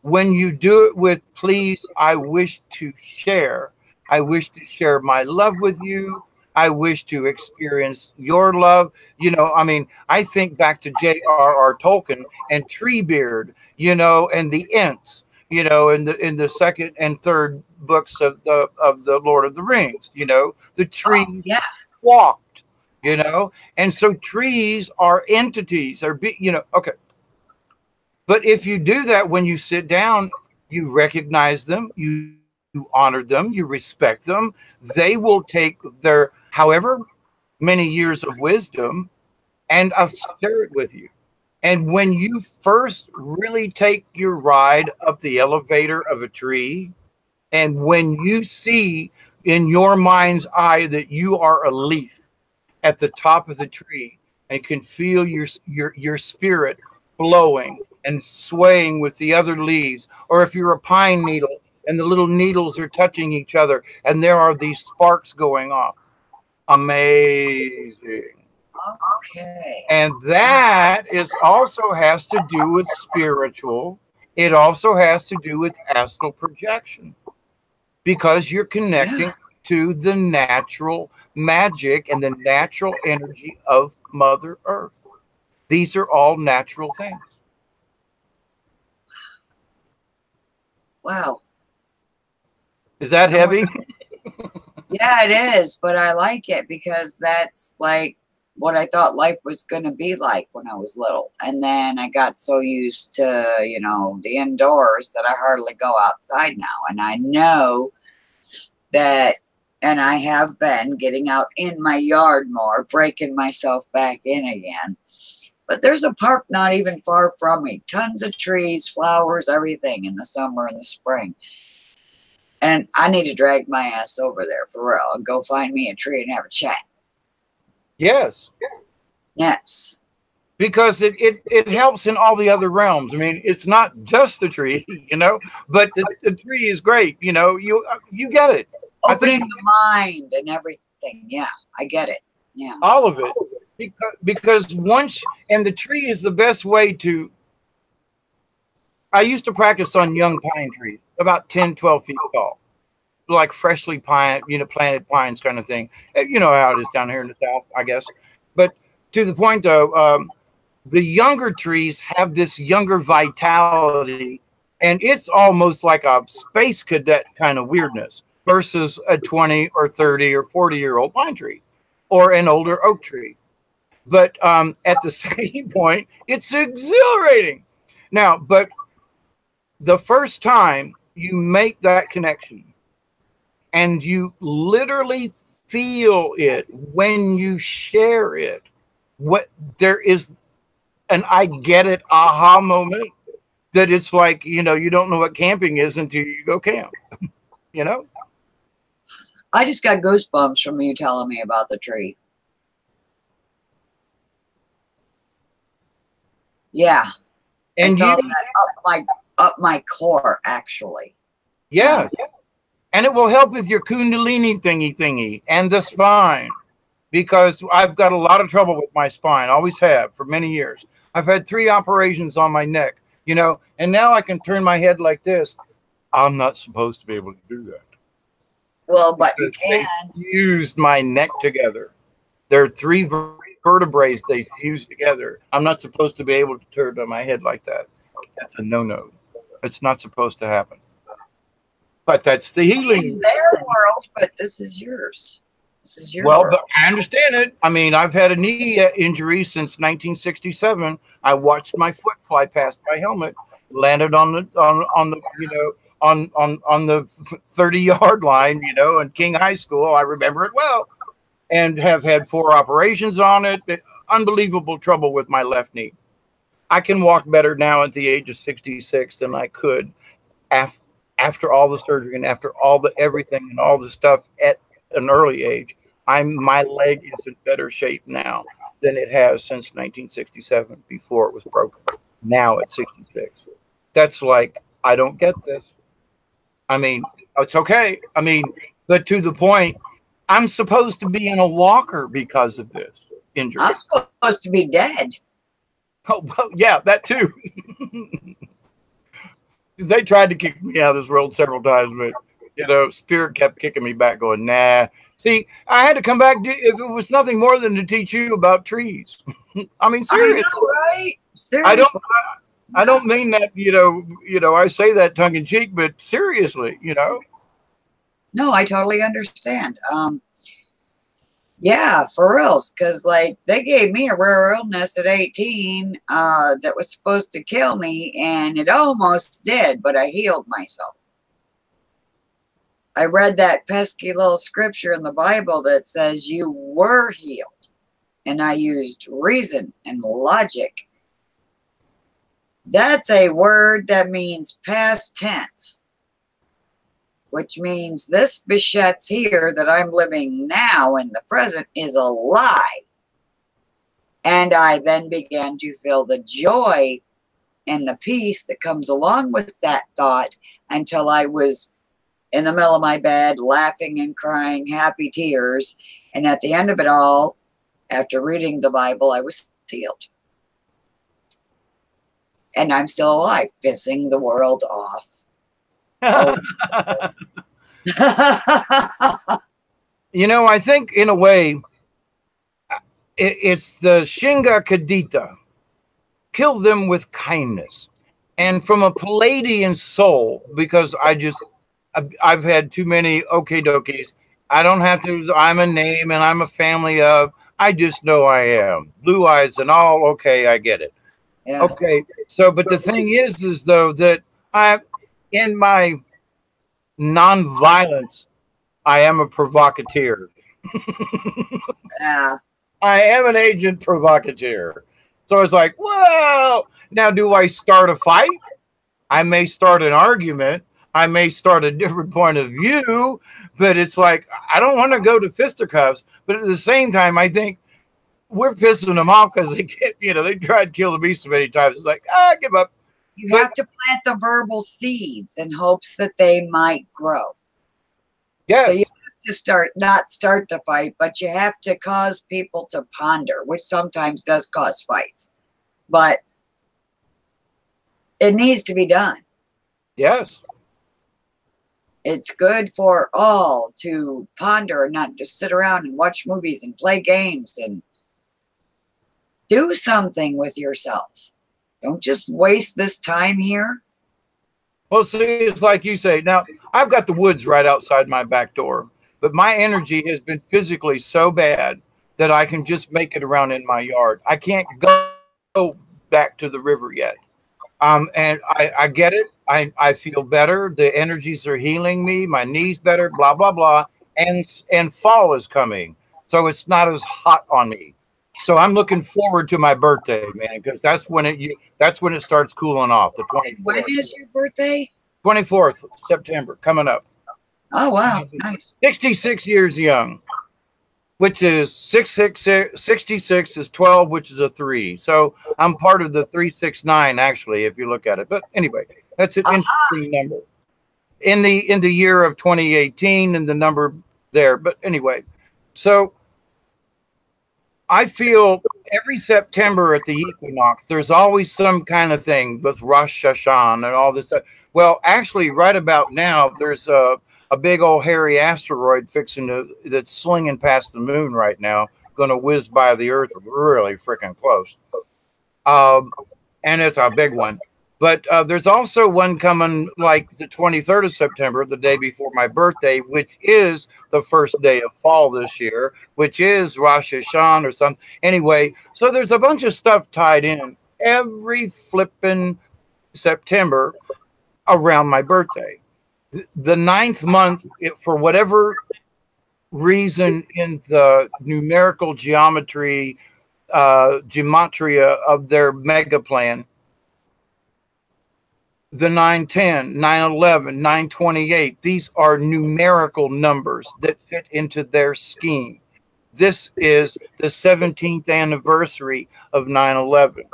when you do it with, please, I wish to share my love with you. I wish to experience your love. You know, I mean, I think back to J.R.R. Tolkien and Treebeard, you know, and the Ents, you know, in the second and third books of the Lord of the Rings, you know, the trees walked, you know, and so trees are entities, you know, okay. But if you do that when you sit down, you recognize them, you honor them, you respect them. They will take their however many years of wisdom and share it with you. And when you first really take your ride up the elevator of a tree, and when you see in your mind's eye that you are a leaf at the top of the tree and can feel your spirit blowing and swaying with the other leaves, or if you're a pine needle and the little needles are touching each other and there are these sparks going off. Amazing. Okay. And that is also has to do with spiritual. It also has to do with astral projection, because you're connecting to the natural magic and the natural energy of Mother Earth. These are all natural things. Wow. Is that heavy? Yeah, it is, but I like it because that's like what I thought life was going to be like when I was little. And then I got so used to, you know, the indoors that I hardly go outside now. And I know that And I have been getting out in my yard more, breaking myself back in again. But there's a park not even far from me. Tons of trees, flowers, everything in the summer and the spring. And I need to drag my ass over there for real and go find me a tree and have a chat. Yes. Yes. Because it helps in all the other realms. I mean, it's not just the tree, you know, but the tree is great. You know, you get it. Opening the mind and everything. Yeah, I get it. Yeah. All of it. Because once, and the tree is the best way to, I used to practice on young pine trees, about 10, 12 feet tall, like freshly planted pines kind of thing. You know how it is down here in the South, I guess. But to the point though, the younger trees have this younger vitality, and it's almost like a space cadet kind of weirdness versus a 20 or 30 or 40-year-old pine tree or an older oak tree. But at the same point, it's exhilarating. Now, but the first time you make that connection and you literally feel it when you share it, what there is an I get it aha moment that it's like, you know, you don't know what camping is until you go camp, you know? I just got goosebumps from you telling me about the tree. Yeah. And I felt that up my core, actually. Yeah. And it will help with your kundalini thingy and the spine, because I've got a lot of trouble with my spine, always have for many years. I've had 3 operations on my neck, you know, and now I can turn my head like this. I'm not supposed to be able to do that. Well, but you can. They fused my neck together. There are 3 vertebrae they fused together. I'm not supposed to be able to turn my head like that. That's a no-no. It's not supposed to happen. But that's the healing. In their world, but this is yours. This is your world. But I understand it. I mean, I've had a knee injury since 1967. I watched my foot fly past my helmet, landed on the you know, on the 30-yard line, you know, in King High School. I remember it well, and have had 4 operations on it. Unbelievable trouble with my left knee. I can walk better now at the age of 66 than I could after all the surgery and after all the everything and all the stuff at an early age. My leg is in better shape now than it has since 1967 before it was broken. Now at 66. That's like, I don't get this. I mean, it's okay. I mean, but to the point, I'm supposed to be in a walker because of this injury. I'm supposed to be dead. Oh, well, yeah, that too. They tried to kick me out of this world several times, but, you know, spirit kept kicking me back, going, nah. See, I had to come back if it was nothing more than to teach you about trees. I mean, seriously. I know, right? Seriously. I don't mean that, you know, I say that tongue in cheek, but seriously, you know. No, I totally understand. Yeah, for reals, because like they gave me a rare illness at 18 that was supposed to kill me, and it almost did, but I healed myself. I read that pesky little scripture in the Bible that says you were healed, and I used reason and logic. That's a word that means past tense, which means this Bichette's here that I'm living now in the present is a lie. And I then began to feel the joy and the peace that comes along with that thought until I was in the middle of my bed, laughing and crying, happy tears. And at the end of it all, after reading the Bible, I was healed. And I'm still alive, pissing the world off. Oh. You know, I think in a way, it's the Shinga Kadita. Kill them with kindness. And from a Palladian soul, because I've had too many okie dokies. I don't have to, I'm a name and I'm a family of, I just know I am. Blue eyes and all, okay, I get it. Yeah. Okay, so, but the thing is though, that in my non-violence I am a provocateur. Yeah. I am an agent provocateur. So it's like, well, now do I start a fight? I may start an argument. I may start a different point of view, but it's like, I don't want to go to fisticuffs. But at the same time, I think we're pissing them off because they get, they tried to kill the beast so many times. It's like, give up. You have to plant the verbal seeds in hopes that they might grow. Yes. So you have to not start the fight, but you have to cause people to ponder, which sometimes does cause fights. But it needs to be done. Yes. It's good for all to ponder and not just sit around and watch movies and play games and do something with yourself. Don't just waste this time here. Well, see, it's like you say. Now, I've got the woods right outside my back door, but my energy has been physically so bad that I can just make it around in my yard. I can't go back to the river yet. And I get it. I feel better. The energies are healing me. My knees better, blah, blah, blah. And fall is coming. So it's not as hot on me. So I'm looking forward to my birthday, man, because that's when it starts cooling off. The 24th. When is your birthday? 24th September, coming up. Oh, wow. Nice. 66 years young, which is 66 is 12, which is a 3. So I'm part of the 369, actually, if you look at it. But anyway, that's an interesting number. In the year of 2018 and the number there. But anyway, so I feel every September at the equinox, there's always some kind of thing with Rosh Hashanah and all this stuff. Well, actually, right about now, there's a big old hairy asteroid that's slinging past the moon right now, going to whiz by the Earth really freaking close. And it's a big one. But there's also one coming like the 23rd of September, the day before my birthday, which is the first day of fall this year, which is Rosh Hashanah or something. Anyway, so there's a bunch of stuff tied in every flipping September around my birthday. The 9th month, for whatever reason in the numerical gematria of their mega plan, the 910, 911, 928, these are numerical numbers that fit into their scheme. This is the 17th anniversary of 9/11.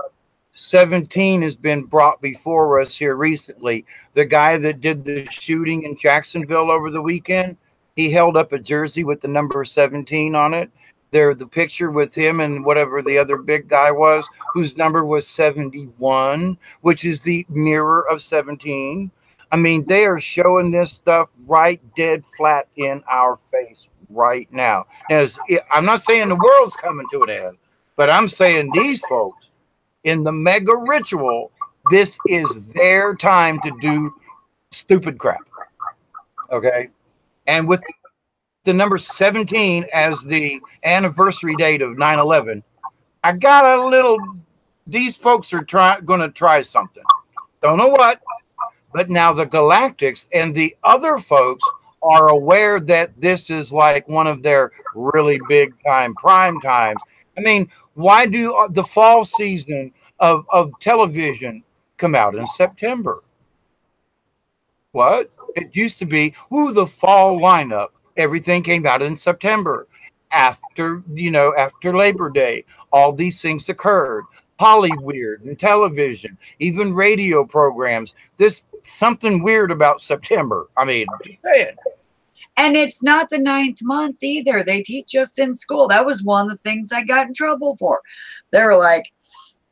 17 has been brought before us here recently. The guy that did the shooting in Jacksonville over the weekend, he held up a jersey with the number 17 on it. There, the picture with him and whatever the other big guy was, whose number was 71, which is the mirror of 17. I mean, they are showing this stuff right dead flat in our face right now. I'm not saying the world's coming to an end, but I'm saying these folks in the mega ritual, this is their time to do stupid crap. Okay? And with the number 17 as the anniversary date of 9/11, I got a little, these folks are going to try something. Don't know what, but now the Galactics and the other folks are aware that this is like one of their really big time prime times. I mean, why do the fall season of television come out in September? What? It used to be, the fall lineup. Everything came out in September after Labor Day. All these things occurred. Hollywood and television, even radio programs. There's something weird about September. I mean, just saying. And it's not the 9th month either. They teach us in school. That was one of the things I got in trouble for. They were like,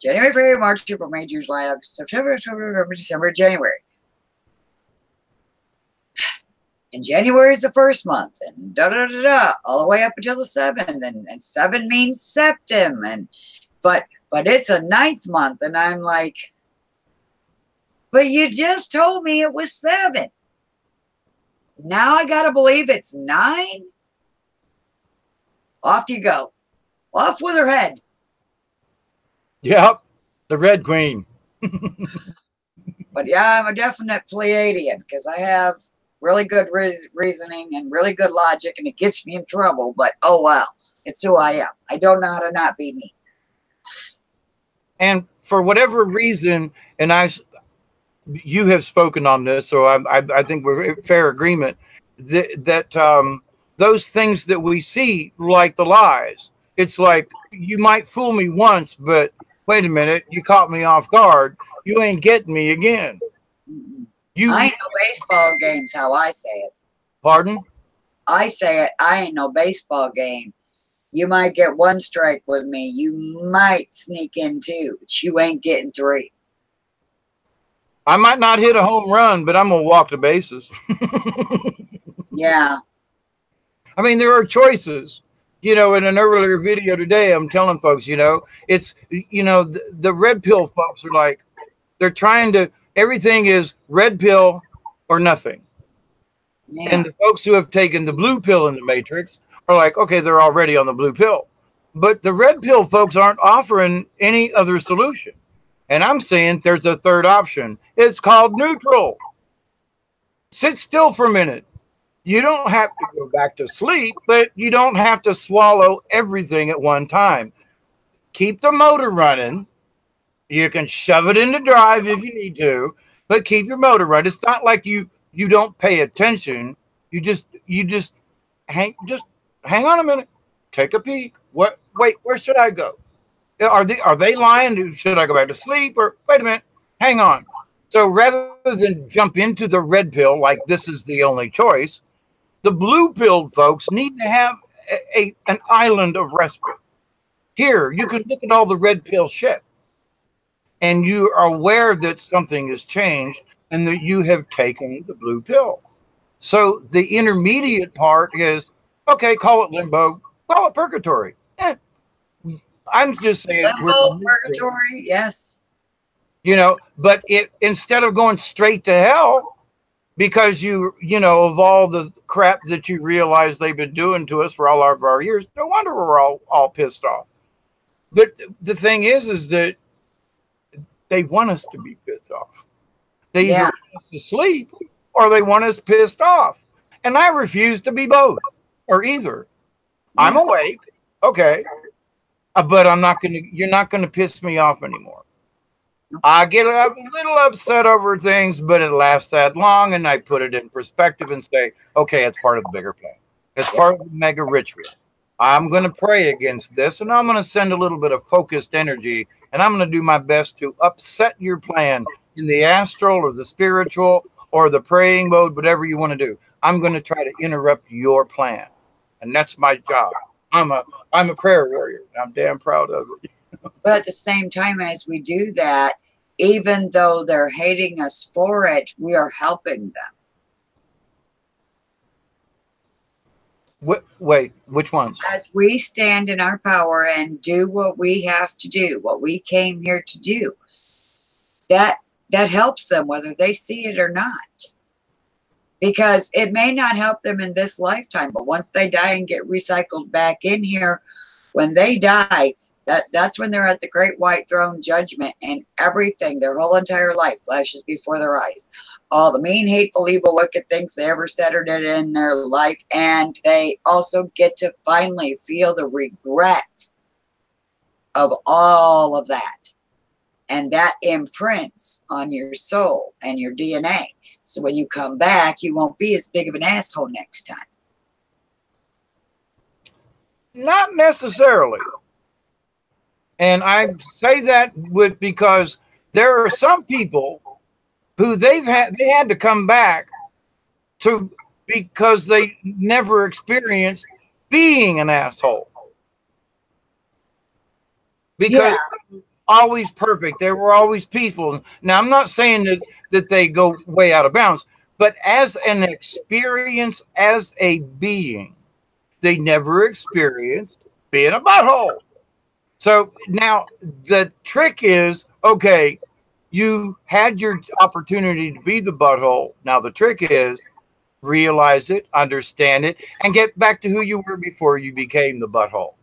January, February, March, April, May, June, July, August, September, October, November, December, January. And January is the first month, and all the way up until the 7th, and 7 means septum, but it's a 9th month, and I'm like, but you just told me it was 7. Now I gotta believe it's 9. Off you go, off with her head. Yep, the Red Queen. But yeah, I'm a definite Pleiadian because I have really good reasoning and really good logic, and it gets me in trouble, but oh well, it's who I am. I don't know how to not be me. And for whatever reason, and you have spoken on this, so I think we're in fair agreement that those things that we see, like the lies, it's like you might fool me once, but wait a minute, you caught me off guard. You ain't getting me again. I ain't no baseball games, how I say it. Pardon? I say it, I ain't no baseball game. You might get one strike with me. You might sneak in two, but you ain't getting three. I might not hit a home run, but I'm going to walk the bases. Yeah. I mean, there are choices. You know, in an earlier video today, I'm telling folks, you know, it's, you know, the red pill folks are like, they're trying to, everything is red pill or nothing. Yeah. And the folks who have taken the blue pill in the Matrix are like, okay, they're already on the blue pill. But the red pill folks aren't offering any other solution. And I'm saying there's a third option. It's called neutral. Sit still for a minute. You don't have to go back to sleep, but you don't have to swallow everything at one time. Keep the motor running. You can shove it into drive if you need to, but keep your motor running. It's not like you don't pay attention. You just hang on a minute. Take a peek. Wait, where should I go? Are they lying? Should I go back to sleep? Or wait a minute, hang on. So rather than jump into the red pill like this is the only choice, the blue pilled folks need to have an island of respite. Here, you can look at all the red pill shit, and you are aware that something has changed and that you have taken the blue pill. So the intermediate part is, okay, call it limbo, call it purgatory. I'm just saying, limbo, purgatory, yes. You know, but instead of going straight to hell because you know, of all the crap that you realize they've been doing to us for all of our years, no wonder we're all pissed off. But the thing is that they want us to be pissed off. They either want us to sleep or they want us pissed off. And I refuse to be both or either. I'm awake, okay, but you're not going to piss me off anymore. I get a little upset over things, but it lasts that long, and I put it in perspective and say, okay, it's part of the bigger plan. It's part of the mega ritual. I'm going to pray against this, and I'm going to send a little bit of focused energy, and I'm going to do my best to upset your plan in the astral or the spiritual or the praying mode, whatever you want to do. I'm going to try to interrupt your plan, and that's my job. I'm a prayer warrior. I'm damn proud of it. But at the same time as we do that, even though they're hating us for it, we are helping them. Wait, which ones? As we stand in our power and do what we have to do, what we came here to do, that helps them whether they see it or not. Because it may not help them in this lifetime, but once they die and get recycled back in here, when they die, that's when they're at the great white throne judgment, and everything, their whole entire life flashes before their eyes. All the mean, hateful, evil, wicked things they ever said or did in their life, and they also get to finally feel the regret of all of that. And that imprints on your soul and your DNA. So when you come back, you won't be as big of an asshole next time. Not necessarily. And I say that because there are some people who they had to come back to because they never experienced being an asshole. Because always perfect. They were always peaceful. Now, I'm not saying that they go way out of bounds, but as an experience, as a being, they never experienced being a butthole. So now the trick is, okay, you had your opportunity to be the butthole. Now the trick is realize it, understand it, and get back to who you were before you became the butthole.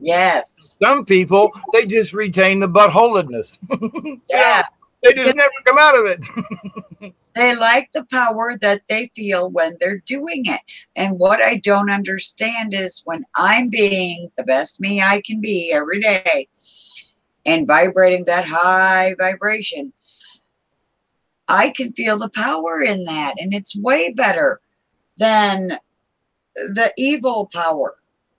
Yes. Some people, they just retain the buttholedness. Yeah. They just never come out of it. They like the power that they feel when they're doing it. And what I don't understand is when I'm being the best me I can be every day and vibrating that high vibration, I can feel the power in that. And it's way better than the evil power.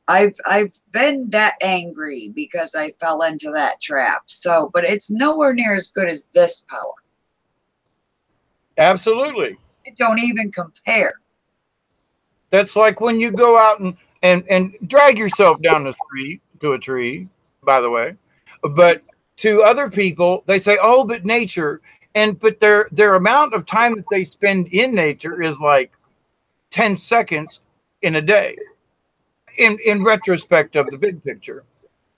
I've been that angry because I fell into that trap. So, but it's nowhere near as good as this power. Absolutely. It don't even compare. That's like when you go out and drag yourself down the street to a tree, by the way. But to other people, they say, oh, but nature. But their amount of time that they spend in nature is like 10 seconds in a day. In retrospect of the big picture.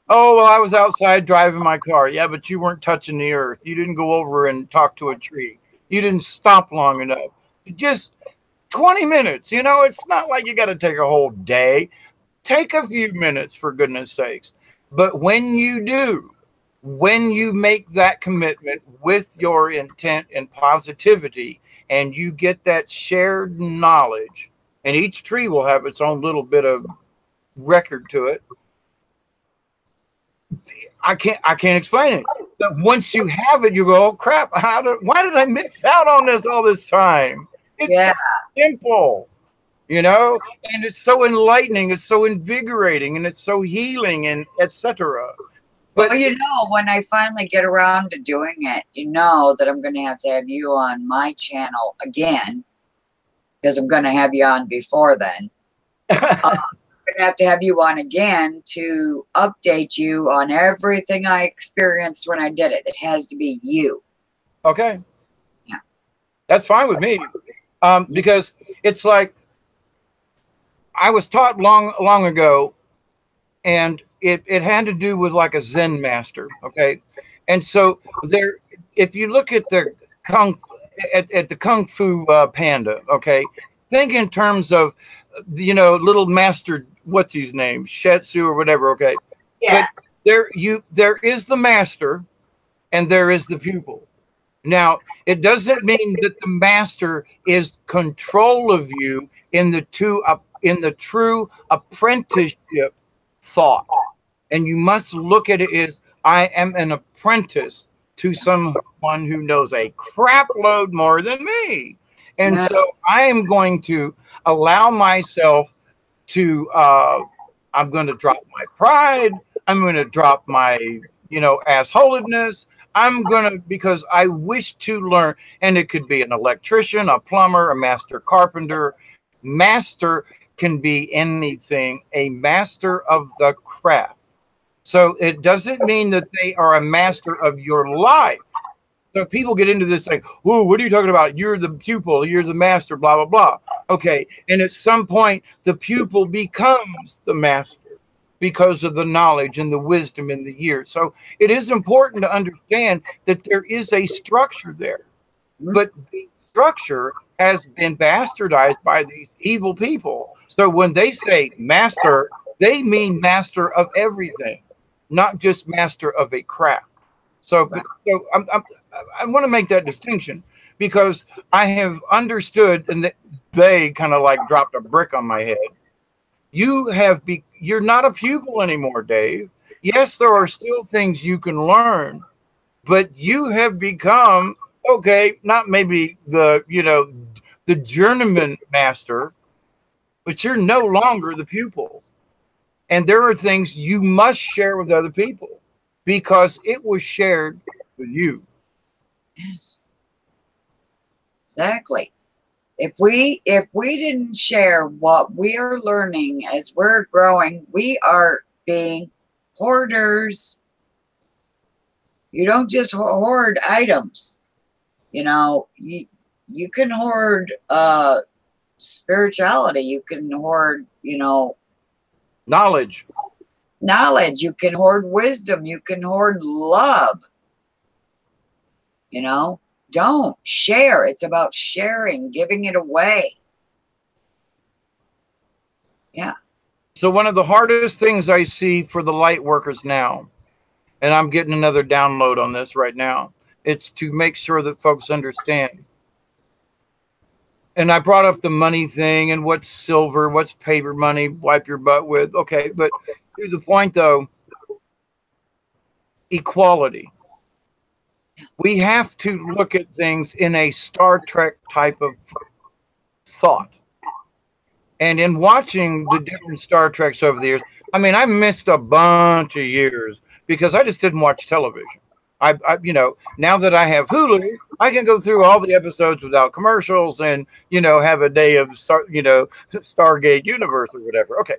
Oh, well, I was outside driving my car. Yeah, but you weren't touching the earth. You didn't go over and talk to a tree. You didn't stop long enough. Just 20 minutes. You know, it's not like you got to take a whole day. Take a few minutes, for goodness sakes. But when you do, when you make that commitment with your intent and positivity, and you get that shared knowledge, and each tree will have its own little bit of record to it. I can't explain it. But once you have it, you go, oh crap, why did I miss out on this all this time? It's so simple, you know, and it's so enlightening, it's so invigorating, and it's so healing, and etc. But well, you know, when I finally get around to doing it, you know that I'm going to have you on my channel again, because I'm going to have you on before then. I'm going to have you on again to update you on everything I experienced when I did it. It has to be you. Okay. Yeah. That's fine with me. Because it's like I was taught long ago, and it had to do with like a Zen master. Okay. And so there, if you look at the at the Kung Fu Panda, okay, think in terms of, you know, little master, what's his name, Shetsu or whatever, okay. Yeah. But there is the master and there is the pupil. Now, it doesn't mean that the master is control of you in the true apprenticeship thought. And you must look at it as, I am an apprentice to someone who knows a crap load more than me. And so I am going to allow myself to, I'm going to drop my pride. I'm going to drop my, you know, assholedness. I'm going to, because I wish to learn, and it could be an electrician, a plumber, a master carpenter. Master can be anything, a master of the craft. So it doesn't mean that they are a master of your life. So people get into this like, "Whoa, what are you talking about? You're the pupil, you're the master, blah, blah, blah." Okay. And at some point, the pupil becomes the master because of the knowledge and the wisdom and the years. So it is important to understand that there is a structure there. But the structure has been bastardized by these evil people. So when they say master, they mean master of everything, not just master of a craft. So I want to make that distinction because I have understood, and they kind of like dropped a brick on my head. You're not a pupil anymore, Dave. Yes, there are still things you can learn, but you have become, okay, not maybe the, you know, the journeyman master, but you're no longer the pupil. And there are things you must share with other people because it was shared with you. Yes. Exactly. If we didn't share what we're learning as we're growing, we are being hoarders. You don't just hoard items. You know, you can hoard spirituality. You can hoard, you know, knowledge. You can hoard wisdom. You can hoard love. You know, don't share. It's about sharing, giving it away. Yeah. So one of the hardest things I see for the light workers now, and I'm getting another download on this right now, It's to make sure that folks understand. And I brought up the money thing and what's silver, what's paper money, wipe your butt with. Okay, but here's the point though. Equality. We have to look at things in a Star Trek type of thought. And in watching the different Star Treks over the years, I mean, I missed a bunch of years because I just didn't watch television. You know, now that I have Hulu, I can go through all the episodes without commercials and, you know, have a day of, you know, Stargate Universe or whatever. Okay.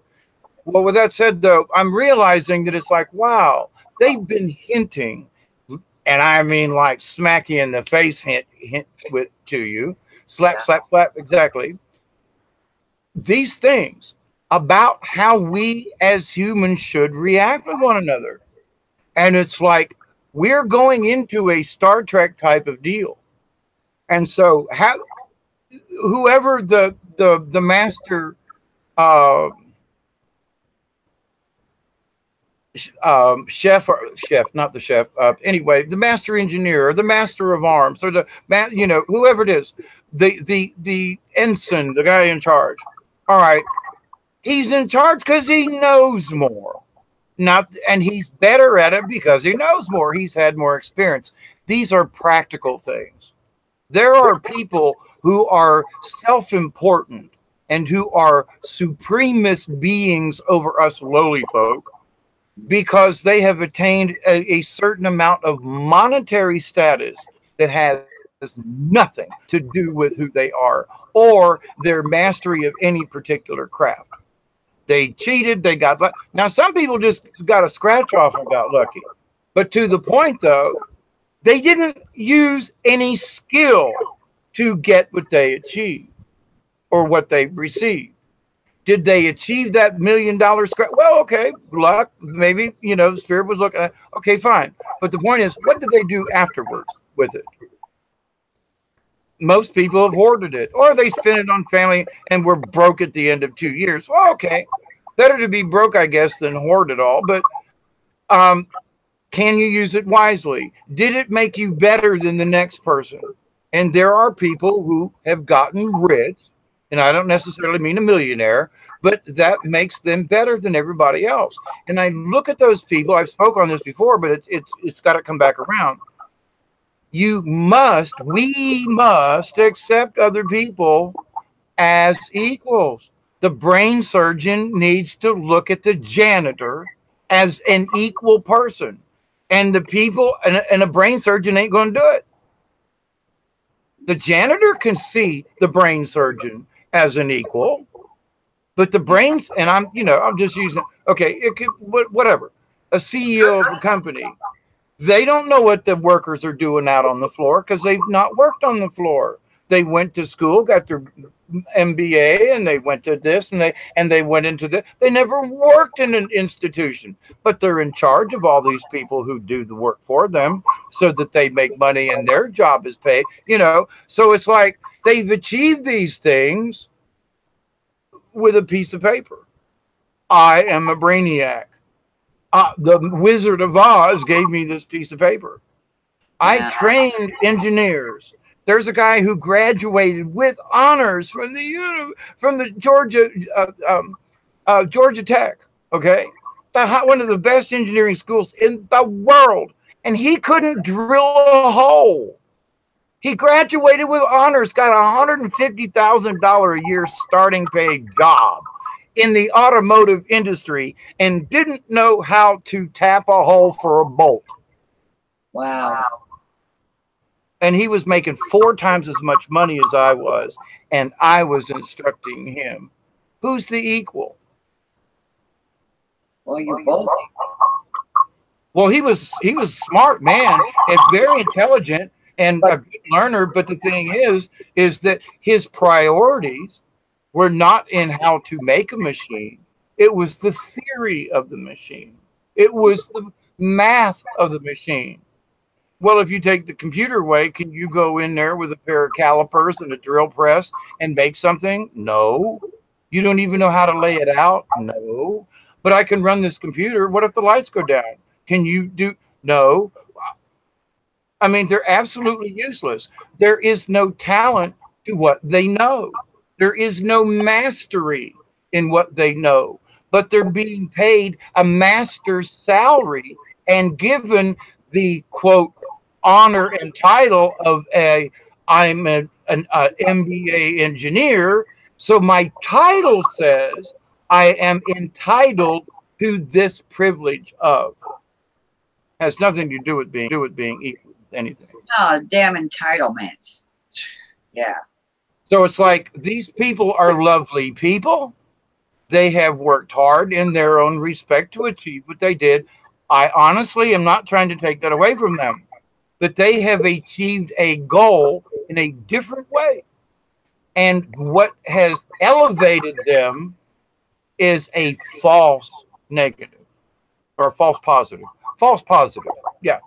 Well, with that said, though, I'm realizing that it's like, wow, they've been hinting, and I mean like smack you in the face hint with to you, slap, slap, slap, exactly. These things about how we as humans should react with one another. And it's like, we're going into a Star Trek type of deal. And so whoever the master chef, not the chef, anyway, the master engineer or the master of arms or the you know, whoever it is, the ensign, the guy in charge. All right, he's in charge because he knows more. And he's better at it because he knows more. He's had more experience. These are practical things. There are people who are self-important and who are supremist beings over us lowly folk because they have attained a certain amount of monetary status that has nothing to do with who they are or their mastery of any particular craft. They cheated. They got lucky. Now, some people just got a scratch off and got lucky. But to the point, though, they didn't use any skill to get what they achieved or what they received. Did they achieve that $1 million scratch? Well, okay, luck. Maybe, you know, Spirit was looking at, okay, fine. But the point is, what did they do afterwards with it? Most people have hoarded it, or they spent it on family and were broke at the end of 2 years. Well, okay, better to be broke, I guess, than hoard it all. But can you use it wisely? Did it make you better than the next person? And there are people who have gotten rich, and I don't necessarily mean a millionaire, but that makes them better than everybody else. And I look at those people. I've spoke on this before, but it's got to come back around. We must accept other people as equals. The brain surgeon needs to look at the janitor as an equal person. And the people, and a brain surgeon ain't going to do it. The janitor can see the brain surgeon as an equal, but the brains, and I'm just using, okay, it could, whatever. A CEO of a company, they don't know what the workers are doing out on the floor because they've not worked on the floor. They went to school, got their MBA, and they went to this, and they went into this. They never worked in an institution, but they're in charge of all these people who do the work for them so that they make money and their job is paid. You know, so it's like they've achieved these things with a piece of paper. I am a brainiac. The Wizard of Oz gave me this piece of paper. I trained engineers. There's a guy who graduated with honors from the Georgia Tech. Okay, one of the best engineering schools in the world, and he couldn't drill a hole. He graduated with honors, got $150,000 a year starting pay job in the automotive industry, and didn't know how to tap a hole for a bolt. Wow. And he was making 4 times as much money as I was, and I was instructing him. Who's the equal? Well, you're both. Well, he was smart, man, and very intelligent and a good learner. But the thing is that his priorities were not in how to make a machine. It was the theory of the machine. It was the math of the machine. Well, if you take the computer way, can you go in there with a pair of calipers and a drill press and make something? No. You don't even know how to lay it out? No. But I can run this computer. What if the lights go down? Can you do? No. I mean, they're absolutely useless. There is no talent to what they know. There is no mastery in what they know, but they're being paid a master's salary and given the quote honor and title of I'm an MBA engineer. So my title says I am entitled to this privilege of. Has nothing to do with being equal with anything. Oh, damn entitlements. Yeah. So it's like these people are lovely people. They have worked hard in their own respect to achieve what they did. I honestly am not trying to take that away from them, but they have achieved a goal in a different way. And what has elevated them is a false negative or false positive. False positive. Yeah.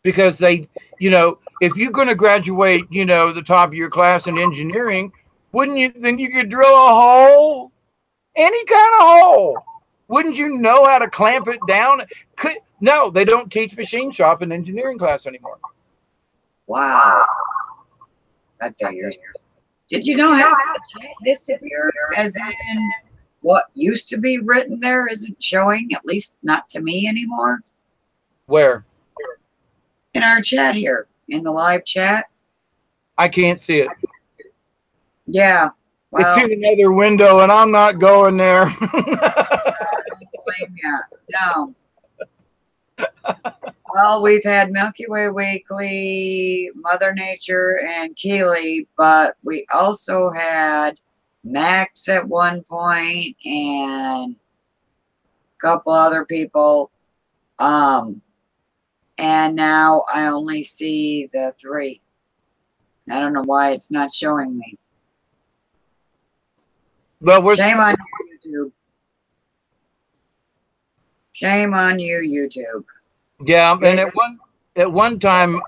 Because they, if you're going to graduate, the top of your class in engineering, wouldn't you think you could drill a hole? Any kind of hole. Wouldn't you know how to clamp it down? No, they don't teach machine shop in engineering class anymore. Wow. Did you know how the chat disappeared? As in, what used to be written there isn't showing, at least not to me anymore? Where? In our chat here, in the live chat. I can't see it. Yeah. Well, it's in another window, and I'm not going there. Don't blame you. No. Well, we've had Milky Way Weekly, Mother Nature, and Keely, but we also had Max at one point and a couple other people. And now I only see the 3. I don't know why it's not showing me. Well, shame on you, YouTube. Shame on you, YouTube. Yeah, and at one time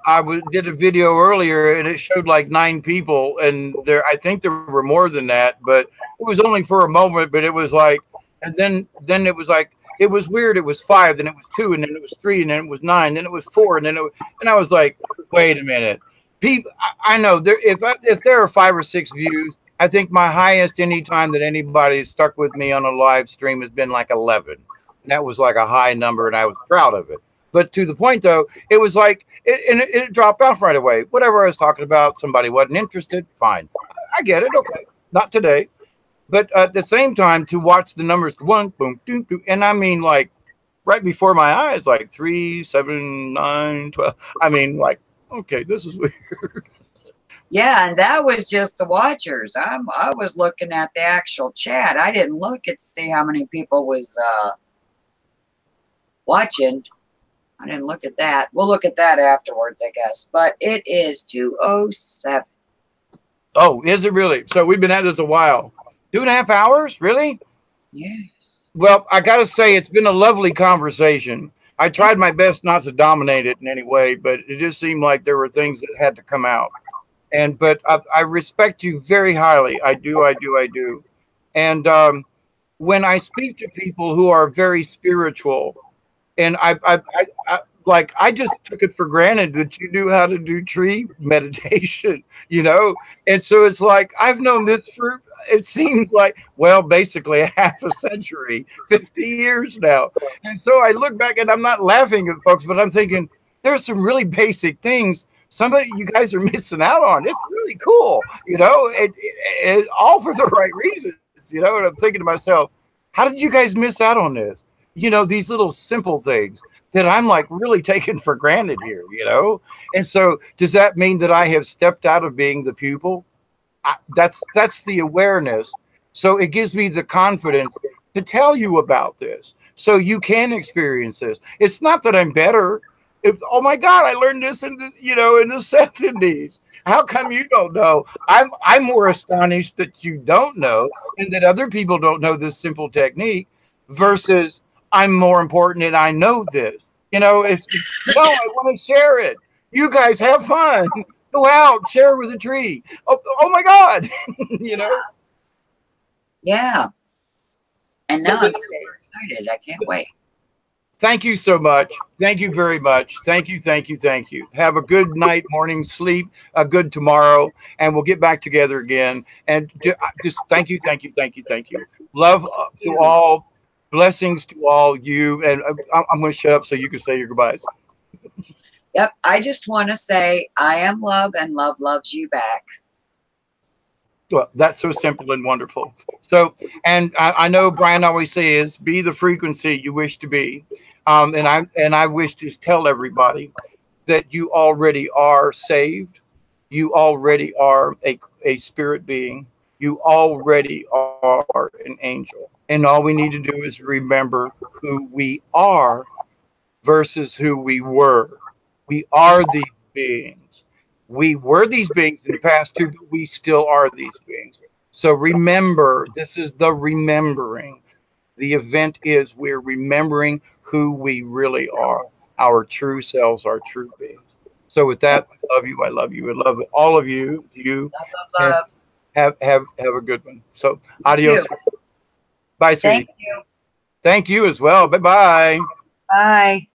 did a video earlier, and it showed like 9 people, and I think there were more than that, but it was only for a moment. But it was like, and then it was like it was weird. It was 5, then it was 2, and then it was 3, and then it was 9, then it was 4, and then and I was like, wait a minute, people. I know if there are 5 or 6 views. I think my highest any time that anybody's stuck with me on a live stream has been like 11. And that was like a high number, and I was proud of it. But to the point, though, it was like, it dropped off right away. Whatever I was talking about, somebody wasn't interested, fine. I get it, okay. Not today. But at the same time, to watch the numbers, 1, boom, doom, doom, and I mean, like, right before my eyes, like 3, 7, 9, 12. I mean, like, okay, this is weird. Yeah, and that was just the watchers. I was looking at the actual chat. I didn't look at see how many people was watching. I didn't look at that. We'll look at that afterwards, I guess. But it is 2:07. Oh, is it really? So we've been at this a while. 2.5 hours? Really? Yes. Well, I got to say, it's been a lovely conversation. I tried my best not to dominate it in any way, but it just seemed like there were things that had to come out. But I respect you very highly. I do. And when I speak to people who are very spiritual, and I just took it for granted that you knew how to do tree meditation, And so it's like, I've known this for, it seems like, well, basically a half a century, 50 years now. And so I look back, and I'm not laughing at folks, but I'm thinking there's some really basic things you guys are missing out on. It's really cool, it all for the right reasons, And I'm thinking to myself, how did you guys miss out on this? These little simple things that I'm like really taking for granted here, And so does that mean that I have stepped out of being the pupil? That's the awareness. So it gives me the confidence to tell you about this so you can experience this. It's not that I'm better. Oh my God, I learned this in the 70s. How come you don't know? I'm more astonished that you don't know and that other people don't know this simple technique versus I'm more important and I know this. I want to share it. You guys have fun. Go out, share with a tree. Oh my God. Yeah. And now I'm super excited. I can't wait. Thank you so much. Thank you very much. Thank you, thank you, thank you. Have a good night, morning, sleep, a good tomorrow, and we'll get back together again. And just thank you, thank you, thank you, thank you. Love to all, blessings to all you. And I'm going to shut up so you can say your goodbyes. Yep. I just want to say I am love and love loves you back. Well, that's so simple and wonderful. So, and I know Brian always says, be the frequency you wish to be. And I wish to tell everybody that you already are saved. You already are a spirit being. You already are an angel. And all we need to do is remember who we are versus who we were. We are these beings. We were these beings in the past too, but we still are these beings. So remember, this is the remembering. The event is we're remembering who we really are, our true selves, our true beings. So with that, I love you. I love you. I love all of you. You love. have a good one. So adios. Bye, sweetie. Thank you. Thank you as well. Bye-bye. Bye.